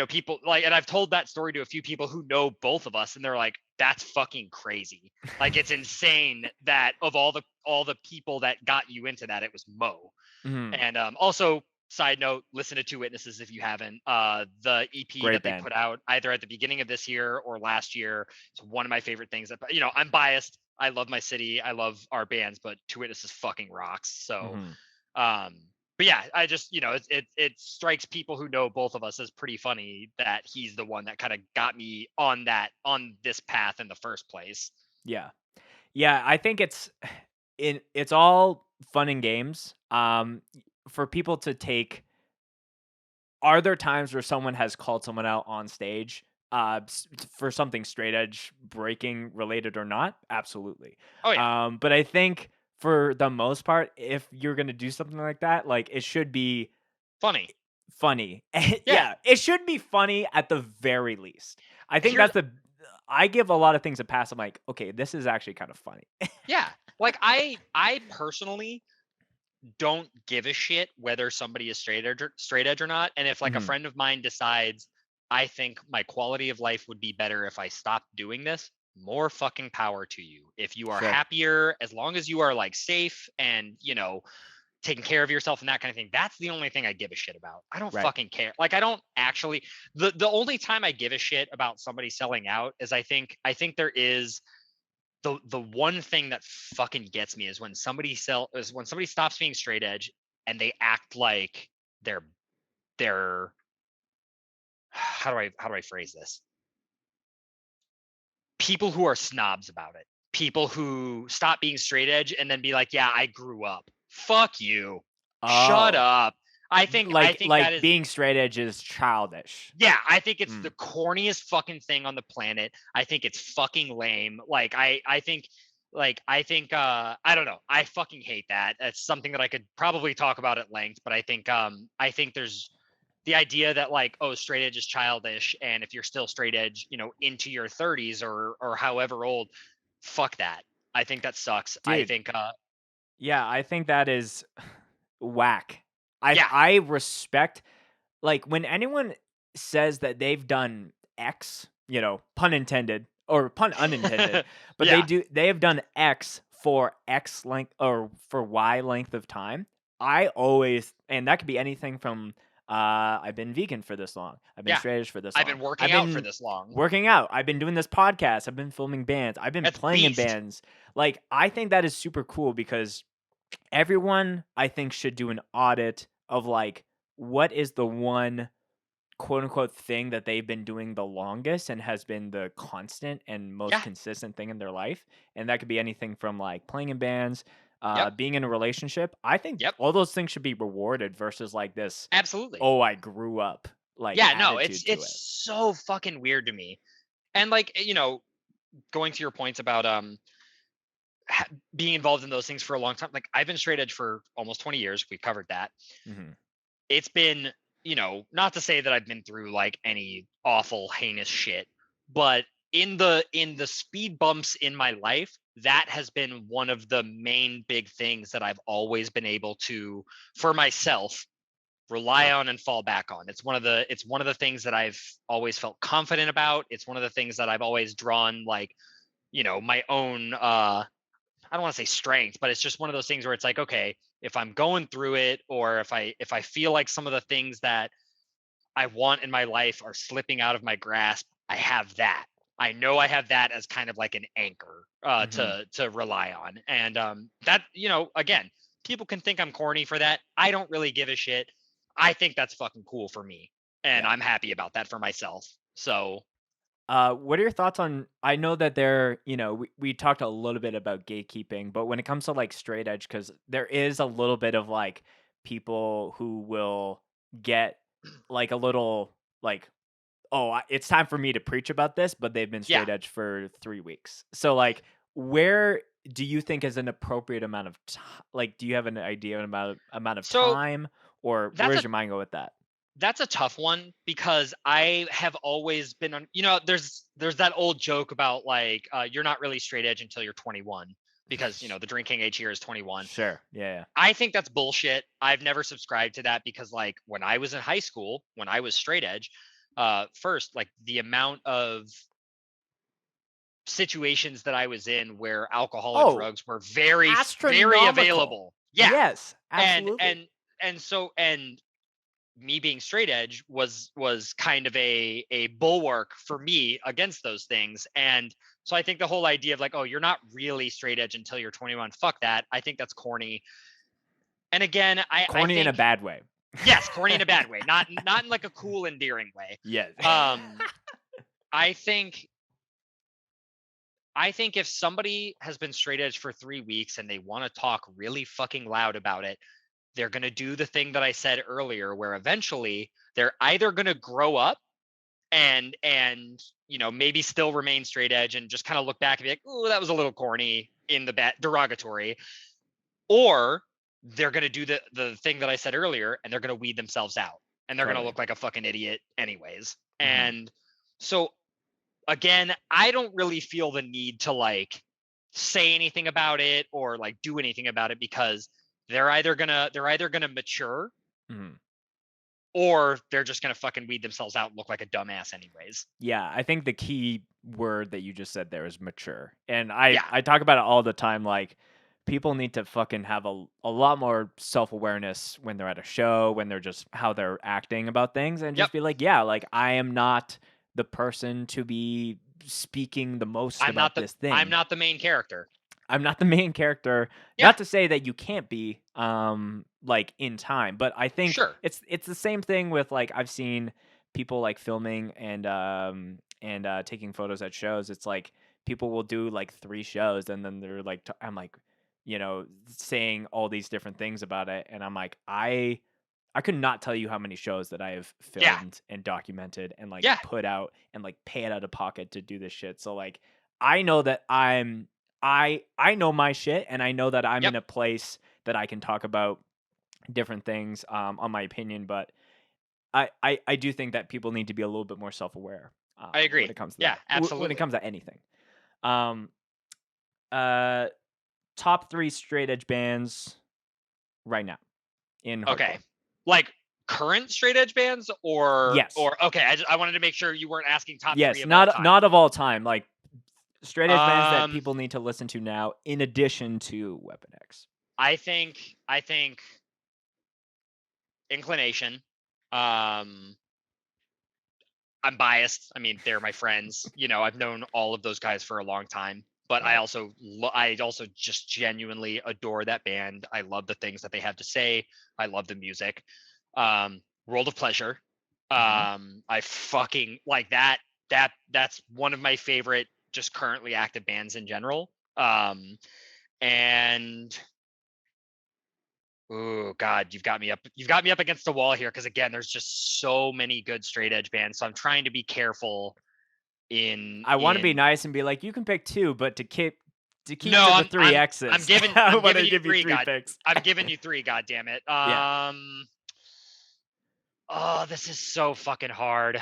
people like, and I've told that story to a few people who know both of us, and they're like, that's fucking crazy. Like, it's insane that of all the people that got you into that, it was Mo. And also, side note, listen to Two Witnesses if you haven't. The EP Great that band. they put out either at the beginning of this year or last year, it's one of my favorite things. I'm biased. I love my city. I love our bands, but Two Witnesses fucking rocks. So, but yeah, I just, it strikes people who know both of us as pretty funny that he's the one that kind of got me on this path in the first place. Yeah. I think it's all fun and games. For people to take, are there times where someone has called someone out on stage for something straight edge breaking related or not? Absolutely. Oh yeah. But I think for the most part, if you're gonna do something like that, like it should be funny. Yeah, it should be funny at the very least. I think I give a lot of things a pass. I'm like, okay, this is actually kind of funny. Yeah. Like I personally don't give a shit whether somebody is straight edge or not. And if like a friend of mine decides, I think my quality of life would be better if I stopped doing this, more fucking power to you. If you are happier, as long as you are like safe and, taking care of yourself and that kind of thing, that's the only thing I give a shit about. I don't fucking care. Like, I don't actually, the only time I give a shit about somebody selling out is I think there is the one thing that fucking gets me is when somebody stops being straight edge and they act like they're how do I phrase this? People who are snobs about it. People who stop being straight edge and then be like, yeah, I grew up. Fuck you. Shut up. I think that is, being straight edge is childish. Yeah, I think it's the corniest fucking thing on the planet. I think it's fucking lame. Like I think I don't know. I fucking hate that. It's something that I could probably talk about at length, but I think there's the idea that like, oh, straight edge is childish, and if you're still straight edge, you know, into your 30s or however old, fuck that. I think that sucks. I Dude. think Yeah, I think that is whack. Yeah. I respect, like, when anyone says that they've done X, you know, pun intended or pun unintended, but Yeah. they have done X for X length or for Y length of time. I always, and that could be anything from I've been vegan for this long. I've been Yeah. straight edge for this I've long. been working out for this long. Working out. I've been doing this podcast. I've been filming bands. I've been That's playing in beast. bands. Like, I think that is super cool because everyone, I think, should do an audit of like what is the one quote unquote thing that they've been doing the longest and has been the constant and most Yeah. consistent thing in their life. And that could be anything from like playing in bands, Yep. being in a relationship. I think Yep. all those things should be rewarded versus like this, Absolutely. oh, I grew up. Like, yeah, no, attitude to it's it. so fucking weird to me. And like, you know, going to your points about being involved in those things for a long time. Like, I've been straight edge for almost 20 years. We covered that. Mhm. It's been, you know, not to say that I've been through like any awful heinous shit, but in the speed bumps in my life, that has been one of the main big things that I've always been able to, for myself, rely on and fall back on. It's one of the things that I've always felt confident about. It's one of the things that I've always drawn, like, you know, my own I don't want to say strength, but it's just one of those things where it's like, okay, if I'm going through it, or if I feel like some of the things that I want in my life are slipping out of my grasp, I have that. I know I have that as kind of like an anchor to rely on. And that, you know, again, people can think I'm corny for that. I don't really give a shit. I think that's fucking cool for me, and Yeah. I'm happy about that for myself. So what are your thoughts on? I know that you know, we talked a little bit about gatekeeping, but when it comes to like straight edge, because there is a little bit of like people who will get like a little like, oh, it's time for me to preach about this, but they've been yeah. straight edge for 3 weeks. So like, where do you think is an appropriate amount of time? Like, do you have an idea amount of So time, or that's where's a your mind go with that? that's a tough one, because I have always been on, you know, there's that old joke about like you're not really straight edge until you're 21, because, you know, the drinking age here is 21. Sure. Yeah. I think that's bullshit. I've never subscribed to that, because like when I was in high school, when I was straight edge, first, like the amount of situations that I was in where alcohol and Oh, drugs were very astronomical. available. Yeah. Yes, And absolutely. and me being straight edge was kind of a bulwark for me against those things. And so I think the whole idea of like, oh, you're not really straight edge until you're 21, fuck that. I think that's corny. And again, I Corny in a think, bad way. yes, corny in a bad way, not in like a cool, endearing way. Yes. I think if somebody has been straight edge for 3 weeks and they want to talk really fucking loud about it, they're going to do the thing that I said earlier, where eventually they're either going to grow up and you know, maybe still remain straight edge and just kind of look back and be like, oh, that was a little corny, in the derogatory, or they're going to do the thing that I said earlier, and they're going to weed themselves out, and they're going to Totally. look like a fucking idiot anyways. Mhm. And so again, I don't really feel the need to like say anything about it or like do anything about it, because they're either gonna mature, Mhm. or they're just gonna fucking weed themselves out and look like a dumbass anyways. Yeah, I think the key word that you just said there is mature. And Yeah. I talk about it all the time, like, people need to fucking have a lot more self-awareness when they're at a show, when they're just how they're acting about things, and Yep. just be like, yeah, like, I am not the person to be speaking the most about this thing. I'm not the main character. I'm not the main character. Yeah. Not to say that you can't be, like, in time, but I think Sure. it's the same thing with, like, I've seen people like filming and taking photos at shows. It's like people will do like 3 shows and then they're like, I'm like, you know, saying all these different things about it, and I'm like, I could not tell you how many shows that I have Yeah. filmed and documented and like Yeah. put out and like pay it out of pocket to do this shit. So like, I know that I know my shit, and I know that I'm Yep. in a place that I can talk about different things on my opinion. But I do think that people need to be a little bit more self-aware. I agree. When it comes to Yeah, that. absolutely. When it comes to anything. Top 3 straight edge bands right now in hardcore. Okay, like current straight edge bands, or yes, or okay. I wanted to make sure you weren't asking top 3 yes, of all time. not of all time. Like straight edge bands that people need to listen to now, in addition to WeaponX. I think Inclination. I'm biased. I mean, they're my friends. You know, I've known all of those guys for a long time. But Right. I also just genuinely adore that band. I love the things that they have to say. I love the music. World of Pleasure. I fucking like that. That's one of my favorite, just currently active bands in general. And oh God, you've got me up against the wall here, because again, there's just so many good straight edge bands. So I'm trying to be careful. I want to be nice and be like, you can pick 2, but to keep to no, the 3 X's. I'm giving you 3 picks. I'm giving you 3. God damn it. Yeah. Oh, this is so fucking hard.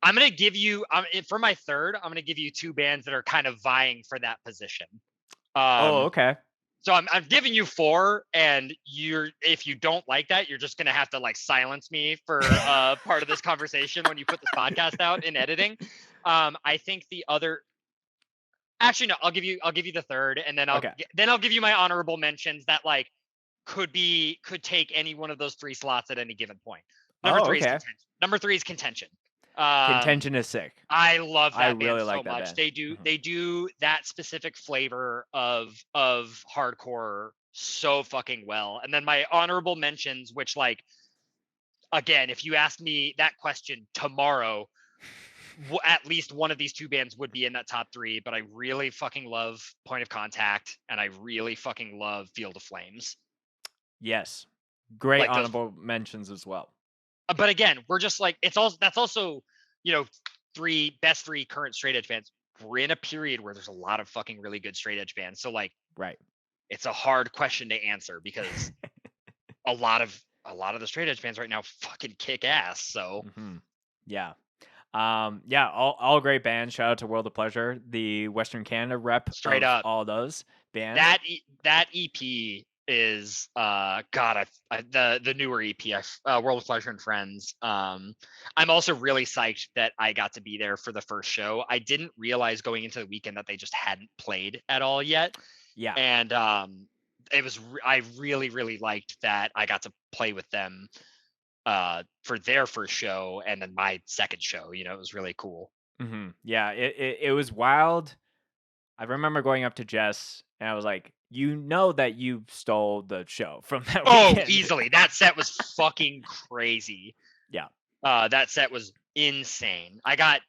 I'm gonna give you for my third. I'm gonna give you 2 bands that are kind of vying for that position. Okay. So I'm giving you 4, and if you don't like that, you're just gonna have to like silence me for part of this conversation when you put this podcast out in editing. I think the other. Actually, no. I'll give you the third, and then I'll give you my honorable mentions that like could take any one of those 3 slots at any given point. Number 3 is contention. Number 3 is contention. Contention is sick. I love that band really so like that much. band. They do that specific flavor of hardcore so fucking well. And then my honorable mentions, which like again, if you asked me that question tomorrow, at least one of these 2 bands would be in that top 3. But I really fucking love Point of Contact, and I really fucking love Field of Flames. Yes, great like honorable mentions as well. But again, we're just like that's also, you know, 3 current straight edge bands. We're in a period where there's a lot of fucking really good straight edge bands. So like, right, it's a hard question to answer, because a lot of the straight edge bands right now fucking kick ass. So yeah. All great bands. Shout out to World of Pleasure, the Western Canada rep. Straight up, all those bands. That EP is the newer EP, World of Pleasure and Friends. I'm also really psyched that I got to be there for the first show. I didn't realize going into the weekend that they just hadn't played at all yet. Yeah, and it was I really liked that I got to play with them for their first show, and then my second show. You know, it was really cool. Yeah, it was wild. I remember going up to Jess, and I was like, you know that you stole the show from that weekend. Easily. That set was fucking crazy. Yeah. That set was insane. I got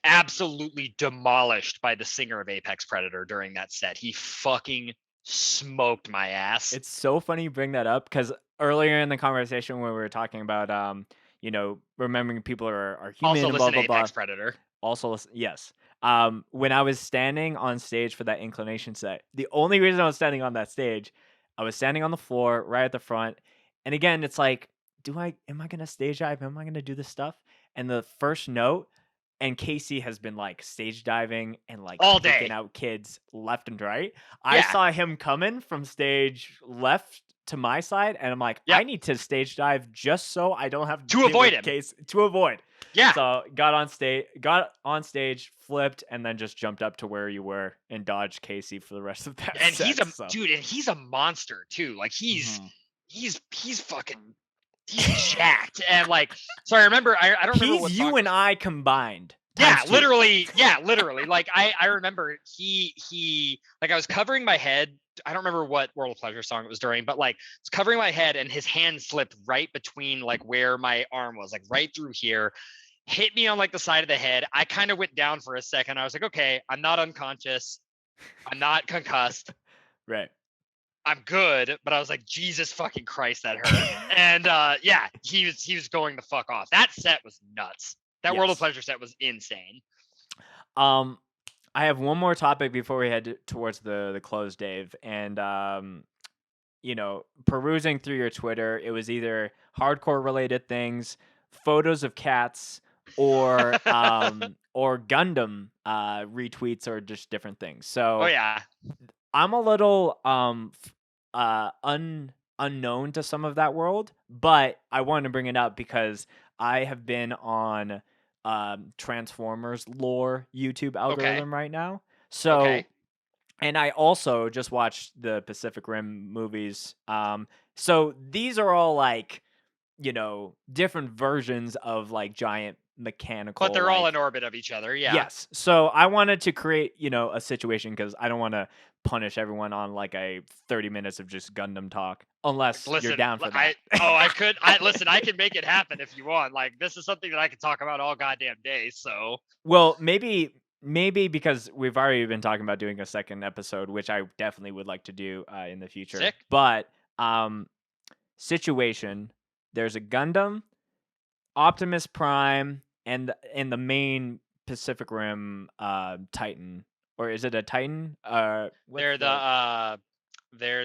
absolutely demolished by the singer of Apex Predator during that set. He fucking smoked my ass. It's so funny you bring that up, because earlier in the conversation when we were talking about, you know, remembering people are human also and listen blah, to blah, Apex blah. Predator. Also listen, yes. When I was standing on stage for that Inclination set, the only reason I was standing on that stage, I was standing on the floor right at the front. And again, it's like, am I gonna stage dive? Am I gonna do this stuff? And the first note, and Casey has been like stage diving and like all taking day out kids left and right. I saw him coming from stage left to my side, and I'm like, I need to stage dive just so I don't have to avoid him. To avoid. Yeah. So got on stage, flipped, and then just jumped up to where you were and dodged Casey for the rest of that. And set, dude, and he's a monster too. Like he's fucking jacked. And like, so I remember I don't remember what you and I combined. Yeah, literally. Like I remember he like I was covering my head. I don't remember what World of Pleasure song it was during, but like it's covering my head, and his hand slipped right between like where my arm was, like right through here, hit me on like the side of the head. I kind of went down for a second. I was like, okay, I'm not unconscious. I'm not concussed. Right. I'm good. But I was like, Jesus fucking Christ, that hurt. And yeah, he was going the fuck off. That set was nuts. That World of Pleasure set was insane. I have one more topic before we head towards the close, Dave. And perusing through your Twitter, it was either hardcore related things, photos of cats, or Gundam retweets, or just different things. So Oh yeah. I'm a little unknown to some of that world, but I wanted to bring it up because I have been on Transformers lore YouTube algorithm right now. So, and I also just watched the Pacific Rim movies. So these are all like, different versions of like giant mechanical. But they're all in orbit of each other. Yeah. Yes. So I wanted to create, a situation because I don't want to punish everyone on like a 30 minutes of just Gundam talk, unless you're down for that. I could. I can make it happen if you want. Like, this is something that I could talk about all goddamn day. So, well, maybe because we've already been talking about doing a second episode, which I definitely would like to do in the future. Sick. But situation, there's a Gundam, Optimus Prime, and the main Pacific Rim Titan, or is it a Titan? They're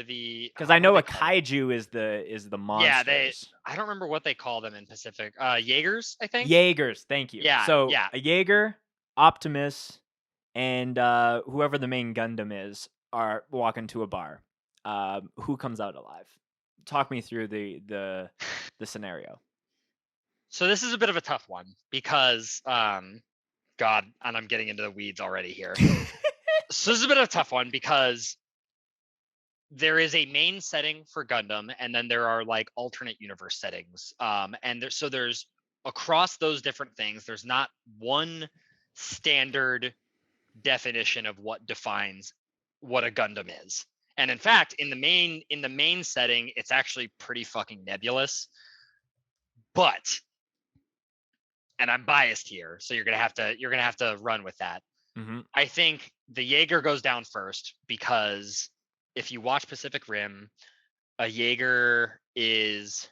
the because I know a kaiju is the monsters. Yeah, I don't remember what they call them in Pacific. Jaegers, I think. Jaegers, thank you. Yeah. So yeah. a Jaeger, Optimus, and whoever the main Gundam is are walking to a bar. Who comes out alive? Talk me through the scenario. So this is a bit of a tough one because, God, and I'm getting into the weeds already here. So this is a bit of a tough one because there is a main setting for Gundam, and then there are like alternate universe settings. And there's across those different things, there's not one standard definition of what defines what a Gundam is. And in fact, in the main setting, it's actually pretty fucking nebulous. But, and I'm biased here, so you're gonna have to run with that. Mm-hmm. I think the Jaeger goes down first because if you watch Pacific Rim, a Jaeger is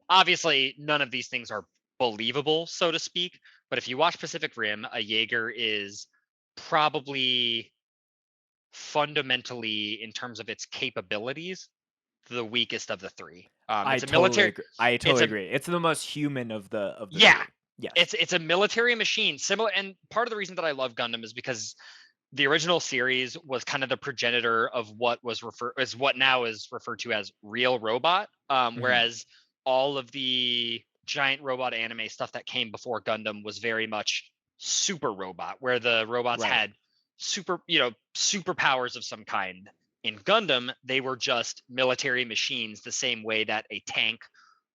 obviously none of these things are believable, so to speak. But if you watch Pacific Rim, a Jaeger is probably fundamentally, in terms of its capabilities, the weakest of the three. I totally agree. It's the most human of the yeah. three. Yes. It's a military machine. Similar, and part of the reason that I love Gundam is because the original series was kind of the progenitor of what now is referred to as real robot. Whereas all of the giant robot anime stuff that came before Gundam was very much super robot, where the robots had superpowers of some kind. In Gundam, they were just military machines, the same way that a tank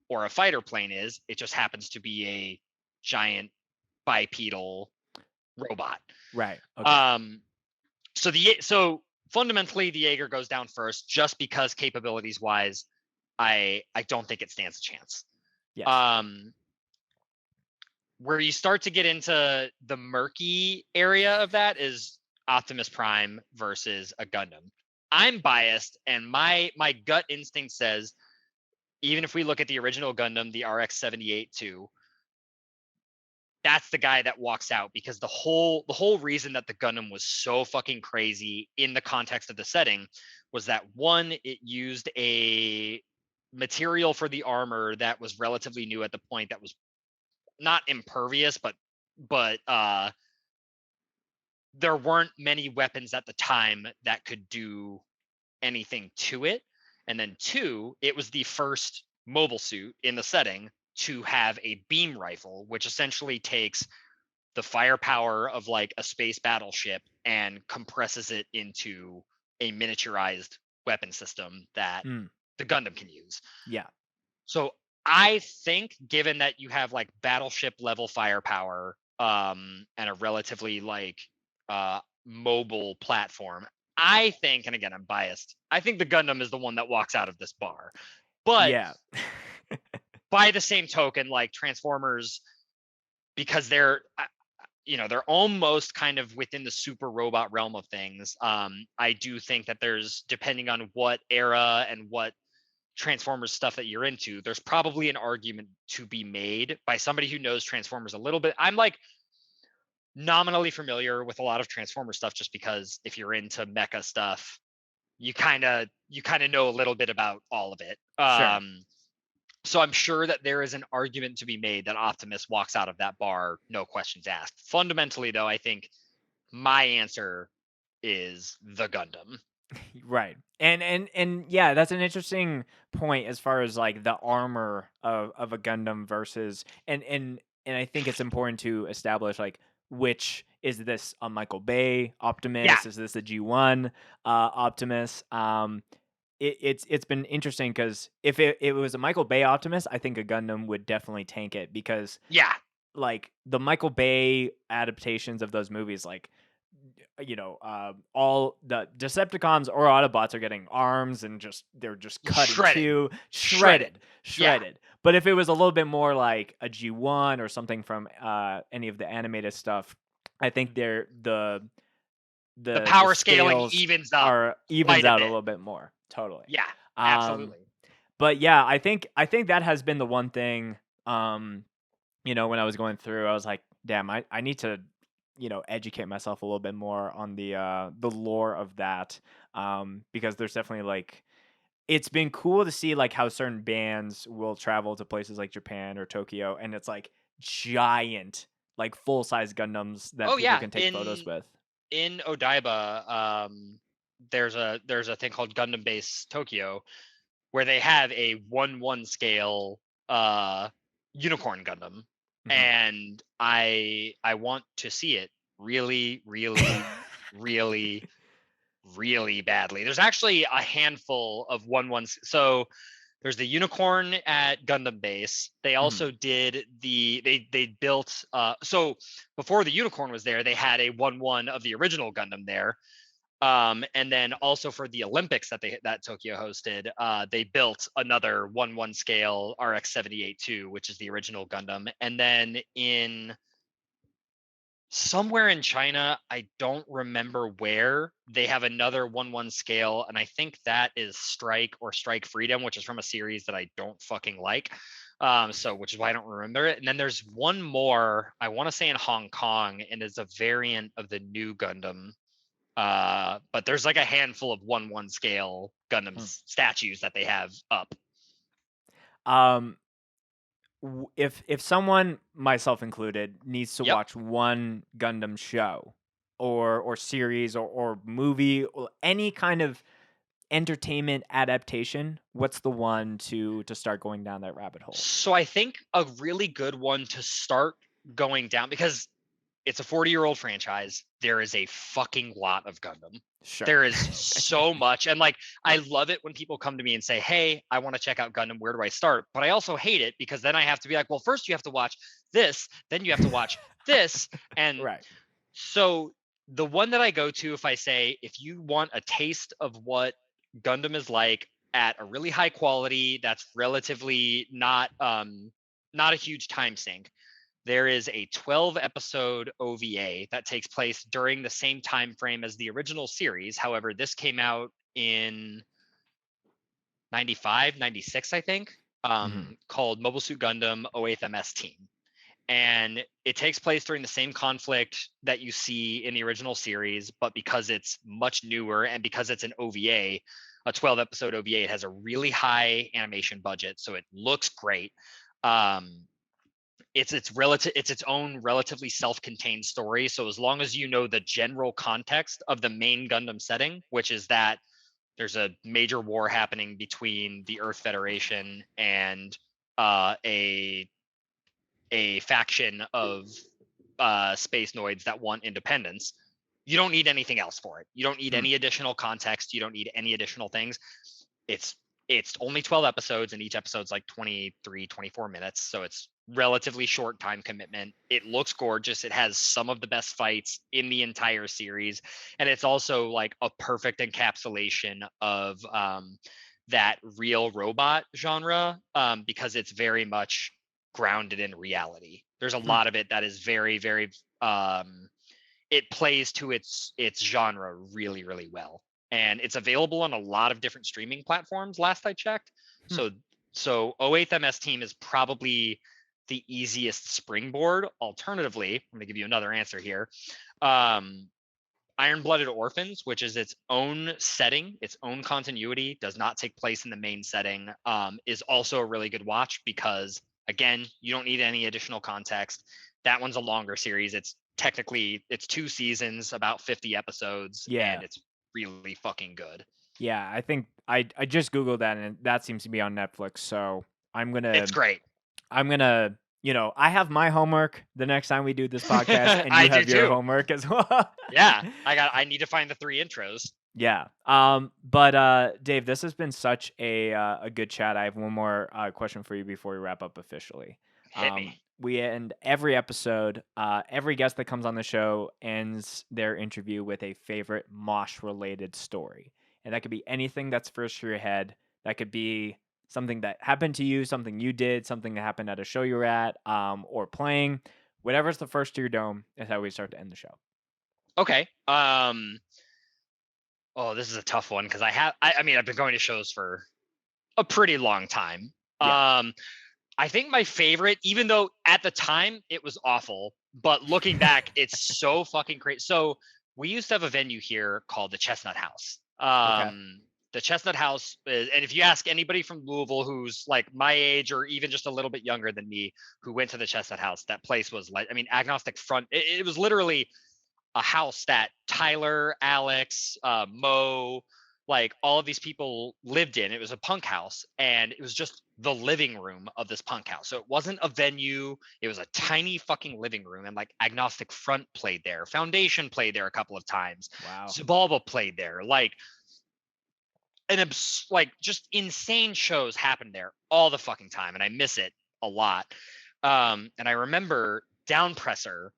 or a fighter plane is. It just happens to be a giant bipedal robot. Right. Okay. So fundamentally, the Jaeger goes down first, just because capabilities wise, I don't think it stands a chance. Yes. Where you start to get into the murky area of that is Optimus Prime versus a Gundam. I'm biased, and my gut instinct says, even if we look at the original Gundam, the RX-78 too, that's the guy that walks out, because the whole reason that the Gundam was so fucking crazy in the context of the setting was that, one, it used a material for the armor that was relatively new at the point, that was not impervious, but there weren't many weapons at the time that could do anything to it. And then two, it was the first mobile suit in the setting to have a beam rifle, which essentially takes the firepower of like a space battleship and compresses it into a miniaturized weapon system that the Gundam can use. Yeah. So I think, given that you have like battleship level firepower and a relatively like mobile platform, I think, and again, I'm biased, I think the Gundam is the one that walks out of this bar. But yeah. by the same token, like Transformers, because they're almost kind of within the super robot realm of things. I do think that there's, depending on what era and what Transformers stuff that you're into, there's probably an argument to be made by somebody who knows Transformers a little bit. I'm like nominally familiar with a lot of Transformers stuff, just because if you're into mecha stuff, you kind of know a little bit about all of it. Sure. So I'm sure that there is an argument to be made that Optimus walks out of that bar, no questions asked. Fundamentally, though, I think my answer is the Gundam. Right. And yeah, that's an interesting point as far as like the armor of a Gundam versus and I think it's important to establish like which is this a Michael Bay Optimus? Yeah. Is this a G1 Optimus? It's been interesting because if it was a Michael Bay Optimus, I think a Gundam would definitely tank it because Yeah. like the Michael Bay adaptations of those movies, like all the Decepticons or Autobots are getting arms and they're just cut in two, shredded. Yeah. But if it was a little bit more like a G1 or something from any of the animated stuff, I think the power scaling evens up evens out a little bit more. Totally. Yeah, absolutely. But yeah, I think that has been the one thing. When I was going through, I was like, damn, I need to educate myself a little bit more on the lore of that, because there's definitely like it's been cool to see like how certain bands will travel to places like Japan or Tokyo, and it's like giant, like full size Gundams that people can take photos with. In Odaiba, there's a thing called Gundam Base Tokyo, where they have a 1/1 scale unicorn Gundam. And I want to see it really, really, really, really badly. There's actually a handful of 1/1. So there's the unicorn at Gundam Base. They also did they built so before the unicorn was there, they had a 1/1 of the original Gundam there. And then also for the Olympics that Tokyo hosted, they built another 1/1 scale RX-78-2, which is the original Gundam. And then in somewhere in China, I don't remember where, they have another 1/1 scale, and I think that is Strike or Strike Freedom, which is from a series that I don't fucking like. So which is why I don't remember it. And then there's one more, I want to say in Hong Kong, and it's a variant of the new Gundam. But there's like a handful of 1/1 scale Gundam statues that they have up. If someone, myself included, needs to watch one Gundam show or series or movie or any kind of entertainment adaptation, what's the one to start going down that rabbit hole? So I think a really good one to start going down, because it's a 40-year-old franchise. There is a fucking lot of Gundam. Sure. There is so much. And like, I love it when people come to me and say, hey, I want to check out Gundam. Where do I start? But I also hate it because then I have to be like, well, first you have to watch this, then you have to watch this. And right. So the one that I go to, if I say, if you want a taste of what Gundam is like at a really high quality, that's relatively not a huge time sink, there is a 12 episode OVA that takes place during the same time frame as the original series. However, this came out in 95, 96, I think, called Mobile Suit Gundam 08th MS Team. And it takes place during the same conflict that you see in the original series, but because it's much newer and because it's an OVA, a 12 episode OVA, it has a really high animation budget, so it looks great. It's its own relatively self-contained story. So as long as you know the general context of the main Gundam setting, which is that there's a major war happening between the Earth Federation and a faction of space noids that want independence, you don't need anything else for it. You don't need any additional context. You don't need any additional things. It's only 12 episodes, and each episode's like 23, 24 minutes. So it's relatively short time commitment. It looks gorgeous. It has some of the best fights in the entire series. And it's also like a perfect encapsulation of that real robot genre, because it's very much grounded in reality. There's a lot of it that is very, very it plays to its genre really, really well. And it's available on a lot of different streaming platforms last I checked. So 08th MS Team is probably the easiest springboard. Alternatively, I'm going to give you another answer here. Iron-Blooded Orphans, which is its own setting, its own continuity, does not take place in the main setting, is also a really good watch because, again, you don't need any additional context. That one's a longer series. It's 2 seasons, about 50 episodes, and it's really fucking good. Yeah, I think I just Googled that, and that seems to be on Netflix, so It's great. I'm gonna, I have my homework the next time we do this podcast, and you have your homework as well. Yeah, I need to find the 3 intros. Yeah. But Dave, this has been such a good chat. I have one more question for you before we wrap up officially. Hit me. We end every episode. Every guest that comes on the show ends their interview with a favorite mosh-related story, and that could be anything that's first to your head. That could be something that happened to you, something you did, something that happened at a show you were at, or playing. Whatever's the first to your dome is how we start to end the show. Okay. Oh, this is a tough one because I've been going to shows for a pretty long time. Yeah. I think my favorite, even though at the time it was awful, but looking back, it's so fucking great. So we used to have a venue here called the Chestnut House. The Chestnut House is, and if you ask anybody from Louisville who's like my age or even just a little bit younger than me who went to the Chestnut House, that place was like, agnostic front. It was literally a house that Tyler, Alex, Mo, like all of these people lived in. It was a punk house, and it was just the living room of this punk house. So it wasn't a venue. It was a tiny fucking living room, and like Agnostic Front played there. Foundation played there a couple of times. Wow. Zabalba played there. Like just insane shows happened there all the fucking time, and I miss it a lot. And I remember Downpresser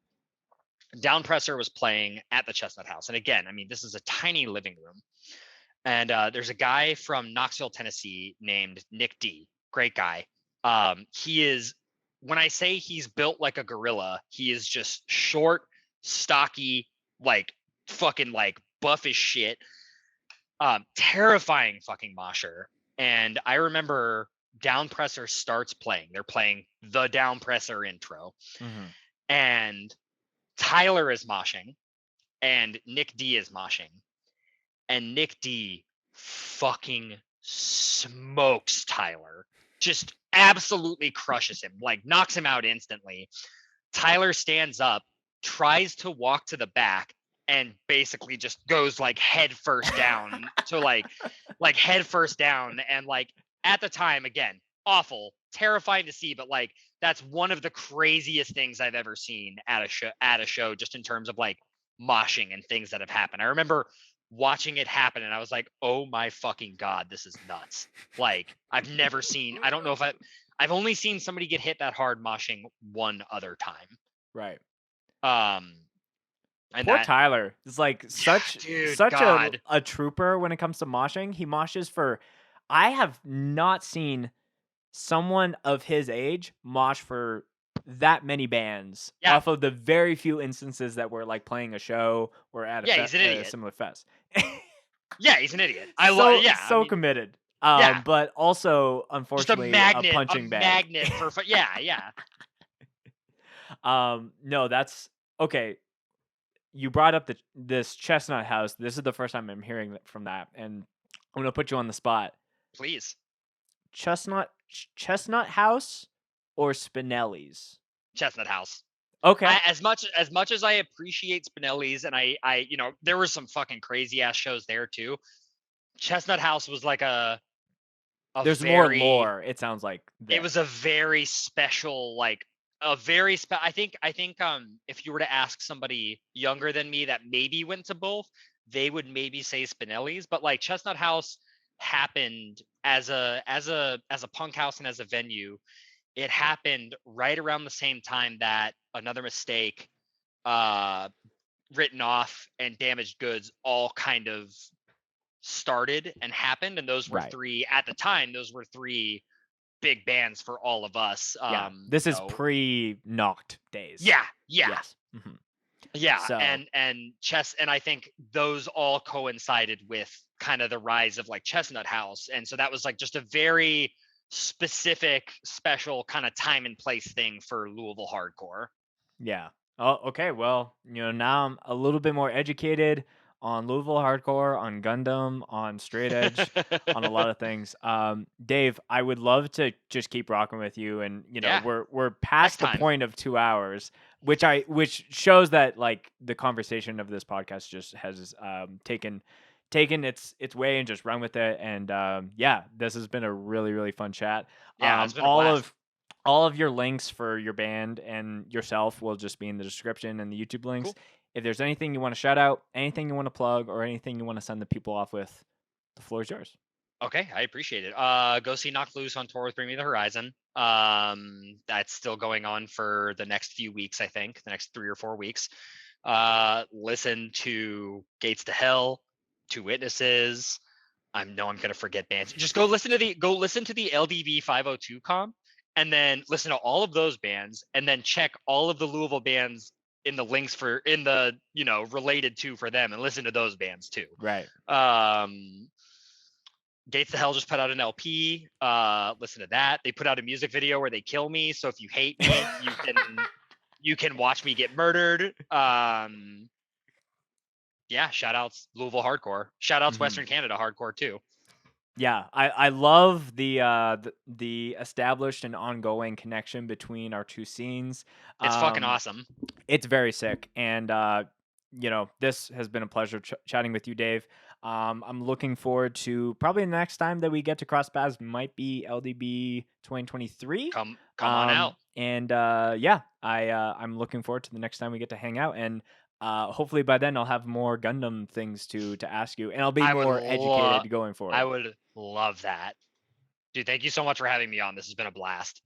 was playing at the Chestnut House. And again, this is a tiny living room. And there's a guy from Knoxville, Tennessee named Nick D. Great guy. He is, when I say he's built like a gorilla, he is just short, stocky, like fucking like buff as shit. Terrifying fucking mosher. And I remember Downpresser starts playing. They're playing the Downpresser intro. Mm-hmm. And Tyler is moshing and Nick D is moshing, and Nick D fucking smokes Tyler, just absolutely crushes him, like knocks him out instantly. Tyler stands up, tries to walk to the back, and basically just goes like head first down to like head first down. And like at the time, again, awful, terrifying to see, but like that's one of the craziest things I've ever seen at a show, just in terms of like moshing and things that have happened. I remember watching it happen, and I was like, oh my fucking God, this is nuts. Like I've never seen, I don't know if I've only seen somebody get hit that hard moshing one other time. Right. And poor Tyler is like such a trooper when it comes to moshing. He moshes for, I have not seen someone of his age mosh for that many bands off of the very few instances that we're like playing a show or at a similar fest. Yeah, he's an idiot. Committed. But also, unfortunately, just a punching bag. Magnet for yeah. No, that's okay. You brought up this Chestnut House. This is the first time I'm hearing from that, and I'm gonna put you on the spot. Please. Chestnut House or Spinelli's? Chestnut House. Okay. As much as I appreciate Spinelli's, and I there were some fucking crazy ass shows there too. Chestnut House was like there's more lore. It sounds like it was a very special, like a very I think if you were to ask somebody younger than me that maybe went to both, they would maybe say Spinelli's. But like Chestnut House happened as a punk house and as a venue. It happened right around the same time that Another Mistake, Written Off, and Damaged Goods all kind of started and happened. And those were three, at the time, those were three big bands for all of us. This is pre-Knocked days. Yeah. Yes. Mm-hmm. Yeah, so. and I think those all coincided with kind of the rise of like Chestnut House. And so that was like just a very specific, special kind of time and place thing for Louisville hardcore. Yeah. Oh, okay. Well, now I'm a little bit more educated on Louisville hardcore, on Gundam, on Straight Edge, on a lot of things. Dave, I would love to just keep rocking with you, and Yeah, we're next past the time. point of 2 hours, which shows that like the conversation of this podcast just has taken its way and just run with it. And yeah, this has been a really really fun chat. Yeah, it's been a blast. All of your links for your band and yourself will just be in the description and the YouTube links. Cool. If there's anything you want to shout out, anything you want to plug, or anything you want to send the people off with, the floor is yours. Okay, I appreciate it. Go see Knocked Loose on tour with Bring Me the Horizon. That's still going on for the next few weeks, I think, the next 3 or 4 weeks. Listen to Gates to Hell, Two Witnesses. I know I'm gonna forget bands. Just go listen to the LDV 502 comp, and then listen to all of those bands, and then check all of the Louisville bands in the links related to for them, and listen to those bands too. Right. Gates to Hell just put out an LP. Listen to that. They put out a music video where they kill me. So if you hate me, you can watch me get murdered. Yeah, shout outs Louisville hardcore. Shout outs Western Canada hardcore too. Yeah, I love the established and ongoing connection between our two scenes. It's fucking awesome. It's very sick, and this has been a pleasure chatting with you, Dave. I'm looking forward to probably the next time that we get to cross paths might be LDB 2023. Come on out. And yeah, I'm looking forward to the next time we get to hang out, and hopefully by then I'll have more Gundam things to ask you, and I'll be more educated going forward. I would love that. Dude, thank you so much for having me on. This has been a blast.